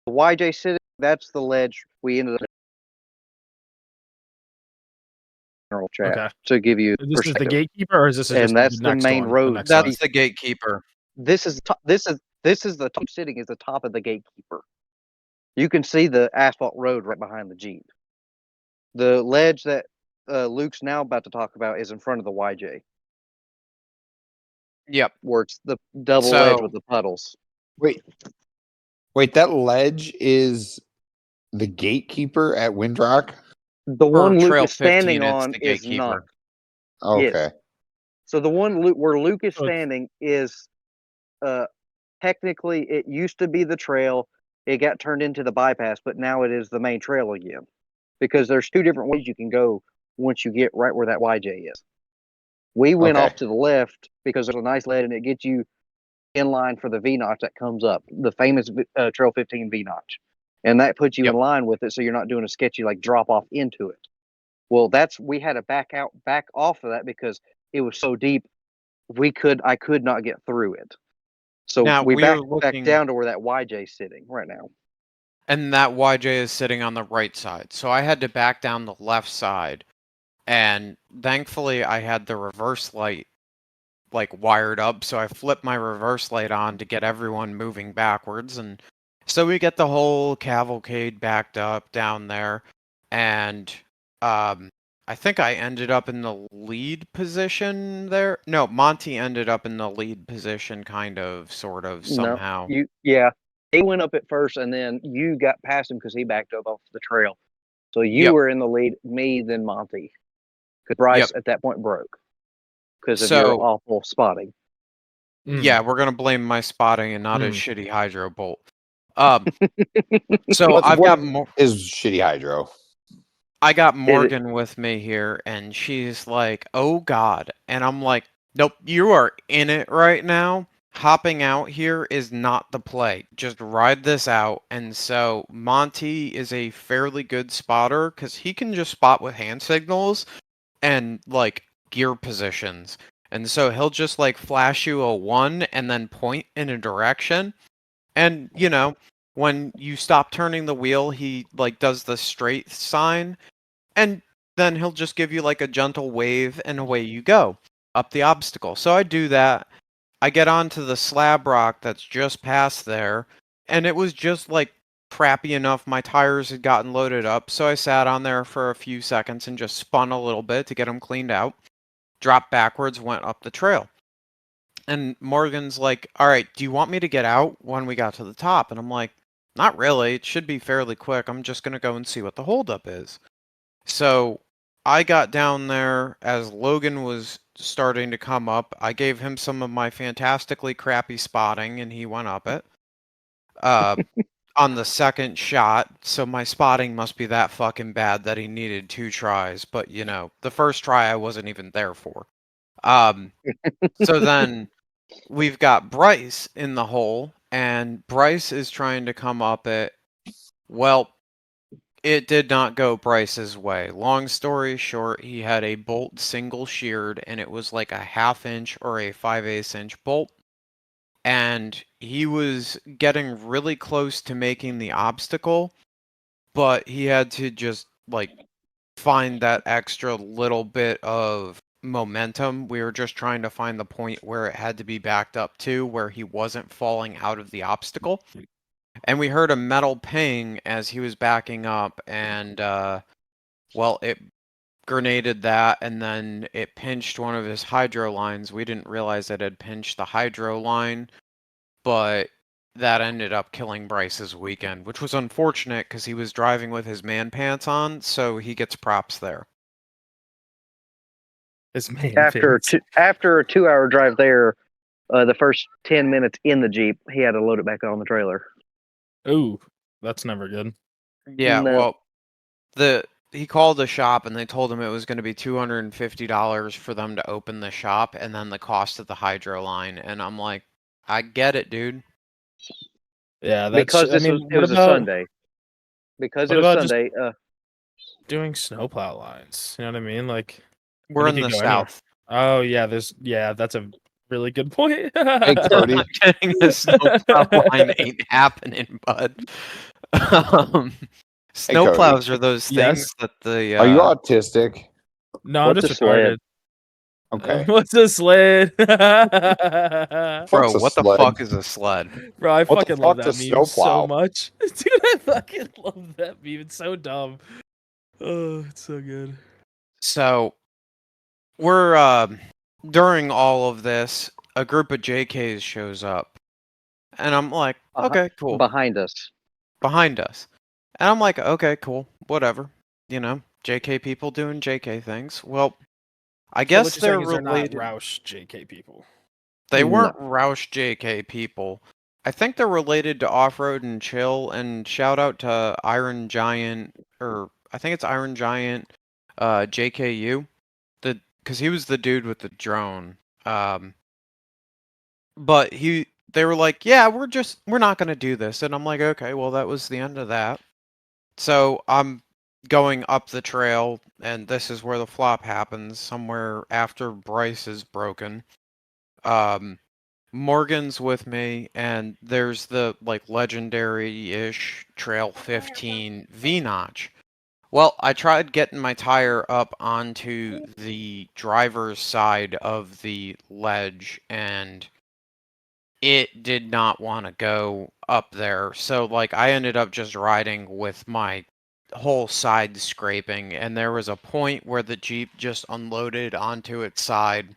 the YJ sitting. That's the ledge we ended up in general chat Okay. to give you This is the perspective. gatekeeper, or is this just And that's the next main one, road. next one? That's the gatekeeper. This is the top sitting is the top of the gatekeeper. You can see the asphalt road right behind the Jeep. The ledge that Luke's now about to talk about is in front of the YJ, Yep. where it's the double So- ledge with the puddles. Wait, that ledge is the gatekeeper at Windrock? The For one Luke Trail is standing 15, it's on the is gatekeeper. not. Okay. Yes. So the one where Luke is So it's- standing is technically it used to be the trail. It got turned into the bypass, but now it is the main trail again. Because there's two different ways you can go once you get right where that YJ is. We went Okay. off to the left because there's a nice lead and it gets you in line for the V notch that comes up, the famous Trail 15 V notch. And that puts you Yep. in line with it so you're not doing a sketchy like drop off into it. Well, we had to back off of that because it was so deep I could not get through it. So Now, we we are back looking- down to where that YJ's sitting right now. And that YJ is sitting on the right side. So I had to back down the left side. And thankfully I had the reverse light like wired up, so I flipped my reverse light on to get everyone moving backwards, and so we get the whole cavalcade backed up down there. And I think I ended up in the lead position there. No, Monty ended up in the lead position, kind of, sort of, somehow. He went up at first, and then you got past him because he backed up off the trail. So you Yep. were in the lead, me, then Monty. Because Bryce Yep. at that point broke because of So- your awful spotting. Yeah, we're gonna blame my spotting and not his Mm. shitty hydro bolt. So I've got more. Is shitty hydro. I got Morgan with me here, and she's like, "Oh God," and I'm like, "Nope, you are in it right now. Hopping out here is not the play. Just ride this out." And so Monty is a fairly good spotter because he can just spot with hand signals, and like gear positions. And so he'll just like flash you a 1 and then point in a direction. And, you know, when you stop turning the wheel, he like does the straight sign, and then he'll just give you like a gentle wave and away you go up the obstacle. So I do that. I get onto the slab rock that's just past there, and it was just like crappy enough. My tires had gotten loaded up, so I sat on there for a few seconds and just spun a little bit to get them cleaned out. Dropped backwards, went up the trail. And Morgan's like, "All right, do you want me to get out when we got to the top?" And I'm like, "Not really. It should be fairly quick. I'm just going to go and see what the holdup is." So I got down there as Logan was starting to come up. I gave him some of my fantastically crappy spotting, and he went up it uh, on the second shot. So my spotting must be that fucking bad that he needed 2 tries. But, you know, the first try I wasn't even there for. So then we've got Bryce in the hole, and Bryce is trying to come up it. Well, it did not go Bryce's way. Long story short, he had a bolt single sheared, and it was like a 1/2 inch or a 5/8 inch bolt. And he was getting really close to making the obstacle, but he had to just like find that extra little bit of momentum. We were just trying to find the point where it had to be backed up to, where he wasn't falling out of the obstacle. And we heard a metal ping as he was backing up, and well, it grenaded that, and then it pinched one of his hydro lines. We didn't realize it had pinched the hydro line, but that ended up killing Bryce's weekend, which was unfortunate because he was driving with his man pants on, so he gets props there. This man. After Vince. after a 2-hour drive there, the first 10 minutes in the Jeep, he had to load it back on the trailer. Ooh, that's never good. Yeah, No. well, he called the shop and they told him it was going to be $250 for them to open the shop, and then the cost of the hydro line. And I'm like, I get it, dude. Yeah, that's. Because I mean, it was a about Sunday. Because what it was about just Sunday. doing snowplow lines? You know what I mean? Like We're you in could the go anywhere. south. Oh yeah, that's a really good point. Hey, Cody. Getting a snowplow line ain't happening, bud. Snowplows are those Yes. things that the Are you autistic? No, I'm What's just a sled? retarded. Okay. What's a sled? bro, Fuck's a what the sled? fuck is a sled? Bro, I What the fucking love that fuck's a meme so snowplow? much. Dude, I fucking love that meme. It's so dumb. Oh, it's so good. So we're during all of this, a group of JKs shows up, and I'm like, okay, cool. Behind us. Behind us. And I'm like, okay, cool, whatever. You know, JK people doing JK things. Well, I So guess what you're they're saying is they're not related. Roush JK people. They No. weren't Roush JK people. I think they're related to Off-Road and Chill, and shout out to Iron Giant, or I think it's Iron Giant JKU, because he was the dude with the drone. But they were like, yeah, we're not gonna do this, and I'm like, okay, well that was the end of that. So I'm going up the trail, and this is where the flop happens, somewhere after Bryce is broken. Morgan's with me, and there's the like legendary-ish Trail 15 V-notch. Well, I tried getting my tire up onto the driver's side of the ledge, and it did not want to go up there. So like I ended up just riding with my whole side scraping, and there was a point where the Jeep just unloaded onto its side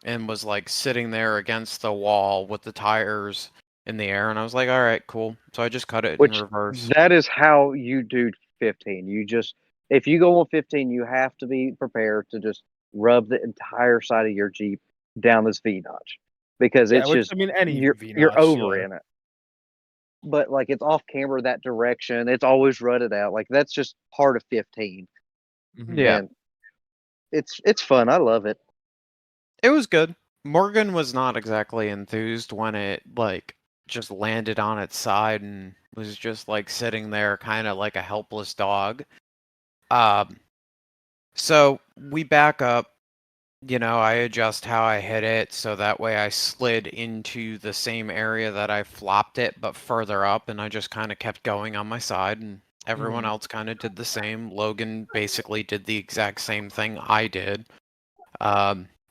and was like sitting there against the wall with the tires in the air, and I was like, all right, cool. So I just cut it in reverse. That is how you do 15. If you go on 15, you have to be prepared to just rub the entire side of your Jeep down this V notch, because Yeah, it's which just I mean any you're V-notch, over yeah. in it. But like it's off camber that direction, it's always rutted out. Like that's just part of 15, Mhm. Yeah, and it's fun. I love it. it was good. Morgan was not exactly enthused when it like just landed on its side and was just like sitting there kind of like a helpless dog. So we back up. I adjust how I hit it so that way I slid into the same area that I flopped it, but further up, and I just kind of kept going on my side, and everyone else kind of did the same. Logan basically did the exact same thing I did,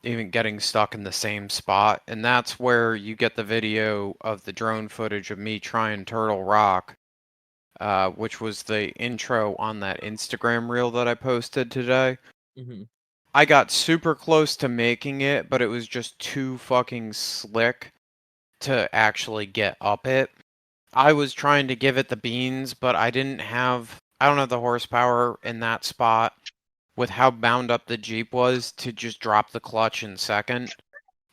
even getting stuck in the same spot, and that's where you get the video of the drone footage of me trying Turtle Rock, which was the intro on that Instagram reel that I posted today. Mm-hmm. I got super close to making it, but it was just too fucking slick to actually get up it. I was trying to give it the beans, but I don't have the horsepower in that spot with how bound up the Jeep was to just drop the clutch in second.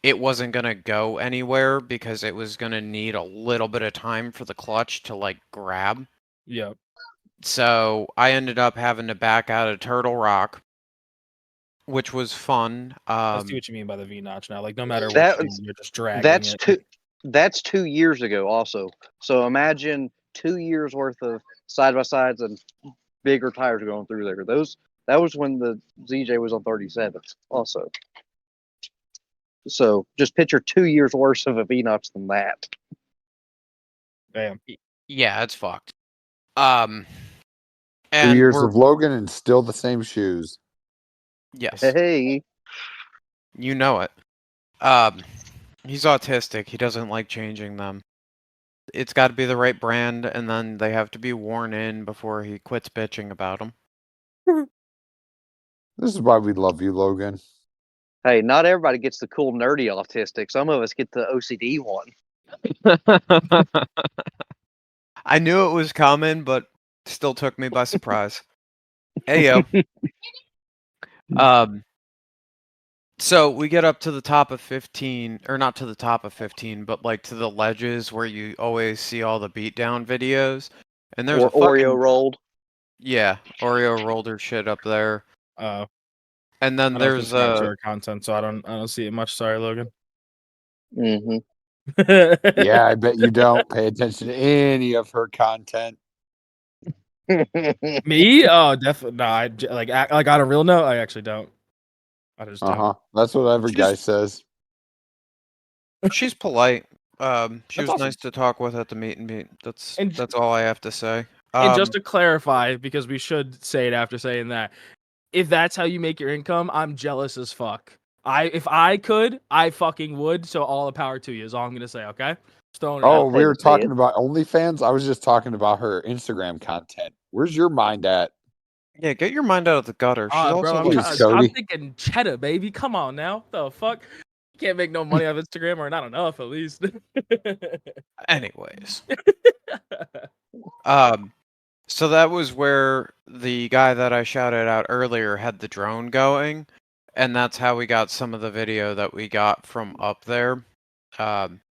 It wasn't going to go anywhere because it was going to need a little bit of time for the clutch to like grab. Yep. So I ended up having to back out of Turtle Rock, which was fun. I see what you mean by the V notch now. Like no matter what That- you do, you're just dragging That's it. that's 2 years ago also. So imagine 2 years worth of side by sides and bigger tires going through there. That was when the ZJ was on 37s also. So just picture 2 years worse of a V notch than that. Damn. Yeah, it's fucked. 2 And years we're of Logan and still the same shoes. yes, Hey, you know it. He's autistic. He doesn't like changing them. It's got to be the right brand, and then they have to be worn in before he quits bitching about them. This is why we love you, Logan. hey, not everybody gets the cool nerdy autistic. Some of us get the OCD one. I knew it was coming, but still took me by surprise. Hey yo. So we get up to the top of 15, or not to the top of 15, but like to the ledges where you always see all the beatdown videos. And there's Or a fucking Oreo rolled. yeah, Oreo rolled her shit up there. And then I don't there's subscribe to our content, so I don't see it much. Sorry, Logan. Mm-hmm. Yeah, I bet you don't pay attention to any of her content. Me? Oh, definitely. No, like on a real note, I actually don't. I just don't. That's what every guy says. she's polite. She That's was awesome. nice to talk with at the meet and beat. That's And- all I have to say. And just to clarify, because we should say it after saying that, if that's how you make your income, I'm jealous as fuck. If I could, I fucking would. So all the power to you is all I'm gonna say. Okay. Just throwing it Oh, out. we were say talking it. about OnlyFans. I was just talking about her Instagram content. Where's your mind at? yeah, get your mind out of the gutter. She's Bro, also I'm, Jeez, trying, I'm Cody. thinking cheddar, baby. Come on now. The fuck? You can't make no money off Instagram, or not enough at least. anyways. So that was where the guy that I shouted out earlier had the drone going, and that's how we got some of the video that we got from up there.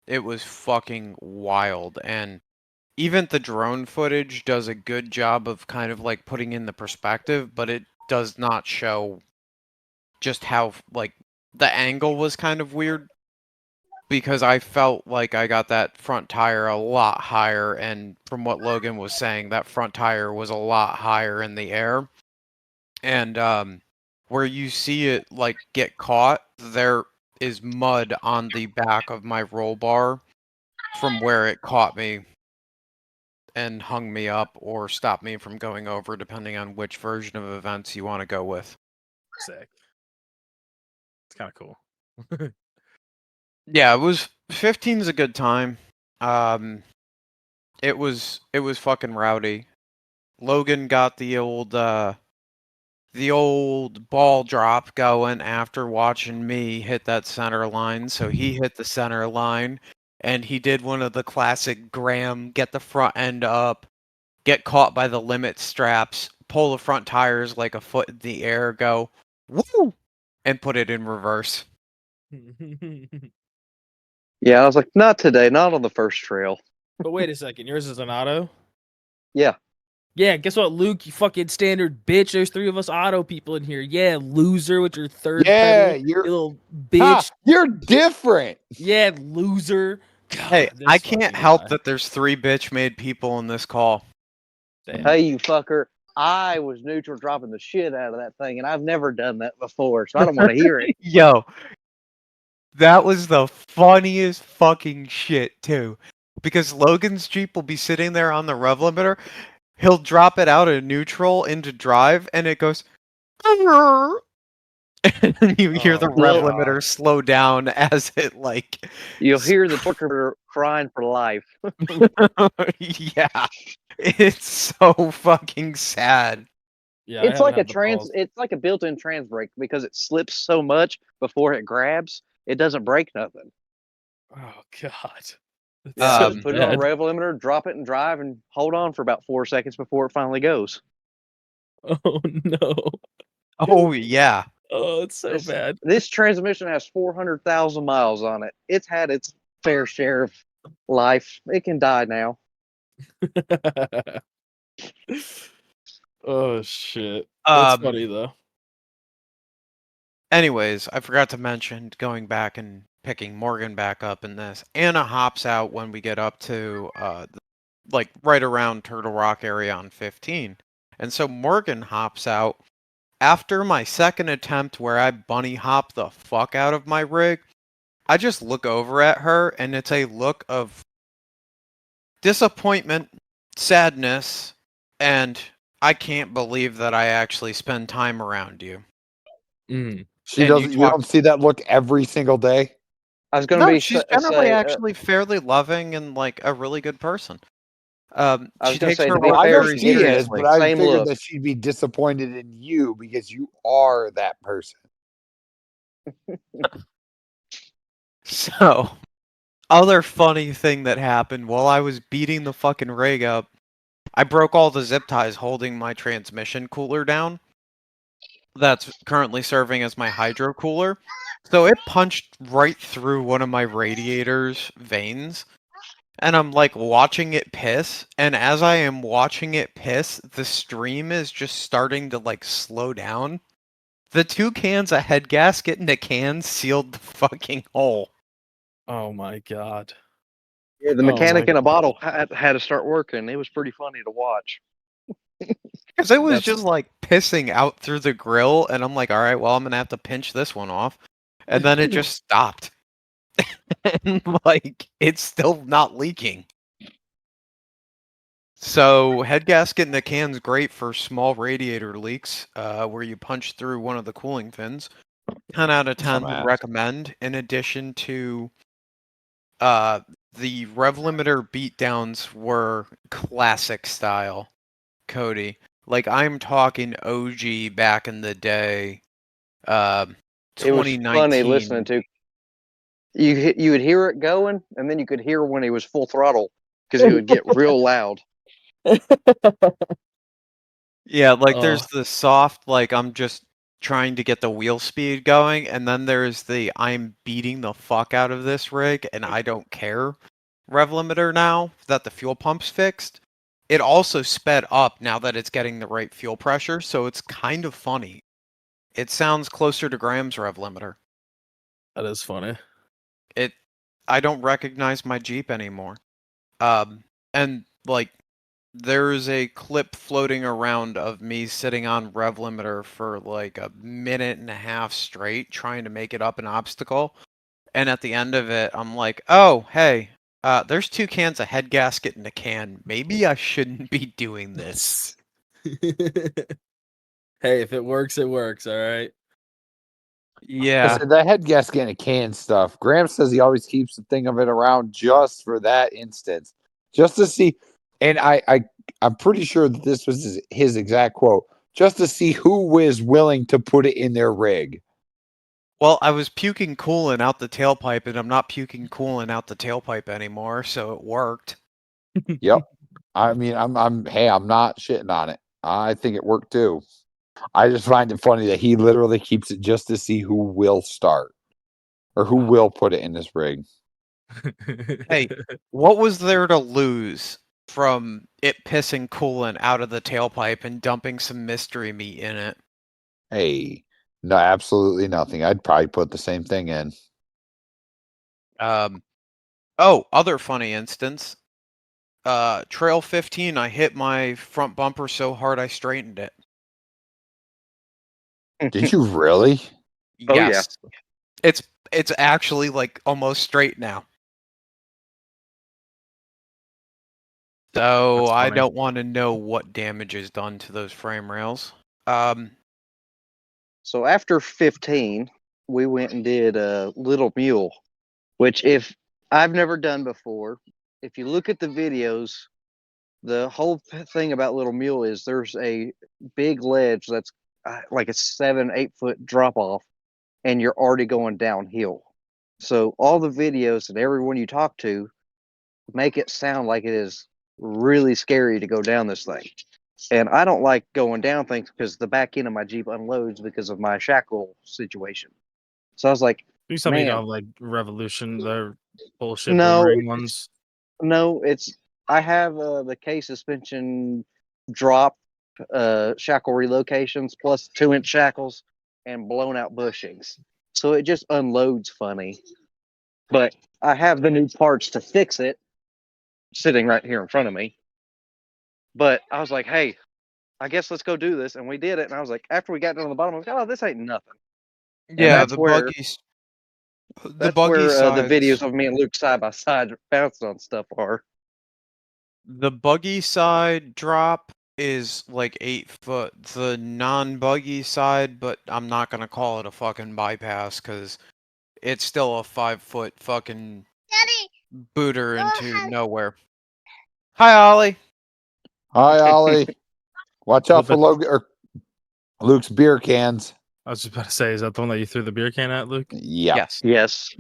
It was fucking wild, and even the drone footage does a good job of kind of like putting in the perspective, but it does not show just how like the angle was kind of weird because I felt like I got that front tire a lot higher, and from what Logan was saying, that front tire was a lot higher in the air. And where you see it like get caught, there is mud on the back of my roll bar from where it caught me and hung me up or stopped me from going over, depending on which version of events you want to go with. Sick. It's kind of cool. Yeah, it was 15 is a good time. It was fucking rowdy. Logan got the old ball drop going after watching me hit that center line. So he hit the center line, and he did one of the classic Graham get the front end up, get caught by the limit straps, pull the front tires like a foot in the air, go woo, and put it in reverse. Yeah, I was like, not today, not on the first trail. But wait a second, yours is an auto? Yeah. Yeah, guess what, Luke? You fucking standard bitch. There's 3 of us auto people in here. Yeah, loser with your third Yeah, pedal. you're You little bitch. you're different. Yeah, loser. God, Hey, this I can't fucking help guy. that there's 3 bitch-made people in this call. Damn. Hey, you fucker. I was neutral dropping the shit out of that thing, and I've never done that before, so I don't want to hear it. Yo, that was the funniest fucking shit too. Because Logan's Jeep will be sitting there on the rev limiter. He'll drop it out of neutral into drive, and it goes. And you hear the Oh, rev God. limiter slow down as it like. You'll hear the torque converter crying for life. Yeah, it's so fucking sad. Yeah, I It's haven't like a had the balls. it's like a built-in trans brake because it slips so much before it grabs, it doesn't break nothing. Oh God. That's Yeah, so just put it on bad. rev limiter, drop it and drive, and hold on for about 4 seconds before it finally goes. Oh no. Oh yeah. Oh, it's so This, bad. this transmission has 400,000 miles on it. It's had its fair share of life. It can die now. Oh shit. That's Um. funny though. Anyways, I forgot to mention going back and picking Morgan back up in this. Anna hops out when we get up to like right around Turtle Rock area on 15. And so Morgan hops out after my second attempt where I bunny hop the fuck out of my rig. I just look over at her and it's a look of disappointment, sadness, and I can't believe that I actually spend time around you. Mm. She And doesn't. You talk- don't see that look every single day. I was going to No, be she's say, generally actually fairly loving and like a really good person. I was She gonna takes say, her to be work I know fair, very she she gives you the is, seriously. but I same figured look. that she'd be disappointed in you because you are that person. So, other funny thing that happened while I was beating the fucking rig up, I broke all the zip ties holding my transmission cooler down. That's currently serving as my hydro cooler. So it punched right through one of my radiator's veins. And I'm like watching it piss. And as I am watching it piss, the stream is just starting to like slow down. The 2 cans of head gasket in a can sealed the fucking hole. Oh my God. Yeah, the Oh mechanic my in a God. bottle had to start working. It was pretty funny to watch. Because it was That's just like pissing out through the grill, and I'm like, all right, well, I'm gonna have to pinch this one off. And then it just stopped. And like, it's still not leaking. So, head gasket in the can's great for small radiator leaks, where you punch through one of the cooling fins. 10 out of 10 would Dumbass. recommend, in addition to the rev limiter beatdowns were classic style, Cody. Like I'm talking OG back in the day, uh, It was funny 2019. listening to. You would hear it going, and then you could hear when he was full throttle because it would get real loud. Yeah, like Oh. there's the soft, like I'm just trying to get the wheel speed going, and then there's the I'm beating the fuck out of this rig and I don't care rev limiter now that the fuel pump's fixed. It also sped up now that it's getting the right fuel pressure, so it's kind of funny. It sounds closer to Graham's rev limiter. That is funny. I don't recognize my Jeep anymore. And like there's a clip floating around of me sitting on rev limiter for like a minute and a half straight trying to make it up an obstacle. And at the end of it, I'm like, oh, hey, there's 2 cans of head gasket in a can. Maybe I shouldn't be doing this. Hey, if it works, it works. All right. Yeah. Listen, that head gasket in a can stuff. Graham says he always keeps the thing of it around just for that instance, just to see. And I'm pretty sure that this was his exact quote, just to see who was willing to put it in their rig. Well, I was puking coolant out the tailpipe, and I'm not puking coolant out the tailpipe anymore, so it worked. Yep. I mean, I'm not shitting on it. I think it worked too. I just find it funny that he literally keeps it just to see who will start or who will put it in this rig. Hey, what was there to lose from it pissing coolant out of the tailpipe and dumping some mystery meat in it? Hey, no, absolutely nothing. I'd probably put the same thing in. Oh, other funny instance. Trail 15, I hit my front bumper so hard I straightened it. Did you really? Oh, yeah. Yes. It's actually like almost straight now. So That's I funny. don't want to know what damage is done to those frame rails. So after 15, we went and did a Little Mule, which if I've never done before. If you look at the videos, the whole thing about Little Mule is there's a big ledge that's like a 7-8 foot drop off, and you're already going downhill. So all the videos and everyone you talk to make it sound like it is really scary to go down this thing. And I don't like going down things because the back end of my Jeep unloads because of my shackle situation. So I was like, Do something man, of like Revolution, the bullshit no, boomerang ones. no, I have the K suspension drop shackle relocations plus 2-inch shackles and blown out bushings. So it just unloads funny. But I have the new parts to fix it sitting right here in front of me. But I was like, hey, I guess let's go do this. And we did it. And I was like, after we got down to the bottom, I was like, oh, this ain't nothing. And yeah, that's where the buggy the sides. videos of me and Luke side by side bouncing on stuff are. The buggy side drop is like 8 foot. The non-buggy side, but I'm not gonna call it a fucking bypass because it's still a 5 foot fucking booter into nowhere. Hi, Ollie. Hi, Ollie. Watch out for Hope Logan or Luke's beer cans. I was just about to say, is that the one that you threw the beer can at, Luke? Yeah. Yes, Yes.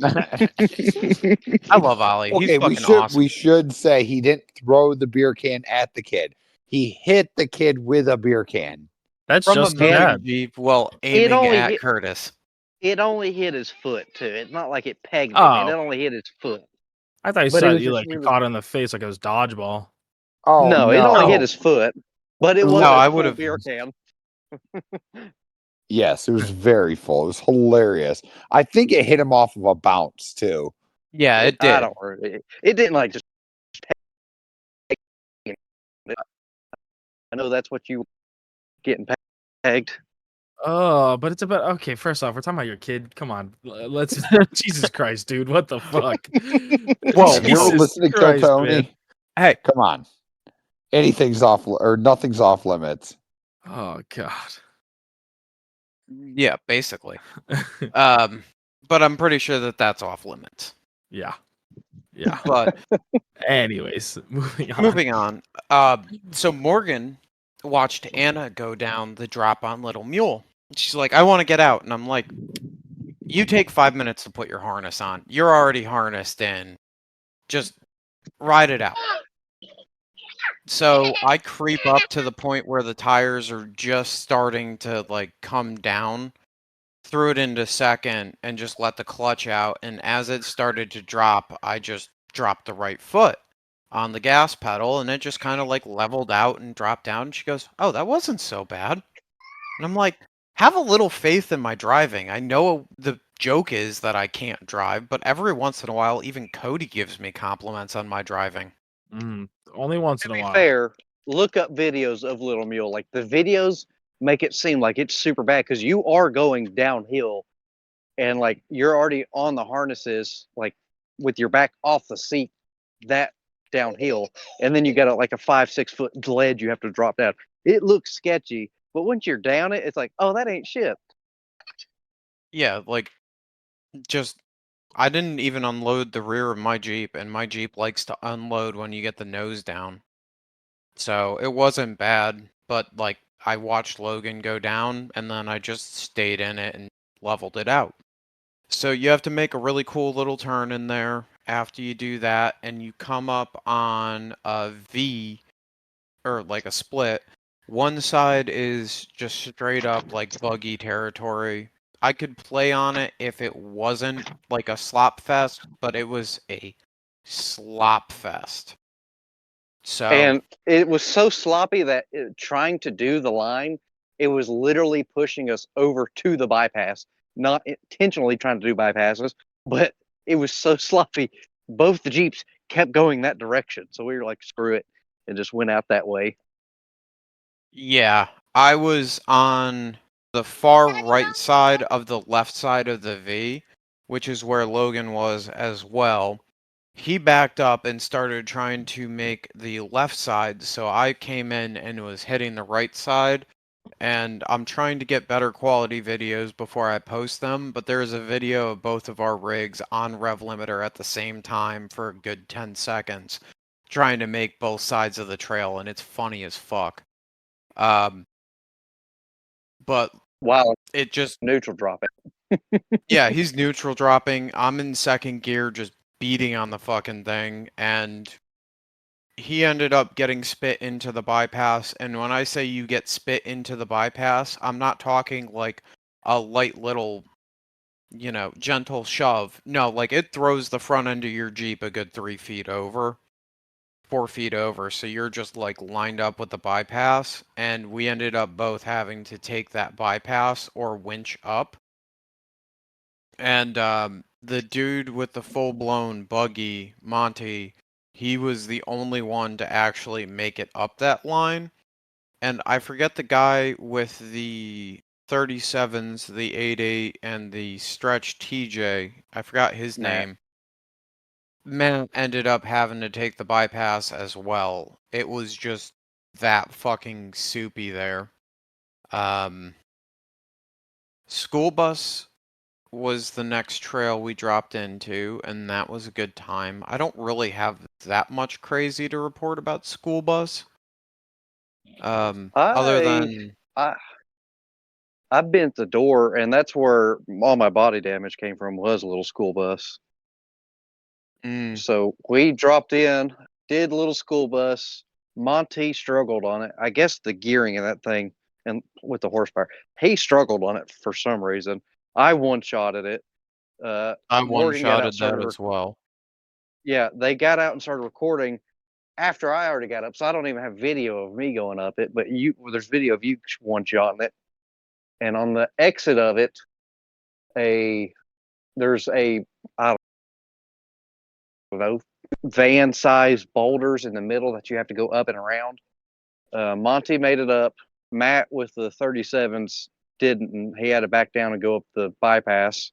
I love Ollie. He's Okay, fucking awesome. we should say he didn't throw the beer can at the kid. He hit the kid with a beer can. That's From a just as moving bad. Jeep while aiming only at hit- Curtis. It only hit his foot too. It's not like it pegged him. It Oh, only hit his foot. I thought you But it said was you just like really caught it in the face like it was dodgeball. Oh no, it only hit his foot. But it was No, a I full would've- beer can. Yes, it was very full. It was hilarious. I think it hit him off of a bounce too. Yeah, it I did. don't. It didn't like just. I know that's what you getting pegged. Oh, but it's about okay. First off, we're talking about your kid. Come on, let's. Jesus Christ, dude, what the fuck? Whoa, you're Jesus listening to Christ, Tony? man. Hey, Come on. Anything's off or nothing's off limits. Oh God. yeah, basically. But I'm pretty sure that that's off limits. Yeah. Yeah. But Anyways, moving on. moving on. So Morgan watched Anna go down the drop on Little Mule. She's like, I want to get out. And I'm like, you take 5 minutes to put your harness on. You're already harnessed in. Just ride it out. So I creep up to the point where the tires are just starting to like come down. Threw it into second and just let the clutch out. And as it started to drop, I just dropped the right foot on the gas pedal and it just kind of like leveled out and dropped down. And she goes, oh, that wasn't so bad. And I'm like, have a little faith in my driving. I know the joke is that I can't drive, but every once in a while, even Cody gives me compliments on my driving. Only once To in a be while. fair, look up videos of Little Mule. Like the videos make it seem like it's super bad because you are going downhill, and like you're already on the harnesses, like with your back off the seat, that downhill, and then you got like a 5-6 foot ledge you have to drop down. It looks sketchy, but once you're down it, it's like, oh, that ain't shit. Yeah, like just I didn't even unload the rear of my Jeep, and my Jeep likes to unload when you get the nose down. So it wasn't bad, but like I watched Logan go down and then I just stayed in it and leveled it out. So you have to make a really cool little turn in there after you do that, and you come up on a V or like a split. One side is just straight up like buggy territory. I could play on it if it wasn't like a slop fest, but it was a slop fest. So And it was so sloppy that trying to do the line, it was literally pushing us over to the bypass, not intentionally trying to do bypasses, but it was so sloppy. Both the Jeeps kept going that direction. So we were like, screw it, and just went out that way. Yeah, I was on the far right side of the left side of the V, which is where Logan was as well. He backed up and started trying to make the left side, so I came in and was hitting the right side. And I'm trying to get better quality videos before I post them, but there is a video of both of our rigs on rev limiter at the same time for a good 10 seconds, trying to make both sides of the trail, and it's funny as fuck. But Wow, it just, neutral dropping. yeah, he's neutral dropping. I'm in second gear, just beating on the fucking thing, and he ended up getting spit into the bypass. And when I say you get spit into the bypass, I'm not talking like a light little, gentle shove. No, like it throws the front end of your Jeep a good 3 feet over, 4 feet over. So you're just like lined up with the bypass. And we ended up both having to take that bypass or winch up. And the dude with the full-blown buggy, Monty, he was the only one to actually make it up that line. And I forget the guy with the 37s, the 88, and the stretch TJ. I forgot his Matt. name. Matt ended up having to take the bypass as well. It was just that fucking soupy there. School bus was the next trail we dropped into, and that was a good time. I don't really have that much crazy to report about school bus. Other than I I've been at the door, and that's where all my body damage came from. Was a little school bus. So we dropped in, did a little school bus. Monty struggled on it. I guess the gearing in that thing and with the horsepower, he struggled on it for some reason. I one-shotted it. I Morgan got out, one-shotted that started. as well. Yeah, they got out and started recording after I already got up. So I don't even have video of me going up it, but there's video of you one-shotting it. And on the exit of it, there's a I don't know van-sized boulders in the middle that you have to go up and around. Monty made it up. Matt with the 37s didn't. And he had to back down and go up the bypass.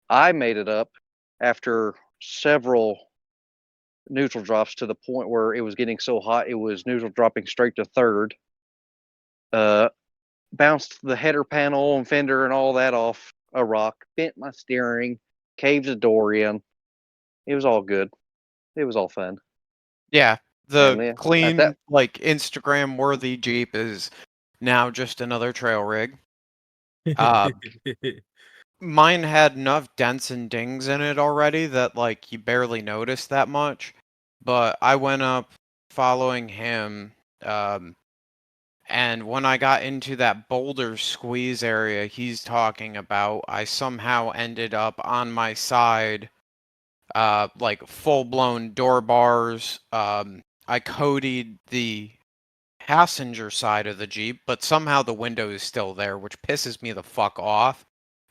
I made it up after several neutral drops to the point where it was getting so hot it was neutral dropping straight to third. Bounced the header panel and fender and all that off a rock, bent my steering, caved the door in. It was all good. It was all fun. Yeah, the And then clean, like Instagram worthy Jeep is now just another trail rig. Mine had enough dents and dings in it already that like you barely noticed that much. But I went up following him, and when I got into that boulder squeeze area he's talking about, I somehow ended up on my side, like full-blown door bars. I coadied the passenger side of the Jeep, but somehow the window is still there, which pisses me the fuck off.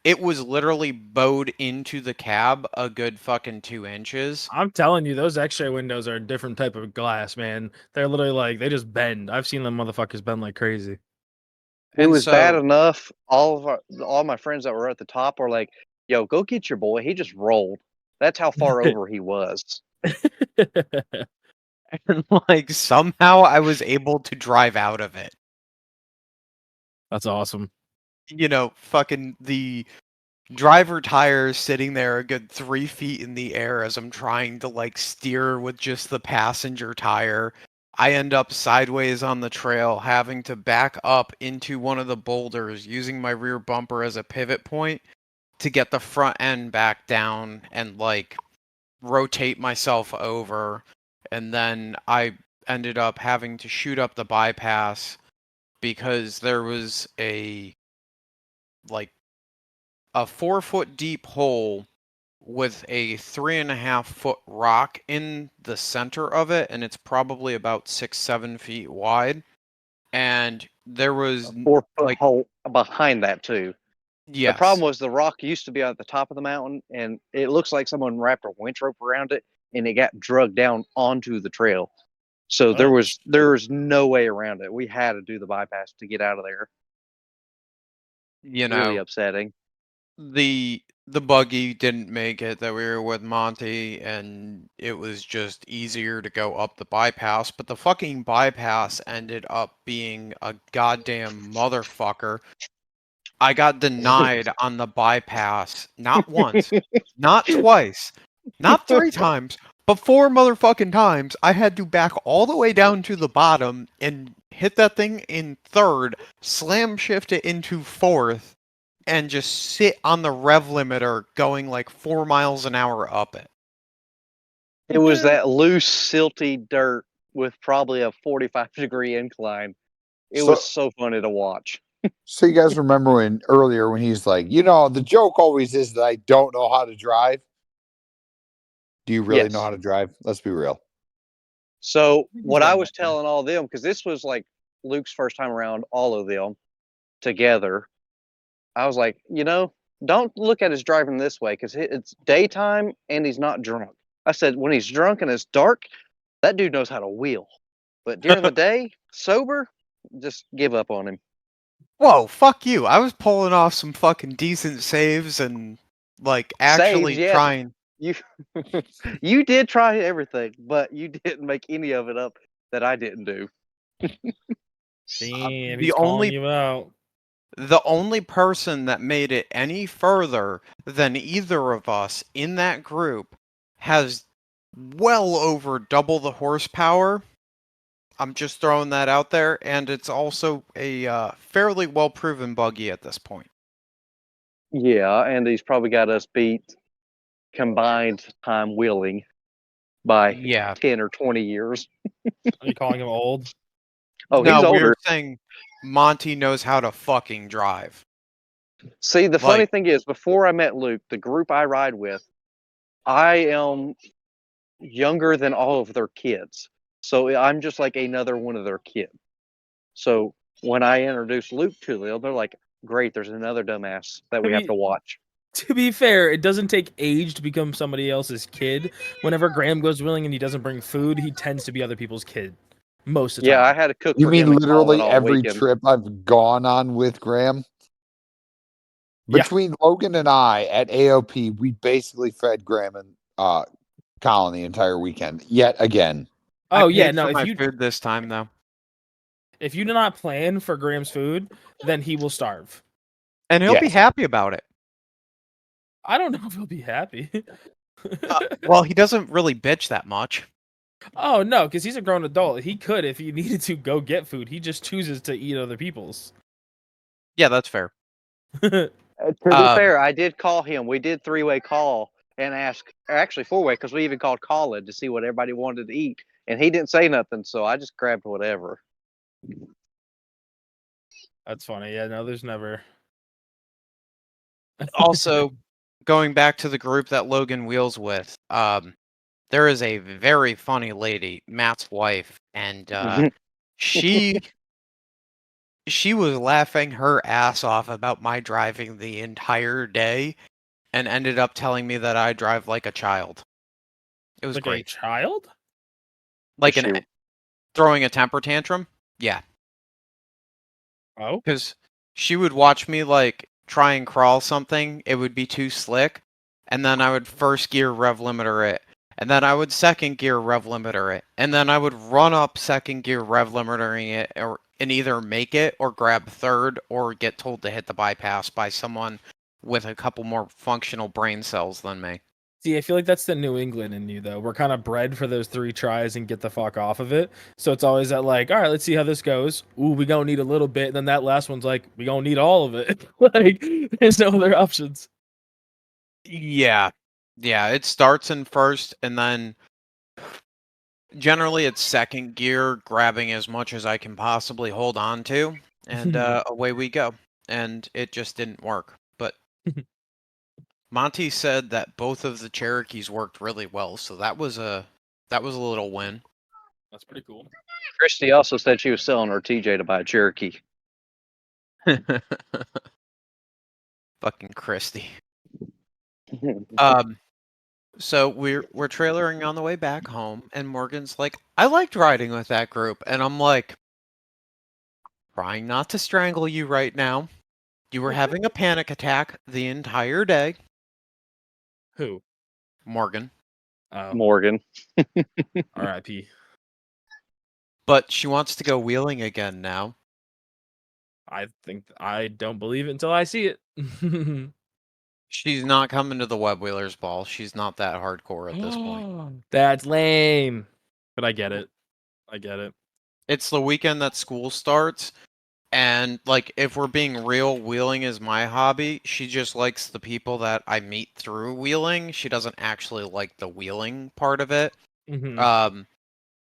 It was literally bowed into the cab a good fucking 2 inches. I'm telling you, those X-ray windows are a different type of glass, man. They're literally like they just bend. I've seen them motherfuckers bend like crazy. it And was bad so, enough. All my friends that were at the top were like, "Yo, go get your boy. He just rolled." That's how far over he was. and like somehow I was able to drive out of it. That's awesome. Fucking the driver tire sitting there a good 3 feet in the air as I'm trying to like steer with just the passenger tire. I end up sideways on the trail, having to back up into one of the boulders, using my rear bumper as a pivot point to get the front end back down and like rotate myself over. And then I ended up having to shoot up the bypass because there was a 4-foot deep hole with a 3.5-foot rock in the center of it, and it's probably about 6-7 feet wide. And there was 4-foot hole behind that too. yes. The problem was the rock used to be at the top of the mountain, and it looks like someone wrapped a winch rope around it and it got drugged down onto the trail. So there Oh, was no way around it. We had to do the bypass to get out of there. You Really know, upsetting. the buggy didn't make it that we were with Monty, and it was just easier to go up the bypass, but the fucking bypass ended up being a goddamn motherfucker. I got denied on the bypass not once, not twice, not 3 times, but 4 motherfucking times. I had to back all the way down to the bottom and hit that thing in third, slam shift it into fourth, and just sit on the rev limiter going like 4 miles an hour up it. It was that loose, silty dirt with probably a 45-degree incline. It was so funny to watch. So you guys remember when he's like, the joke always is that I don't know how to drive. Do you really know Yes. how to drive? Let's be real. So He's what done I that, was yeah. telling all of them, because this was like Luke's first time around all of them together, I was like, don't look at his driving this way because it's daytime and he's not drunk. I said, when he's drunk and it's dark, that dude knows how to wheel. But during the day, sober, just give up on him. Whoa, fuck you. I was pulling off some fucking decent saves and like actually Saves, yes. trying. You you did try everything, but you didn't make any of it up that I didn't do. Damn, the he's calling only- you out. The only person that made it any further than either of us in that group has well over double the horsepower. I'm just throwing that out there, and it's also a fairly well-proven buggy at this point. Yeah, and he's probably got us beat combined time wheeling by Yeah. 10 or 20 years. Are you calling him old? Oh, No, he's we older. were saying Monty knows how to fucking drive. See, the funny Like, thing is, before I met Luke, the group I ride with, I am younger than all of their kids. So I'm just like another one of their kids. So when I introduce Luke to them, they're like, great, there's another dumbass that we have to watch. To be fair, it doesn't take age to become somebody else's kid. Whenever Graham goes wheeling and he doesn't bring food, he tends to be other people's kid. Most of the Yeah, I time. had to cook You for mean him and Colin literally all every weekend. trip I've gone on with Graham? Yeah. Between Logan and I at AOP, we basically fed Graham and Colin the entire weekend. Yet again. I Oh yeah, paid no. for If my you food this time though, do not plan for Graham's food, then he will starve. and he'll be Yes. happy about it. I don't know if he'll be happy. Well, he doesn't really bitch that much. Oh no, because he's a grown adult. He could, if he needed to, go get food. He just chooses to eat other people's. Yeah, that's fair. To be fair, I did call him. We did 3-way call and ask, actually 4-way, because we even called Colin to see what everybody wanted to eat. And he didn't say nothing, so I just grabbed whatever. That's funny. Yeah, no, there's never. Also, going back to the group that Logan wheels with, there is a very funny lady, Matt's wife, and she was laughing her ass off about my driving the entire day, and ended up telling me that I drive like a child. It was Like a great. child? Like She- throwing a temper tantrum. Yeah, Oh. because she would watch me like try and crawl something. It would be too slick, and then I would first gear rev limiter it, and then I would second gear rev limiter it, and then I would run up second gear rev limitering it, and either make it or grab third or get told to hit the bypass by someone with a couple more functional brain cells than me. See, I feel like that's the New England in you, though. We're kind of bred for those 3 tries and get the fuck off of it. So it's always that, like, all right, let's see how this goes. Ooh, we gonna need a little bit. And then that last one's like, we gonna need all of it. Like, there's no other options. Yeah. Yeah, it starts in first, and then generally it's second gear, grabbing as much as I can possibly hold on to, and away we go. And it just didn't work. But Monty said that both of the Cherokees worked really well, so that was a little win. That's pretty cool. Christy also said she was selling her TJ to buy a Cherokee. Fucking Christy. So we're trailering on the way back home, and Morgan's like, "I liked riding with that group," and I'm like, "Trying not to strangle you right now. You were having a panic attack the entire day." Who? Morgan. Oh, Morgan. R.I.P. But she wants to go wheeling again now. I don't believe it until I see it. She's not coming to the Web Wheelers ball. She's not that hardcore at this point. That's lame. But I get it. I get it. It's the weekend that school starts, and like if we're being real, wheeling is my hobby. She just likes the people that I meet through wheeling. She doesn't actually like the wheeling part of it. Mhm.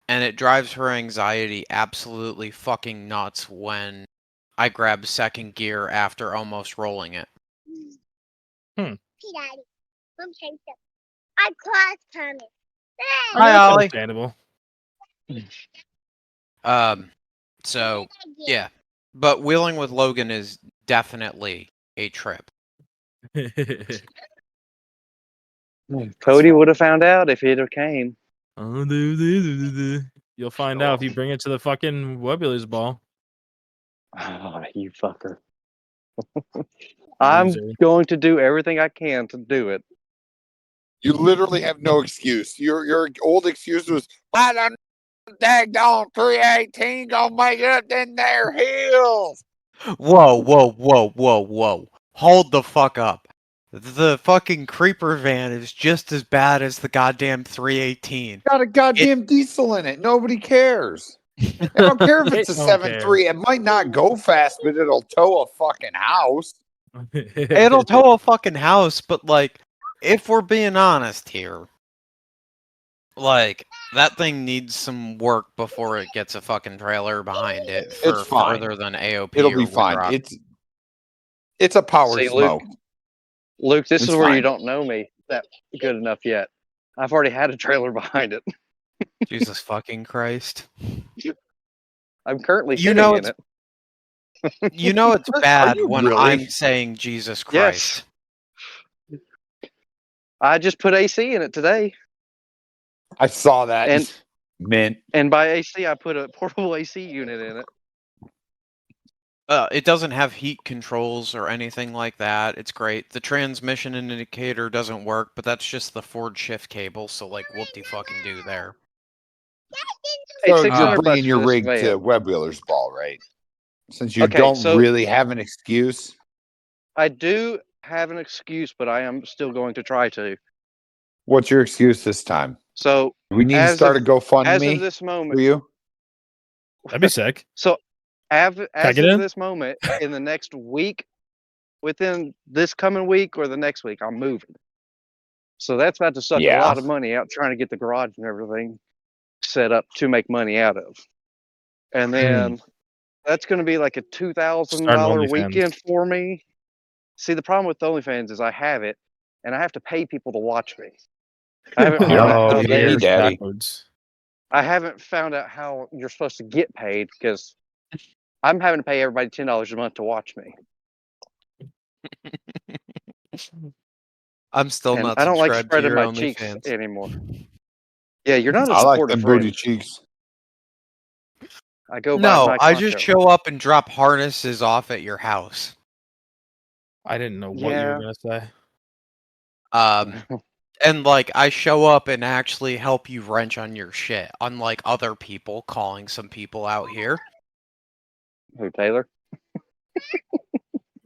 And it drives her anxiety absolutely fucking nuts when I grab second gear after almost rolling it. Daddy, I'm changing. I cross coming. I mean, Hi, that's Ollie. understandable. So yeah, but wheeling with Logan is definitely a trip. Cody would have found out if he'd have came. You'll find out if you bring it to the fucking Webulars ball. Ah, you fucker. I'm Loser. going to do everything I can to do it. You literally have no excuse. Your old excuse was, "I done daggone 318 gonna make it up in their hills." Whoa, whoa, whoa, whoa, whoa. Hold the fuck up. The fucking creeper van is just as bad as the goddamn 318. Got a goddamn diesel in it. Nobody cares. I don't care if it's a Don't care. 7.3. It might not go fast, but it'll tow a fucking house. It'll tow a fucking house, but like, if we're being honest here, like, that thing needs some work before it gets a fucking trailer behind it for It's fine. further than AOP It'll or be fine. Woodrock. It's a power See, smoke. Luke, this It's is where you fine. don't know me that good enough yet. I've already had a trailer behind it. Jesus fucking Christ. I'm currently You sitting know in it's it. You know it's Are bad you when really? I'm saying Jesus Christ. Yes. I just put AC in it today. I saw that. And- Mint. And by AC, I put a portable AC unit in it. It doesn't have heat controls or anything like that. It's great. The transmission indicator doesn't work, but that's just the Ford shift cable, so like whoop-de-fucking do there. Hey, So you're 600 bucks bringing for your this rig van. to Web Wheelers ball, right? Since you Okay, don't so- really have an excuse. I do have an excuse, but I am still going to try to. What's your excuse this time? So We need to As start of- a GoFundMe as of this for moment, you. That'd be sick. so as get of in? this moment, in the next week, within this coming week or the next week, I'm moving. So that's about to suck a Yeah. lot of money out trying to get the garage and everything set up to make money out of. And then that's going to be like a $2,000 OnlyFans. weekend for me. See, the problem with OnlyFans is I have it, and I have to pay people to watch me. I haven't You found don't out have how to pay they're- me, Daddy. Backwards. I haven't found out how you're supposed to get paid because I'm having to pay everybody $10 a month to watch me. I'm still And not I don't like subscribed to spreading your my cheeks OnlyFans. anymore. Yeah, you're not a I like supportive them friend. booty cheeks. I go by No, my I just concho. show up and drop harnesses off at your house. I didn't know what you Yeah. were gonna say. And like I show up and actually help you wrench on your shit, unlike other people calling some people out here. Who, Taylor?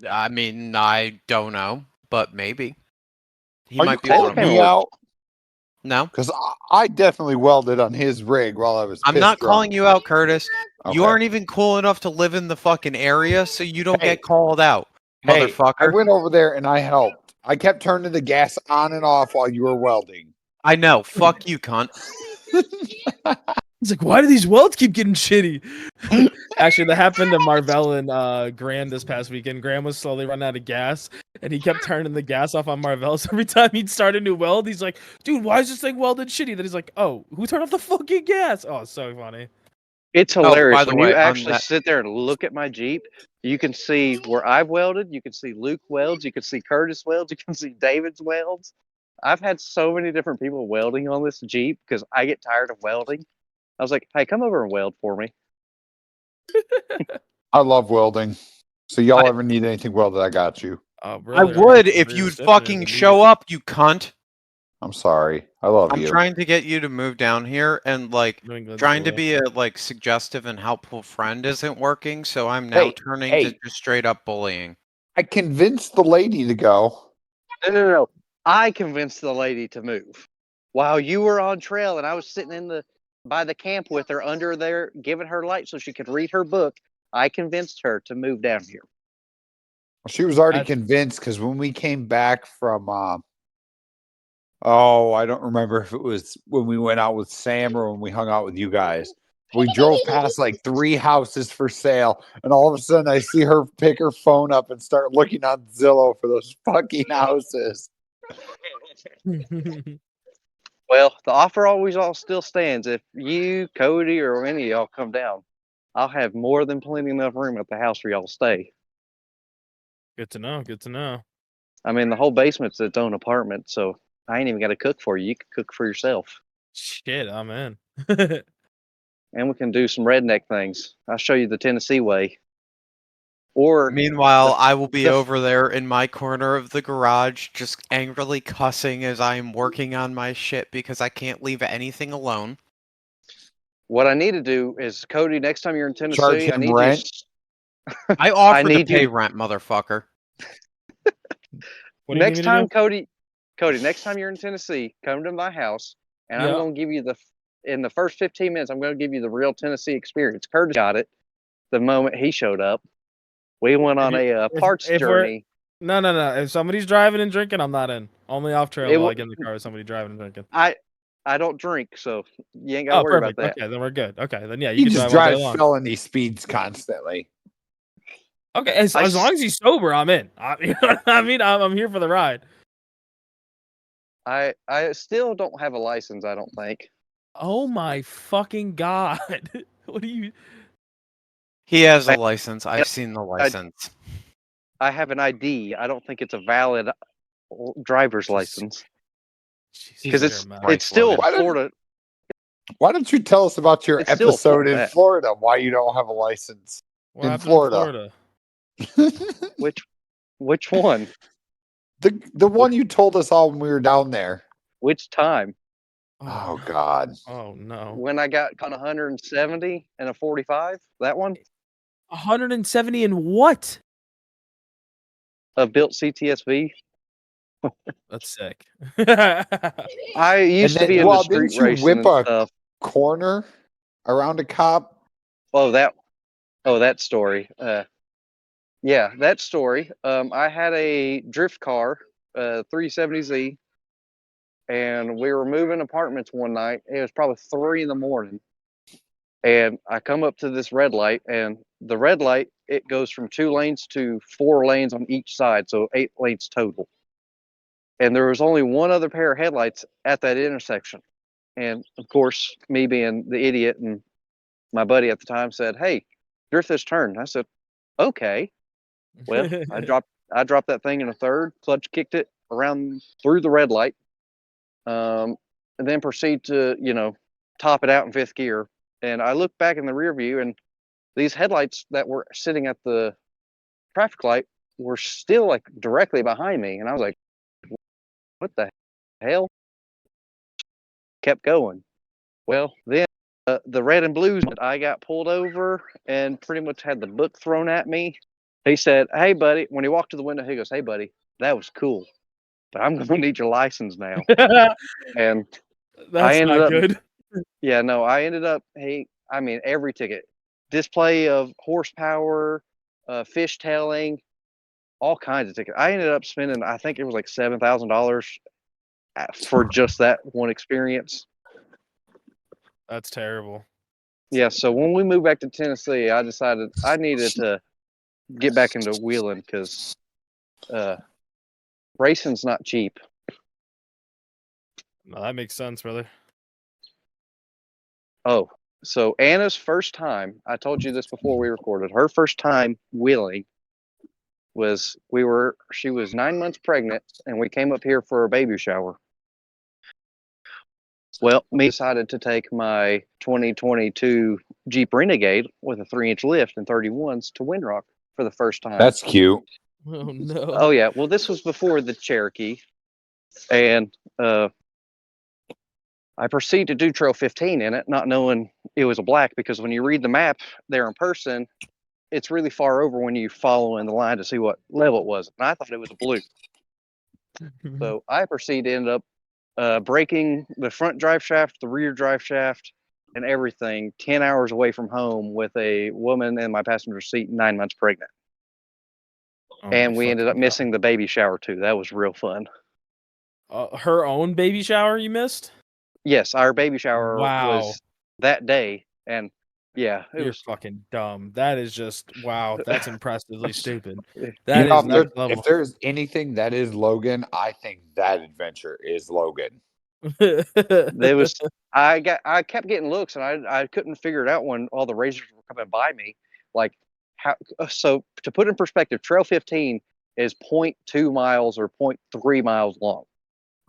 I mean, I don't know, but maybe. He Are you might be Taylor one calling of came them. me over- out? No, Because I definitely welded on his rig while I was I'm pissed not drunk. calling you out, Curtis. You Okay. aren't even cool enough to live in the fucking area, so you don't Hey. get called out, Hey, I motherfucker. went over there and I helped. I kept turning the gas on and off while you were welding. I know. Fuck you, cunt. He's like, why do these welds keep getting shitty? Actually, that happened to Marvell and Graham this past weekend. Graham was slowly running out of gas, and he kept turning the gas off on Marvell. So every time he'd start a new weld, he's like, dude, why is this thing welded shitty? Then he's like, oh, who turned off the fucking gas? Oh, it's so funny. It's by hilarious. the When way, you on actually that- sit there and look at my Jeep, you can see where I've welded. You can see Luke welds. You can see Curtis welds. You can see David's welds. I've had so many different people welding on this Jeep because I get tired of welding. I was like, hey, come over and weld for me. I love welding. So y'all ever need anything welded, I got you. I Brother, would have if career you'd receptionist fucking that show needed- up, you cunt. I'm sorry. I love I'm you. trying to get you to move down here, and like New England's trying to cool. be a like suggestive and helpful friend isn't working. So I'm now Hey, turning hey. to just straight up bullying. I convinced the lady to go. No. I convinced the lady to move while you were on trail, and I was sitting by the camp with her under there, giving her light so she could read her book. I convinced her to move down here. She was already That's- convinced because when we came back from, oh, I don't remember if it was when we went out with Sam or when we hung out with you guys. We drove past like 3 houses for sale, and all of a sudden I see her pick her phone up and start looking on Zillow for those fucking houses. Well, the offer always all still stands. If you, Cody, or any of y'all come down, I'll have more than plenty enough room at the house for y'all to stay. Good to know. Good to know. I mean, the whole basement's its own apartment, so I ain't even got to cook for you. You can cook for yourself. Shit, I'm in. And we can do some redneck things. I'll show you the Tennessee way. Or Meanwhile, I will be the- over there in my corner of the garage, just angrily cussing as I am working on my shit because I can't leave anything alone. what I need to do is, Cody, next time you're in Tennessee, Charge I him need rent? I offered to need pay you- rent, motherfucker. What do you need next me time, to Cody, next time you're in Tennessee, come to my house, and I'm Yeah. going to give you in the first 15 minutes, I'm going to give you the real Tennessee experience. Curtis got it the moment he showed up. We went on a parts if we're- journey. No. If somebody's driving and drinking, I'm not in. Only off trail It while wa- I get in the car with somebody driving and drinking. I don't drink, so you ain't got to Oh, worry perfect. about that. Okay, then we're good. Okay, then yeah, you He can just drive all day drives long. felony speeds constantly. Okay, as long as he's sober, I'm in. You know what I mean? I'm here for the ride. I still don't have a license, I don't think. Oh my fucking god! What do you? He has a license. I've seen the license. I have an ID. I don't think it's a valid driver's license because Jesus, it's still Why don't- Florida. Why don't you tell us about your It's still episode in Florida. Florida? Why you don't have a license what in happened Florida? in Florida? Which one? The one you told us all when we were down there. Which time? Oh no. God. Oh no! When I got caught 170 and a 45? That one? 170 and what? A built CTSV. That's sick. I used to then- be into well, street didn't you racing whip and a- stuff. Corner around a cop. That story. Yeah, that story. I had a drift car, 370Z, and we were moving apartments one night. It was probably 3 a.m. And I come up to this red light, and the red light, it goes from 2 lanes to 4 lanes on each side, so 8 lanes total. And there was only one other pair of headlights at that intersection. And of course, me being the idiot and my buddy at the time said, "Hey, drift this turn." I said, "Okay." Well, I dropped that thing in a third, clutch kicked it around through the red light, and then proceed to, top it out in 5th gear. And I looked back in the rear view, and these headlights that were sitting at the traffic light were still like directly behind me. And I was like, what the hell? Kept going. Well, then the red and blues, I got pulled over and pretty much had the book thrown at me. He said, "Hey, buddy," when he walked to the window, he goes, "Hey, buddy, that was cool, but I'm going to need your license now." And That's ended not up- good. yeah, no, I ended up, every ticket, display of horsepower, fishtailing, all kinds of tickets. I ended up spending, I think it was like $7,000 for just that one experience. That's terrible. Yeah, so when we moved back to Tennessee, I decided I needed to get back into wheeling because racing's not cheap. No, that makes sense, brother. Oh, so Anna's first time, I told you this before we recorded, her first time wheeling was she was 9 months pregnant, and we came up here for a baby shower. Well, me decided to take my 2022 Jeep Renegade with a 3-inch lift and 31s to Windrock for the first time. That's cute. Oh no. Oh yeah, well this was before the Cherokee, and I proceeded to do Trail 15 in it, not knowing it was a black, because when you read the map there in person, it's really far over when you follow in the line to see what level it was, and I thought it was a blue. So I proceeded to end up breaking the front drive shaft, the rear drive shaft, and everything 10 hours away from home with a woman in my passenger seat, 9 months pregnant. Oh And my we ended up fucking God. missing the baby shower too. That was real fun. Her own baby shower you missed? Yes, our baby shower Wow. was that day, and yeah, it You're was. fucking dumb. That is just wow. That's impressively stupid. You That know, is next if level. there's anything that is Logan, I think that adventure is Logan. There was. I kept getting looks, and I couldn't figure it out when all the razors were coming by me. Like how? So to put in perspective, Trail 15 is 0.2 miles or 0.3 miles long.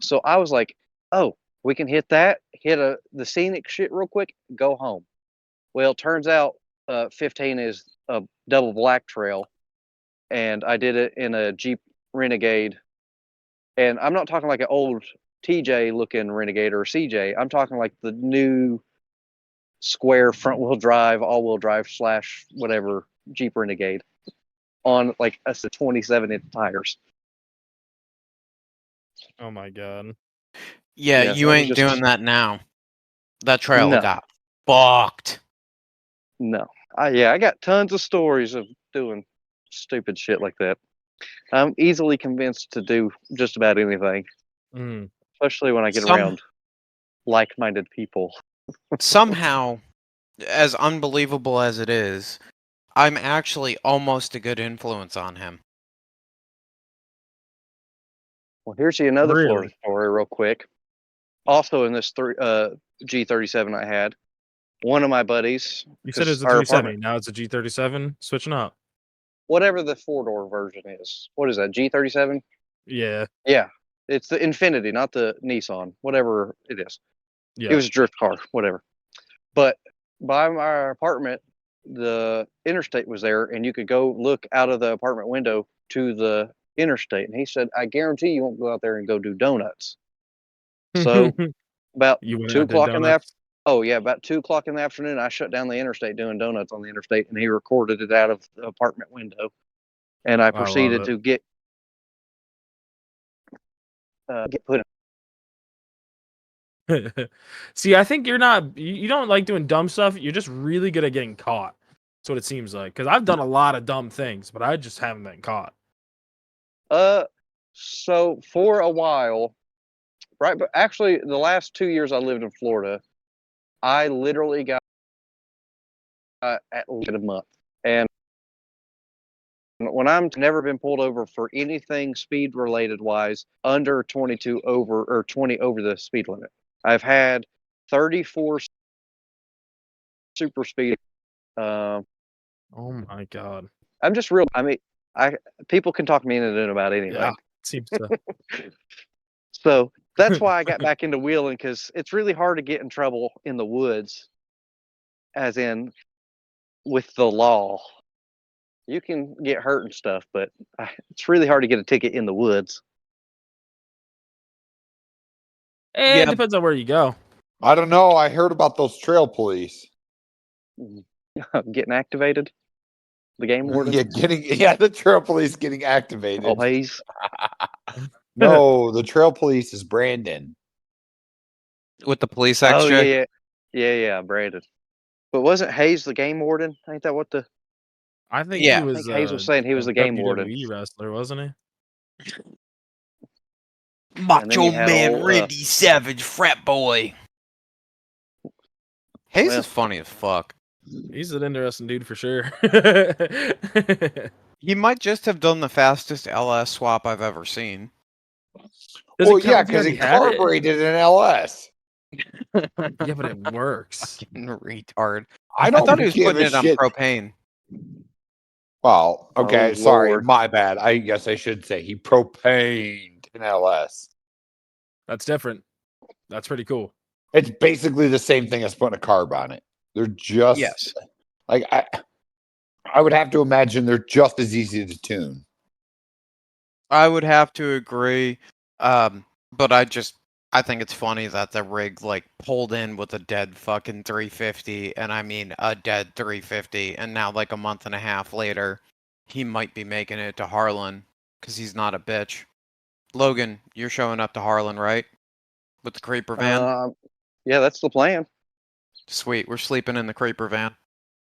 So I was like, oh, we can hit that, hit the scenic shit real quick, go home. Well, turns out 15 is a double black trail, and I did it in a Jeep Renegade. And I'm not talking like an old TJ looking Renegade or a CJ. I'm talking like the new square front wheel drive, all wheel drive / whatever Jeep Renegade on like a 27-inch tires. Oh my God. Yeah, Yeah, you that was ain't just doing that now. That trail No. got fucked. no. I got tons of stories of doing stupid shit like that. I'm easily convinced to do just about anything, Mm. especially when I get Some- around like-minded people. Somehow, as unbelievable as it is, I'm actually almost a good influence on him. Well, here's another Really? Florida story, real quick. Also, in this G37 I had, one of my buddies, You said it was a our 370. Now it's a G37. Switching up. whatever the 4-door version is. What is that? G37? Yeah. Yeah, it's the Infinity, not the Nissan. Whatever it is. Yeah. It was a drift car, whatever. But by my apartment, the interstate was there, and you could go look out of the apartment window to the interstate. And he said, "I guarantee you won't go out there and go do donuts." So about You went 2 out and did o'clock in the donuts? oh yeah, about 2 o'clock in the afternoon, I shut down the interstate doing donuts on the interstate, and he recorded it out of the apartment window. And I love proceeded it. to get put See, I think you're not. You don't like doing dumb stuff. You're just really good at getting caught. That's what it seems like. Because I've done a lot of dumb things, but I just haven't been caught. So for a while, right, but actually the last 2 years I lived in Florida, I literally got at least a month. And when I'm never been pulled over for anything speed related wise under 22 over or 20 over the speed limit. I've had 34 super speed. Oh my God. I'm just real. I mean, people can talk me into it about anything. Yeah. Seems to. So that's why I got back into wheeling, because it's really hard to get in trouble in the woods, as in with the law. You can get hurt and stuff, but it's really hard to get a ticket in the woods. It Yeah. depends on where you go. I don't know. I heard about those trail police. Getting activated. The game warden. Yeah, the trail police getting activated. Oh, Hayes. No, the trail police is Brandon. With the police Oh extra. yeah, Brandon. But wasn't Hayes the game warden? Ain't that what the? I think Yeah. he I was. I think Hayes was saying he was a the game warden. WWE wrestler, wasn't he? Macho you had Man old, Randy Savage, frat boy. Hayes Well- is funny as fuck. He's an interesting dude for sure. He might just have done the fastest LS swap I've ever seen. Does it Well, count yeah, if you because already he had it? carbureted an LS. Yeah, but it works. Fucking retard. I I don't thought he was give putting a it on shit. propane. Well, okay, Oh, sorry, Lord. my bad. I guess I should say he propaned an LS. That's different. That's pretty cool. It's basically the same thing as putting a carb on it. They're just Yes. like I would have to imagine they're just as easy to tune. I would have to agree. But I think it's funny that the rig like pulled in with a dead fucking 350, and I mean a dead 350, and now like a month and a half later, he might be making it to Harlan because he's not a bitch. Logan, you're showing up to Harlan, right? With the creeper van? Yeah, that's the plan. Sweet, we're sleeping in the creeper van.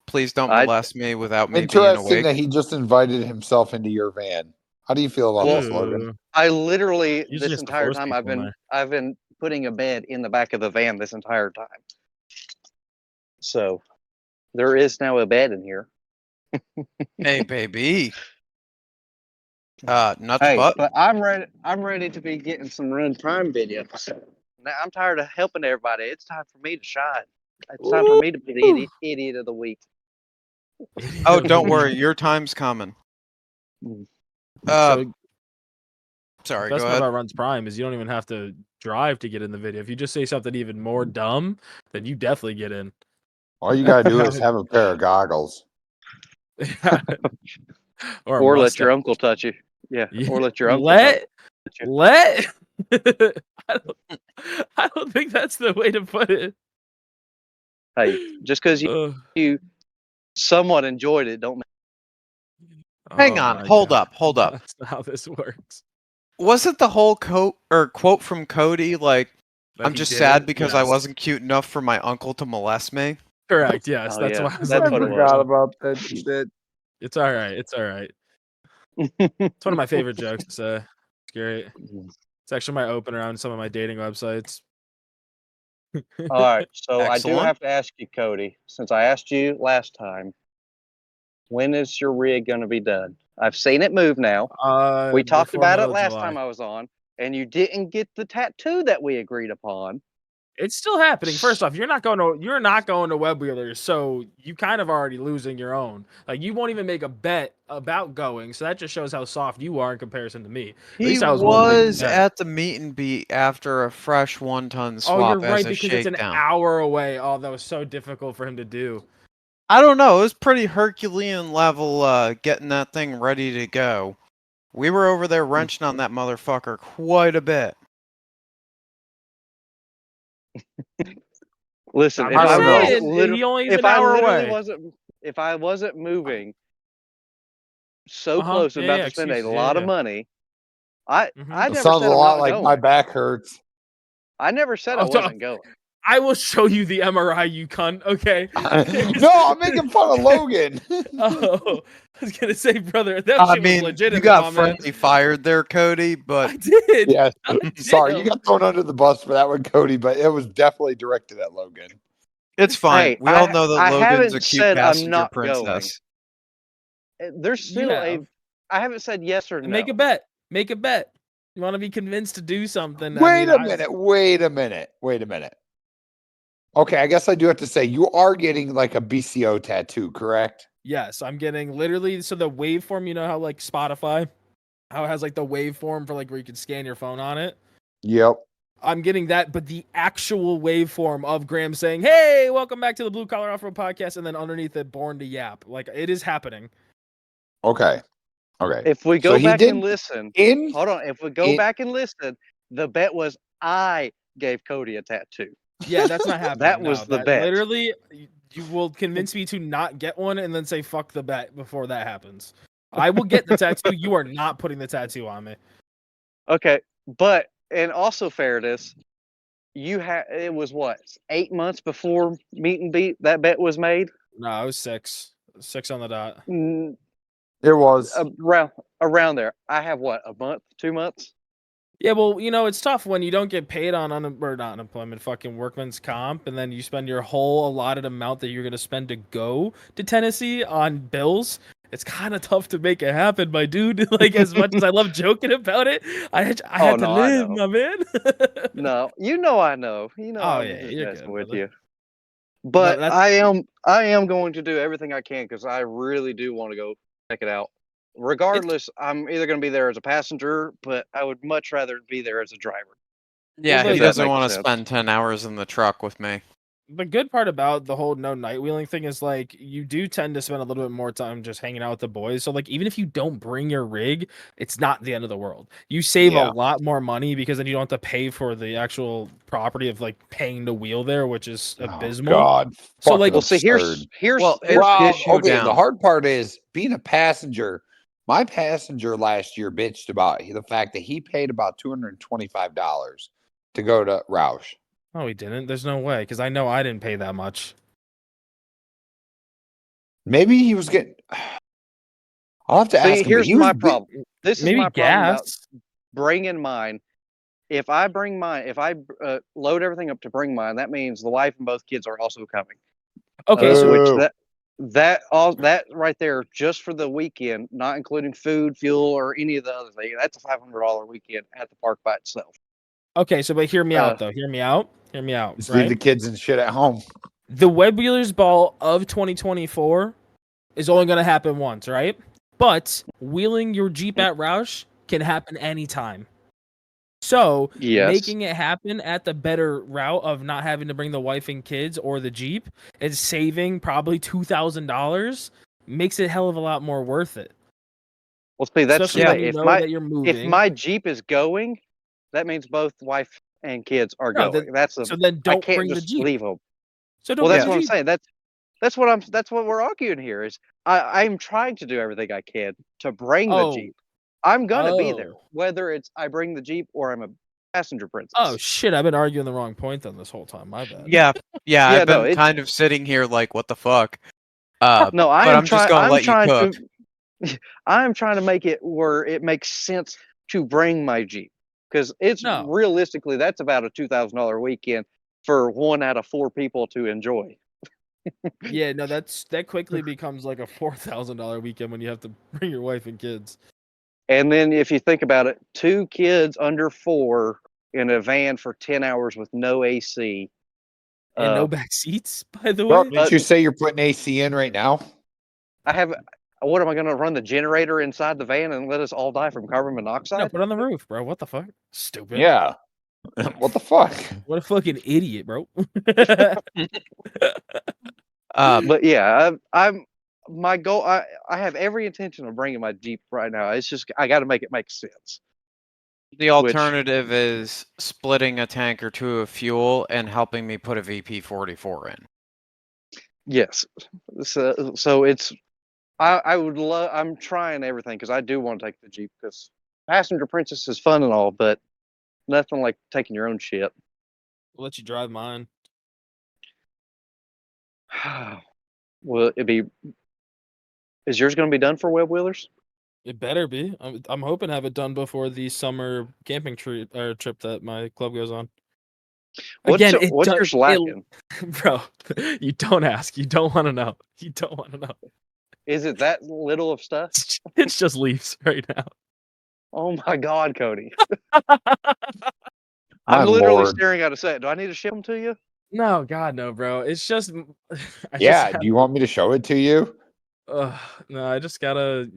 Please don't I- molest me without me being Interesting awake. that he just invited himself into your van. How do you feel about this, Logan? Ooh. I literally Usually this it's the entire force time people in I've been putting a bed in the back of the van this entire time. So there is now a bed in here. Hey, baby. Nuts Hey, butt. but I'm ready to be getting some run prime videos. Now I'm tired of helping everybody. It's time for me to shine. It's time for me to be the idiot of the week. Oh, don't worry, your time's coming. So Sorry, the best go part ahead. about Runs Prime is you don't even have to drive to get in the video. If you just say something even more dumb, then you definitely get in. All you gotta do is have a pair of goggles. or Or a let your mustache. uncle touch you. Yeah. Yeah. Or let your uncle touch you. Let I don't think that's the way to put it. Hey, just because you somewhat enjoyed it, don't Hang Oh on, my hold God. up. That's not how this works. Wasn't the whole quote from Cody like, That I'm he just did sad it? because I Yes. wasn't cute enough for my uncle to molest me? Correct. Yes, Oh, that's yeah, why I was that's like, what it "Oh, was. about that shit. It's all right. It's all right. It's one of my favorite jokes. It's great. It's actually my opener on some of my dating websites. All right, so I do Excellent. have to ask you, Cody, since I asked you last time, when is your rig going to be done? I've seen it move now. We talked Before about it middle of last July. time I was on, and you didn't get the tattoo that we agreed upon. It's still happening. First off, you're not going to Web Wheelers, so you kind of already losing your own. Like you won't even make a bet about going, so that just shows how soft you are in comparison to me. At He least I was willing to make a was bet. at the meet and beat after a fresh 1-ton swap Oh, you're as right a because it's an shakedown. hour away. Oh, that was so difficult for him to do. I don't know, it was pretty Herculean level getting that thing ready to go. We were over there wrenching on that motherfucker quite a bit. Listen, I'm if just I wasn't saying, literally, he only is if an I hour literally away. wasn't, if I wasn't moving so Uh-huh. close and Yeah, about yeah, to spend a excuses. lot Yeah, of yeah. money, I Mhm. It never sounds said a I'm lot not like going. my back hurts. I never said I Oh, so- wasn't going. I will show you the MRI, you cunt. Okay. No, I'm making fun of Logan. Oh, I was gonna say, brother, that I shit was mean, you legitimate, got my man. friendly fired there, Cody, but I did. Yes. I did. Sorry, you got thrown under the bus for that one, Cody, but it was definitely directed at Logan. it's fine. Hey, We all know that I Logan's a haven't cute said I'm passenger not going. princess. There's still have. I haven't said yes or no. Make a bet. Make a bet. You want to be convinced to do something? Wait a minute. Okay, I guess I do have to say you are getting like a BCO tattoo, correct? Yes, I'm getting literally. So the waveform, you know how like Spotify, how it has like the waveform for like where you can scan your phone on it. Yep. I'm getting that, but the actual waveform of Graham saying, "Hey, welcome back to the Blue Collar Off Road Podcast," and then underneath it, "Born to Yap." Like it is happening. Okay. If we So go he back did and listen, in hold on. If we go back and listen, the bet was I gave Cody a tattoo. Yeah, that's not happening. That was the that bet. Literally, you will convince me to not get one and then say fuck the bet before that happens. I will get the tattoo. You are not putting the tattoo on me. Okay, but in also fairness, it was what 8 months before meet and beat that bet was made. No, I was 6 on the dot. it was Around there. I have what, a month, 2 months? Yeah, well, you know, it's tough when you don't get paid on not unemployment, fucking workman's comp, and then you spend your whole allotted amount that you're going to spend to go to Tennessee on bills. It's kind of tough to make it happen, my dude. Like, as much as I love joking about it, I had to live, my man. No, I know. Oh, I'm yeah, just you're messing good, with brother. you. But that's- I am going to do everything I can because I really do want to go check it out. Regardless, I'm either going to be there as a passenger, but I would much rather be there as a driver. Yeah, Well, he that doesn't makes want to sense. spend 10 hours in the truck with me. The good part about the whole no night wheeling thing is like you do tend to spend a little bit more time just hanging out with the boys. So like even if you don't bring your rig, it's not the end of the world. You save Yeah. a lot more money because then you don't have to pay for the actual property of like paying to wheel there, which is abysmal. Oh, God. So, Fucking like- Well, see, absurd. here's Well, here's it's the Well, issue. okay. down. The hard part is being a passenger. My passenger last year bitched about the fact that he paid about $225 to go to Roush. No, he didn't. There's no way because I know I didn't pay that much. Maybe he was getting. I'll have to See, ask him. But here's he was my bi- problem. This is Maybe my problem about gas. bringing mine. If I bring mine, if I load everything up to bring mine, that means the wife and both kids are also coming. Okay, so Which Oh. that right there, just for the weekend, not including food, fuel, or any of the other things, that's a $500 weekend at the park by itself. but hear me out though. Hear me out. Just leave Right. the kids and shit at home. The Web Wheelers Ball of 2024 is only going to happen once, right? But wheeling your Jeep at Roush can happen anytime. So Yes. making it happen at the better route of not having to bring the wife and kids or the Jeep and saving probably $2,000 makes it a hell of a lot more worth it. Well, see, that's Especially the when thing. you know that you're moving. If my Jeep is going, that means both wife and kids are No, going. That's the. so then I don't can't bring the just Jeep. leave them. So don't Well, that's bring what the I'm Jeep. saying. That's what we're arguing here. Is I'm trying to do everything I can to bring the Oh. Jeep. I'm gonna be there, Oh. whether it's I bring the Jeep or I'm a passenger princess. Oh shit! I've been arguing the wrong point then this whole time. My bad. Yeah, Yeah, I've no, been it- kind of sitting here like, what the fuck? no, But I'm just gonna let you cook. I'm trying to make it where it makes sense to bring my Jeep because it's No. realistically that's about a $2,000 weekend for 1 out of 4 people to enjoy. Yeah, no, that quickly becomes like a $4,000 weekend when you have to bring your wife and kids. And then if you think about it, 2 kids under 4 in a van for 10 hours with no AC. And no back seats, by the Well, way. didn't you say you're putting AC in right now? I have. What am I going to run the generator inside the van and let us all die from carbon monoxide? No, put it on the roof, bro. What the fuck? Stupid. Yeah. What the fuck? What a fucking idiot, bro. But yeah, I'm my goal. I have every intention of bringing my Jeep right now. It's just I got to make it make sense. The alternative is splitting a tank or two of fuel and helping me put a VP44 in. Yes. So it's I would love. I'm trying everything because I do want to take the Jeep because passenger princess is fun and all, but nothing like taking your own shit. We'll let you drive mine. Well, it'd be. Is yours going to be done for Web Wheelers? It better be. I'm hoping to have it done before the summer camping trip that my club goes on. What's Again, yours lacking? Bro, you don't ask. You don't want to know. You don't want to know. Is it that little of stuff? It's just leaves right now. Oh my God, Cody! My I'm literally Lord. staring at a set. Do I need to ship them to you? No, God, no, bro. It's just. Yeah. Do you want me to show it to you? No, I just gotta,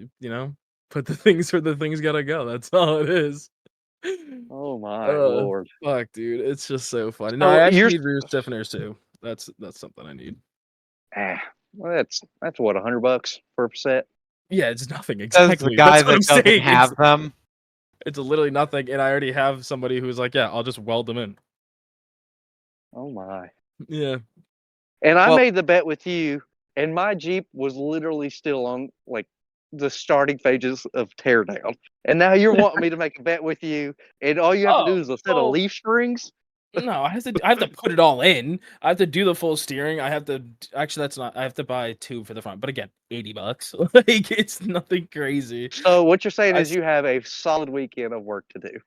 put the things where the things gotta go. That's all it is. Oh my Lord! Fuck, dude. It's just so funny. No, Oh, I actually yours- need rear stiffeners too. That's something I need. Well, that's what $100 per set. Yeah, it's nothing Says exactly. the guy That's what I'm that doesn't saying. have them. It's literally nothing, and I already have somebody who's like, yeah, I'll just weld them in. Oh my! Yeah. And I Well- made the bet with you, and my Jeep was literally still on like the starting phases of teardown. And now you're wanting me to make a bet with you, and all you have to do is a set of leaf strings. No, I have to put it all in. I have to do the full steering. I have to actually that's not I have to buy a tube for the front. But again, $80. Like it's nothing crazy. So what you're saying I is you have a solid weekend of work to do.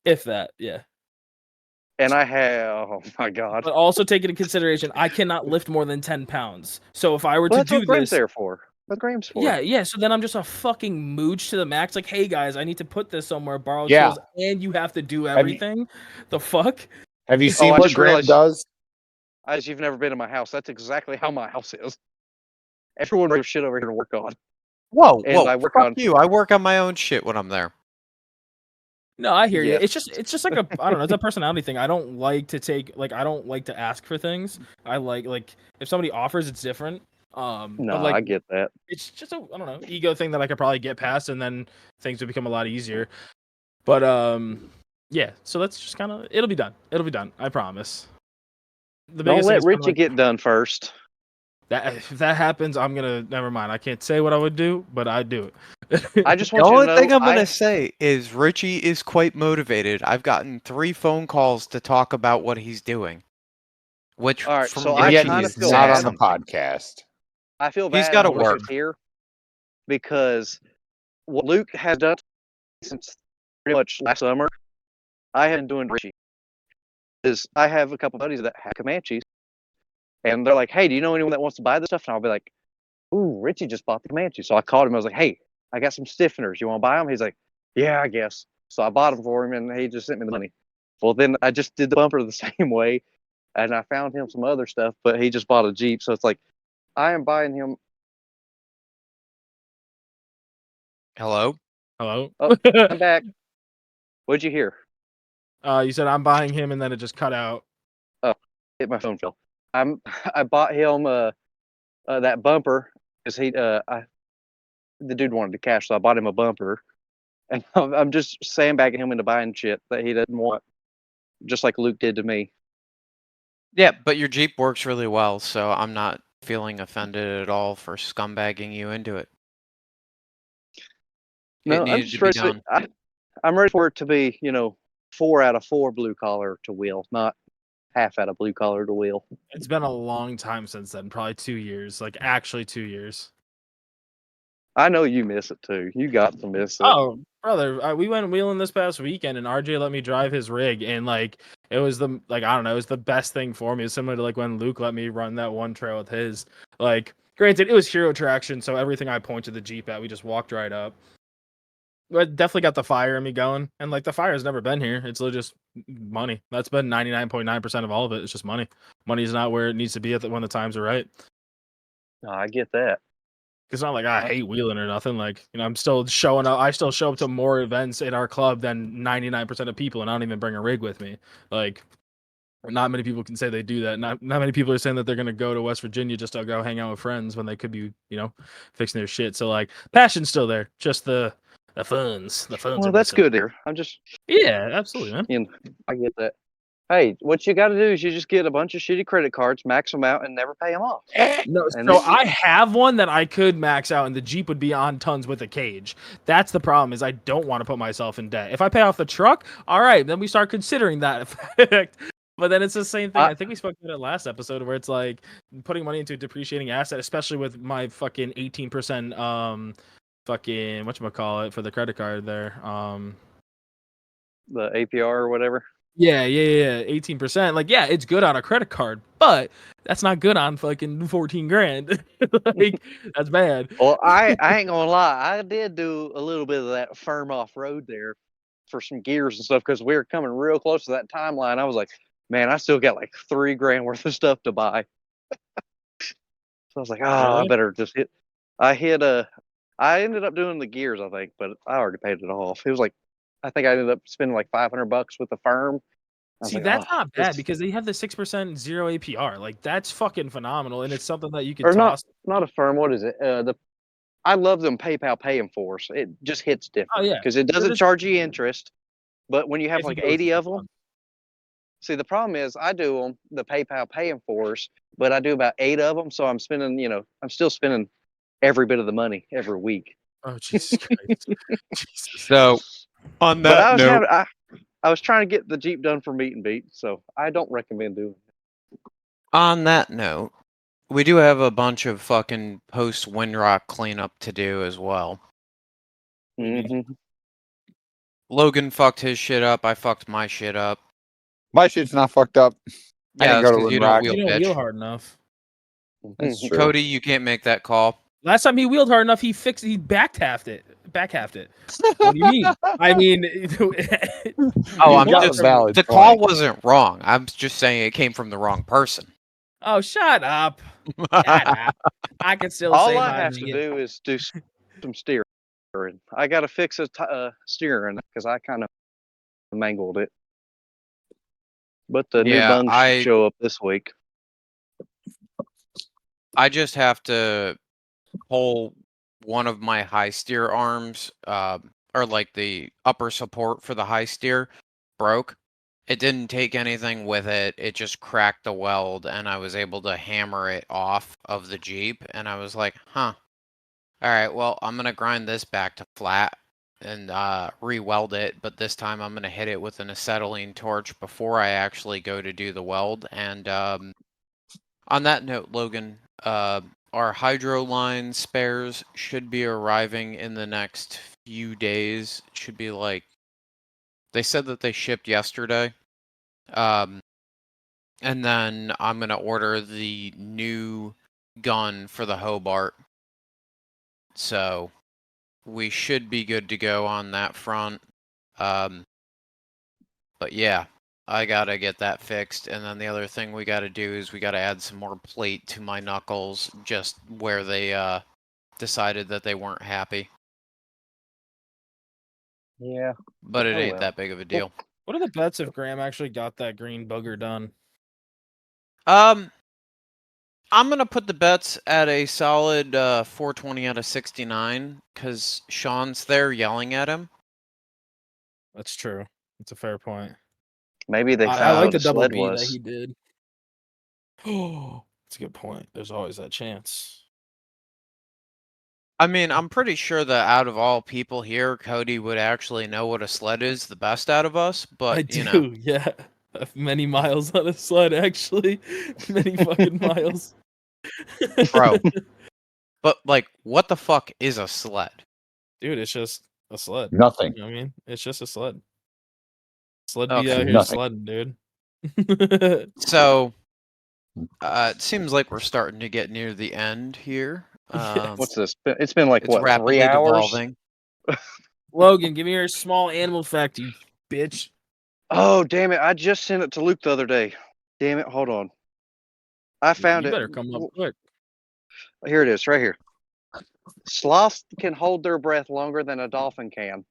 If that, yeah. And I have, oh my God. But also take into consideration, I cannot lift more than 10 pounds. So if I were Well, to that's do what Graham's this, there for. What Graham's for. yeah. So then I'm just a fucking mooch to the max. Like, hey guys, I need to put this somewhere, borrow Yeah. tools, and you have to do you- everything. The fuck? Have you seen I what just Graham realized- does? As you've never been in my house, that's exactly how my house is. Everyone brings shit over here to work on. Whoa, And I work fuck on- you. I work on my own shit when I'm there. No, I hear you. Yes. It's just like a I don't know, it's a personality thing. I don't like to take I don't like to ask for things. I like if somebody offers, it's different. No, But like I get that. it's just a I don't know ego thing that I could probably get past, and then things would become a lot easier. But yeah. So that's just kind of it'll be done. It'll be done. I promise. The Don't biggest thing let is kinda Richie like, get done first. that. If that happens, I'm gonna never mind. I can't say what I would do, but I'd do it. I just The want you only to thing know. I'm gonna say is Richie is quite motivated. I've gotten 3 phone calls to talk about what he's doing, which All right, from so And I yet Richie kinda is he's feel not bad. on the something. podcast. I feel He's bad. gotta I wish he was work. here because what Luke has done since pretty much last summer, I have been doing to Richie. Is I have a couple buddies that have Comanches, and they're like, "Hey, do you know anyone that wants to buy this stuff?" And I'll be like, "Ooh, Richie just bought the Comanche." So I called him. I was like, "Hey, I got some stiffeners. You want to buy them?" He's like, "Yeah, I guess." So I bought them for him, and he just sent me the money. Well, then I just did the bumper the same way, and I found him some other stuff, but he just bought a Jeep. So it's like I am buying him. Hello? Hello. Oh, I'm back. What'd you hear? You said I'm buying him, and then it just cut out. Oh, hit my phone fell. I bought him that bumper because the dude wanted to cash, so I bought him a bumper, and I'm just sandbagging him into buying shit that he doesn't want, just like Luke did to me. Yeah, but your Jeep works really well, so I'm not feeling offended at all for scumbagging you into it. No, It I'm needed just to be ready. done. I'm ready for it to be, 4 out of 4 blue collar to wheel, not half out of blue collar to wheel. It's been a long time since then, probably 2 years, like actually 2 years. I know you miss it too. You got to miss it. Oh, brother, we went wheeling this past weekend, and RJ let me drive his rig, and like it was I don't know, it was the best thing for me. It's similar to like when Luke let me run that one trail with his. Like, granted, it was hero traction, so everything I pointed the Jeep at, we just walked right up. But definitely got the fire in me going, and like the fire's never been here. It's literally just money. That's been 99.9% of all of it. It's just money. Money's not where it needs to be when the times are right. No, I get that. It's not like I hate wheeling or nothing. Like, I'm still showing up. I still show up to more events in our club than 99% of people, and I don't even bring a rig with me. Like, not many people can say they do that. Not many people are saying that they're gonna go to West Virginia just to go hang out with friends when they could be, fixing their shit. So like, passion's still there. Just the funds. The funds Well, are that's missing. good here. Yeah, absolutely, man. I get that. Hey, what you got to do is you just get a bunch of shitty credit cards, max them out, and never pay them off. No, And so then- I have one that I could max out, and the Jeep would be on tons with a cage. That's the problem. Is I don't want to put myself in debt. If I pay off the truck, all right, then we start considering that effect. But then it's the same thing. I think we spoke about it last episode, where it's like putting money into a depreciating asset, especially with my fucking 18%, fucking whatchamacallit for the credit card there. The APR or whatever. Yeah, 18%. Like, yeah, it's good on a credit card, but that's not good on fucking 14 grand. Like, that's bad. Well, I ain't gonna lie. I did do a little bit of that firm off road there for some gears and stuff because we were coming real close to that timeline. I was like, man, I still got like $3,000 worth of stuff to buy. So I was like, I Really? better just hit. I ended up doing the gears, I think, but I already paid it off. It was like, I think I ended up spending like $500 with the firm. I was See, like, that's "Oh, not bad this-" because they have the 6% zero APR. Like, that's fucking phenomenal, and it's something that you can or toss. not a firm. What is it? I love them PayPal Pay in Force. It just hits Oh different yeah, because it they're doesn't just charge you interest. But when you have if you like do it 80 for of them, fun. see, the problem is I do them the PayPal Pay in Force, but I do about 8 of them, so I'm still spending every bit of the money every week. Oh Jesus Christ, Jesus. So, on But that note, I was trying to get the Jeep done for meet and beat, so I don't recommend doing we do have a bunch of fucking post Windrock cleanup to do as well. What do you mean? it. Logan fucked his shit up. I fucked my shit up. My shit's not fucked up. I Yeah, didn't that's go to because you don't Windrock. wheel, You don't wheel bitch. hard enough. That's true. Cody, you can't make that call. Last time he wheeled hard enough, he back halved it. What do you mean? I mean, Oh, I'm got a just valid the call point. wasn't wrong. I'm just saying it came from the wrong person. oh, shut up. Shut up. I can still All say I my have to do is do some steering. I got to fix a steering because I kind of mangled it. But the new Yeah, bungs should show up this week. I just have to pull one of my high steer arms, or like the upper support for the high steer, broke. It didn't take anything with it. It just cracked the weld, and I was able to hammer it off of the Jeep. And I was like, huh. All right, well, I'm going to grind this back to flat and re-weld it. But this time I'm going to hit it with an acetylene torch before I actually go to do the weld. And on that note, Logan, our hydro line spares should be arriving in the next few days. It should be like, they said that they shipped yesterday. And then I'm going to order the new gun for the Hobart. So we should be good to go on that front. But yeah, I got to get that fixed. And then the other thing we got to do is we got to add some more plate to my knuckles, just where they decided that they weren't happy. Yeah. But it Oh, ain't well. that big of a deal. What are the bets if Graham actually got that green booger done? I'm going to put the bets at a solid 420 out of 69 because Sean's there yelling at him. That's true. That's a fair point. Maybe they found I like what the the double sled B that was. he did. Oh, that's a good point. There's always that chance. I mean, I'm pretty sure that out of all people here, Cody would actually know what a sled is the best out of us, but, I do, you know. yeah. Many miles on a sled, actually. Many fucking miles. Bro. But, like, what the fuck is a sled? Dude, it's just a sled. Nothing. You know what I mean? It's just a sled. Sled be Okay. out here Nothing. sledding, dude. So, it seems like we're starting to get near the end here. Yes. What's this? It's been like, It's what, 3 rapidly hours? devolving. Logan, give me your small animal fact, you bitch. Oh, damn it. I just sent it to Luke the other day. Damn it. Hold on. I found You it. better come up quick. Here it is, right here. Sloths can hold their breath longer than a dolphin can.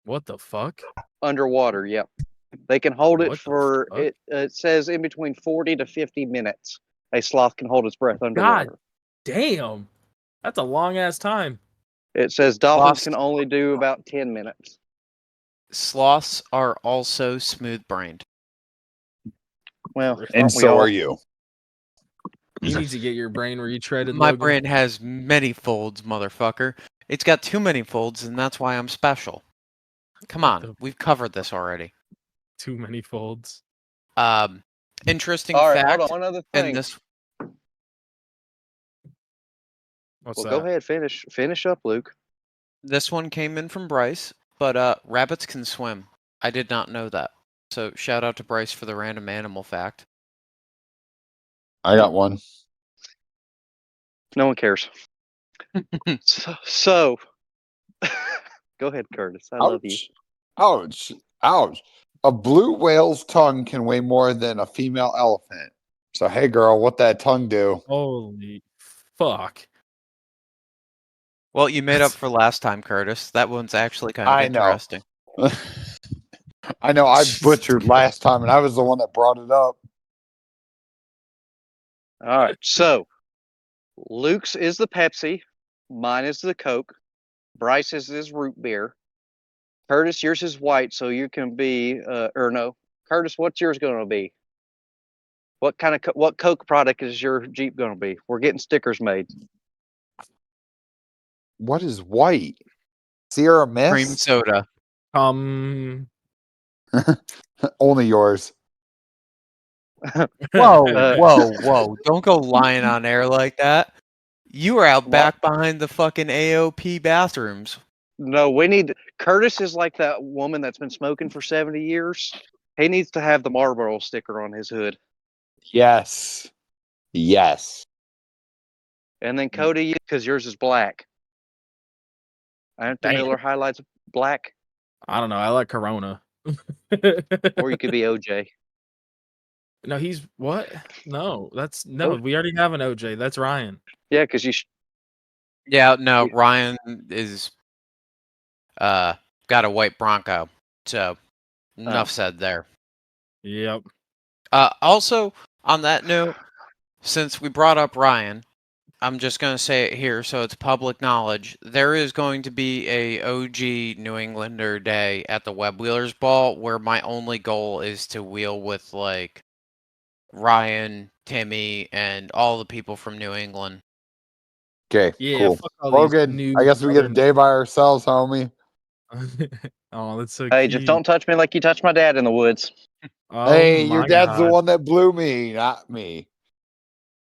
What the fuck? Underwater, yep. They can hold it What the for, fuck? it says in between 40 to 50 minutes. A sloth can hold its breath underwater. Damn. That's a long ass time. It says dolphins Sloths- can only do about 10 minutes. Sloths are also smooth-brained. Well, And aren't we so all? are you. You need to get your brain retreaded, My Logan. brain has many folds, motherfucker. It's got too many folds, and that's why I'm special. Come What on, the- we've covered this already. Too many folds. Interesting All right, fact. hold on. One other And thing. this, What's Well, that? go ahead. Finish up, Luke. this one came in from Bryce, but rabbits can swim. I did not know that. So shout out to Bryce for the random animal fact. I got one. No one cares. So go ahead, Curtis. I love you. Ouch. Ouch. A blue whale's tongue can weigh more than a female elephant. So, hey, girl, what that tongue do? Holy fuck. Well, you made up for last time, Curtis. That one's actually kind of I know. interesting. I know I butchered last time, and I was the one that brought it up. All right. So Luke's is the Pepsi. Mine is the Coke. Bryce's is root beer. Curtis, yours is white, so you can be or no. Curtis, what's yours going to be? What kind of what Coke product is your Jeep going to be? We're getting stickers made. What is white? Sierra Cream Mist? soda. Only yours. Whoa, whoa. Don't go lying on air like that. You were out back behind the fucking AOP bathrooms. No, we need Curtis is like that woman that's been smoking for 70 years. He needs to have the Marlboro sticker on his hood. Yes. Yes. And then Cody, because yours is black. Aren't the Damn. Miller highlights black? I don't know. I like Corona. Or you could be OJ. No, he's what? No, that's no. We already have an OJ. That's Ryan. Yeah, because you. Yeah, no, Ryan is got a white Bronco. So, enough said there. Yep. Also, on that note, since we brought up Ryan, I'm just going to say it here so it's public knowledge. There is going to be a OG New Englander day at the Web Wheelers Ball where my only goal is to wheel with, like, Ryan, Timmy, and all the people from New England. Okay, Yeah, cool. fuck all Logan, these I guess we get a day by ourselves, homie. Oh, that's so Hey, cute. just don't touch me like you touched my dad in the woods. Oh, Hey, your my dad's the God. one that blew me, not me.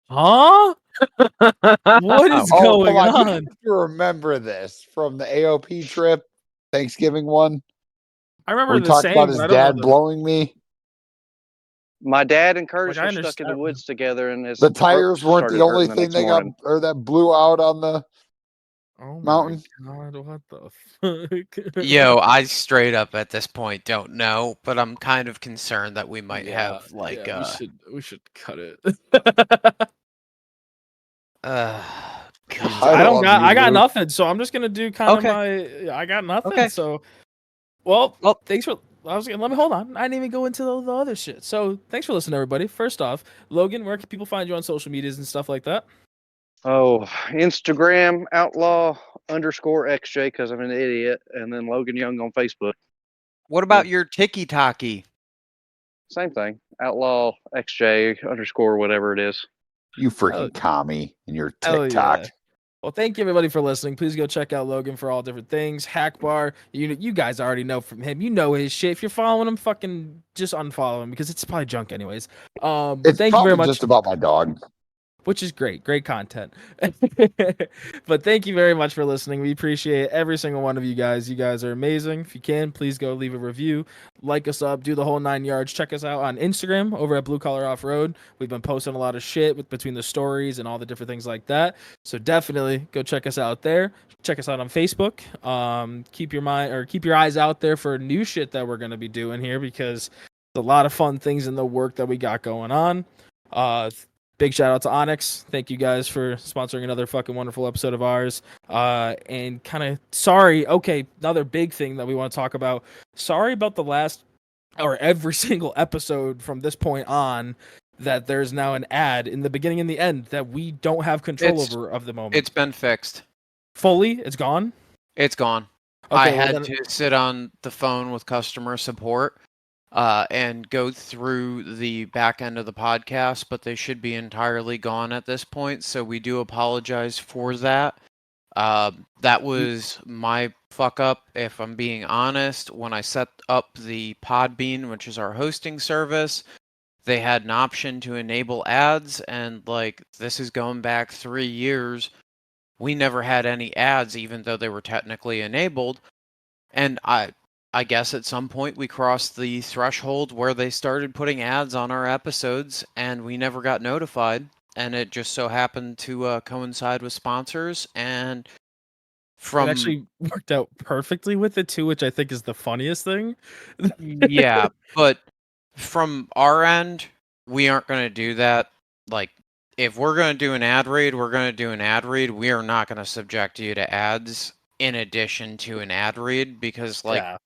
Huh? What is Oh, going come on. You on? have to remember this from the AOP trip, Thanksgiving one. I remember We the talked about saying, his but I don't know dad blowing me. My dad and Curtis Like, I were stuck in the understand. woods together, and his The throat tires weren't started the only hurting the thing next they got morning. or that blew out on the Oh mountain. my God, what the fuck? Yo, I straight up at this point don't know, but I'm kind of concerned that we might Yeah, have, like, yeah, we should cut it. God. I don't love got you, I got Luke. nothing, so I'm just gonna do kind of Okay. I got nothing. Okay. So well, Well- thanks for let me hold on. I didn't even go into the other shit. So thanks for listening, everybody. First off, Logan, where can people find you on social medias and stuff like that? Oh, Instagram outlaw_XJ because I'm an idiot, and then Logan Young on Facebook. What about your tiki-taki? Same thing. Outlaw XJ_ whatever it is. You Oh. freaking commie and your Hell TikTok. yeah. Well, thank you everybody for listening. Please go check out Logan for all different things. Hack Bar, you guys already know from him. You know his shit. If you're following him, fucking just unfollow him because it's probably junk anyways. But It's thank you very probably much. just about my dog. Which is great content. But thank you very much for listening. We appreciate every single one of you guys. You guys are amazing. If you can, please go leave a review, like us up, do the whole 9 yards. Check us out on Instagram over at Blue Collar Off Road. We've been posting a lot of shit between the stories and all the different things like that. So definitely go check us out there. Check us out on Facebook. Keep your eyes out there for new shit that we're gonna be doing here because there's a lot of fun things in the work that we got going on. Big shout out to Onyx. Thank you guys for sponsoring another fucking wonderful episode of ours. And kind of sorry. Okay, another big thing that we want to talk about. Sorry about the last or every single episode from this point on that there's now an ad in the beginning and the end that we don't have control over of the moment. It's been fixed. Fully, it's gone. It's gone. Okay, I well had then- to sit on the phone with customer support and go through the back end of the podcast, but they should be entirely gone at this point. So we do apologize for that. That was my fuck up, if I'm being honest. When I set up the Podbean, which is our hosting service, they had an option to enable ads, and like this is going back 3 years. We never had any ads, even though they were technically enabled. And I guess at some point we crossed the threshold where they started putting ads on our episodes, and we never got notified. And it just so happened to coincide with sponsors. And from it actually worked out perfectly with it too, which I think is the funniest thing. yeah, but from our end, we aren't going to do that. Like, if we're going to do an ad read, we're going to do an ad read. We are not going to subject you to ads in addition to an ad read because, like, Yeah.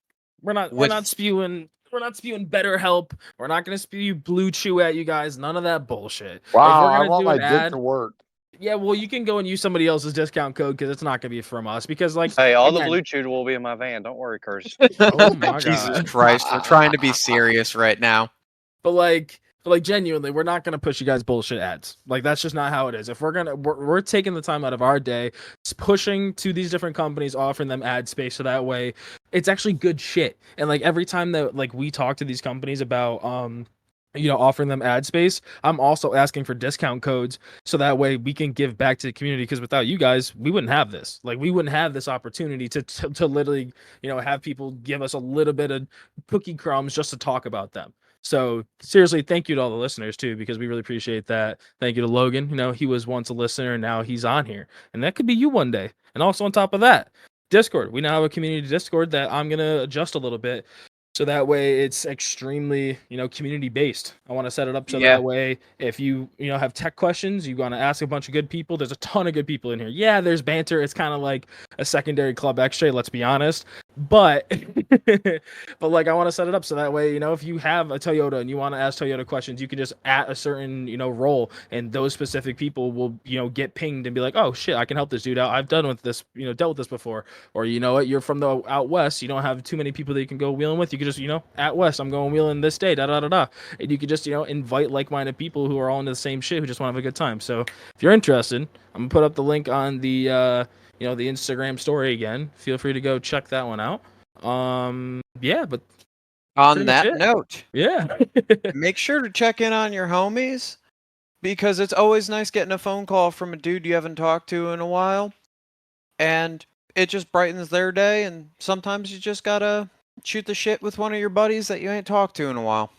We're not spewing BetterHelp. We're not gonna spew Blue Chew at you guys. None of that bullshit. Wow, if we're I gonna want do my an dick ad, to work. yeah, well, you can go and use somebody else's discount code because it's not gonna be from us. Because like, Hey, all the again- Blue Chew will be in my van. Don't worry, Curtis. oh my Jesus God. Christ, we're trying to be serious right now. But genuinely, we're not gonna push you guys bullshit ads. Like that's just not how it is. If we're taking the time out of our day, pushing to these different companies, offering them ad space, so that way it's actually good shit. And like every time that like we talk to these companies about offering them ad space, I'm also asking for discount codes so that way we can give back to the community because without you guys we wouldn't have this. Like we wouldn't have this opportunity to literally have people give us a little bit of cookie crumbs just to talk about them. So seriously, thank you to all the listeners too, because we really appreciate that. Thank you to Logan. He was once a listener and now he's on here, and that could be you one day. And also on top of that, Discord. We now have a community Discord that I'm gonna adjust a little bit So that way it's extremely, community based. I want to set it up so Yeah. that way if you have tech questions, you want to ask a bunch of good people. There's a ton of good people in here. Yeah, there's banter. It's kind of like a secondary club extra, let's be honest. But but like I want to set it up so that way, if you have a Toyota and you want to ask Toyota questions, you can just at a certain, role, and those specific people will, get pinged and be like, "Oh shit, I can help this dude out. I've dealt with this before." Or you know what, you're from the out west, you don't have too many people that you can go wheeling with. You could just, at west, I'm going wheeling this day, da da da da. And you could just, invite like-minded people who are all into the same shit, who just want to have a good time. So if you're interested, I'm gonna put up the link on the the Instagram story again. Feel free to go check that one out. Yeah, but On pretty much that it. note, yeah. make sure to check in on your homies, because it's always nice getting a phone call from a dude you haven't talked to in a while, and it just brightens their day. And sometimes you just gotta shoot the shit with one of your buddies that you ain't talked to in a while.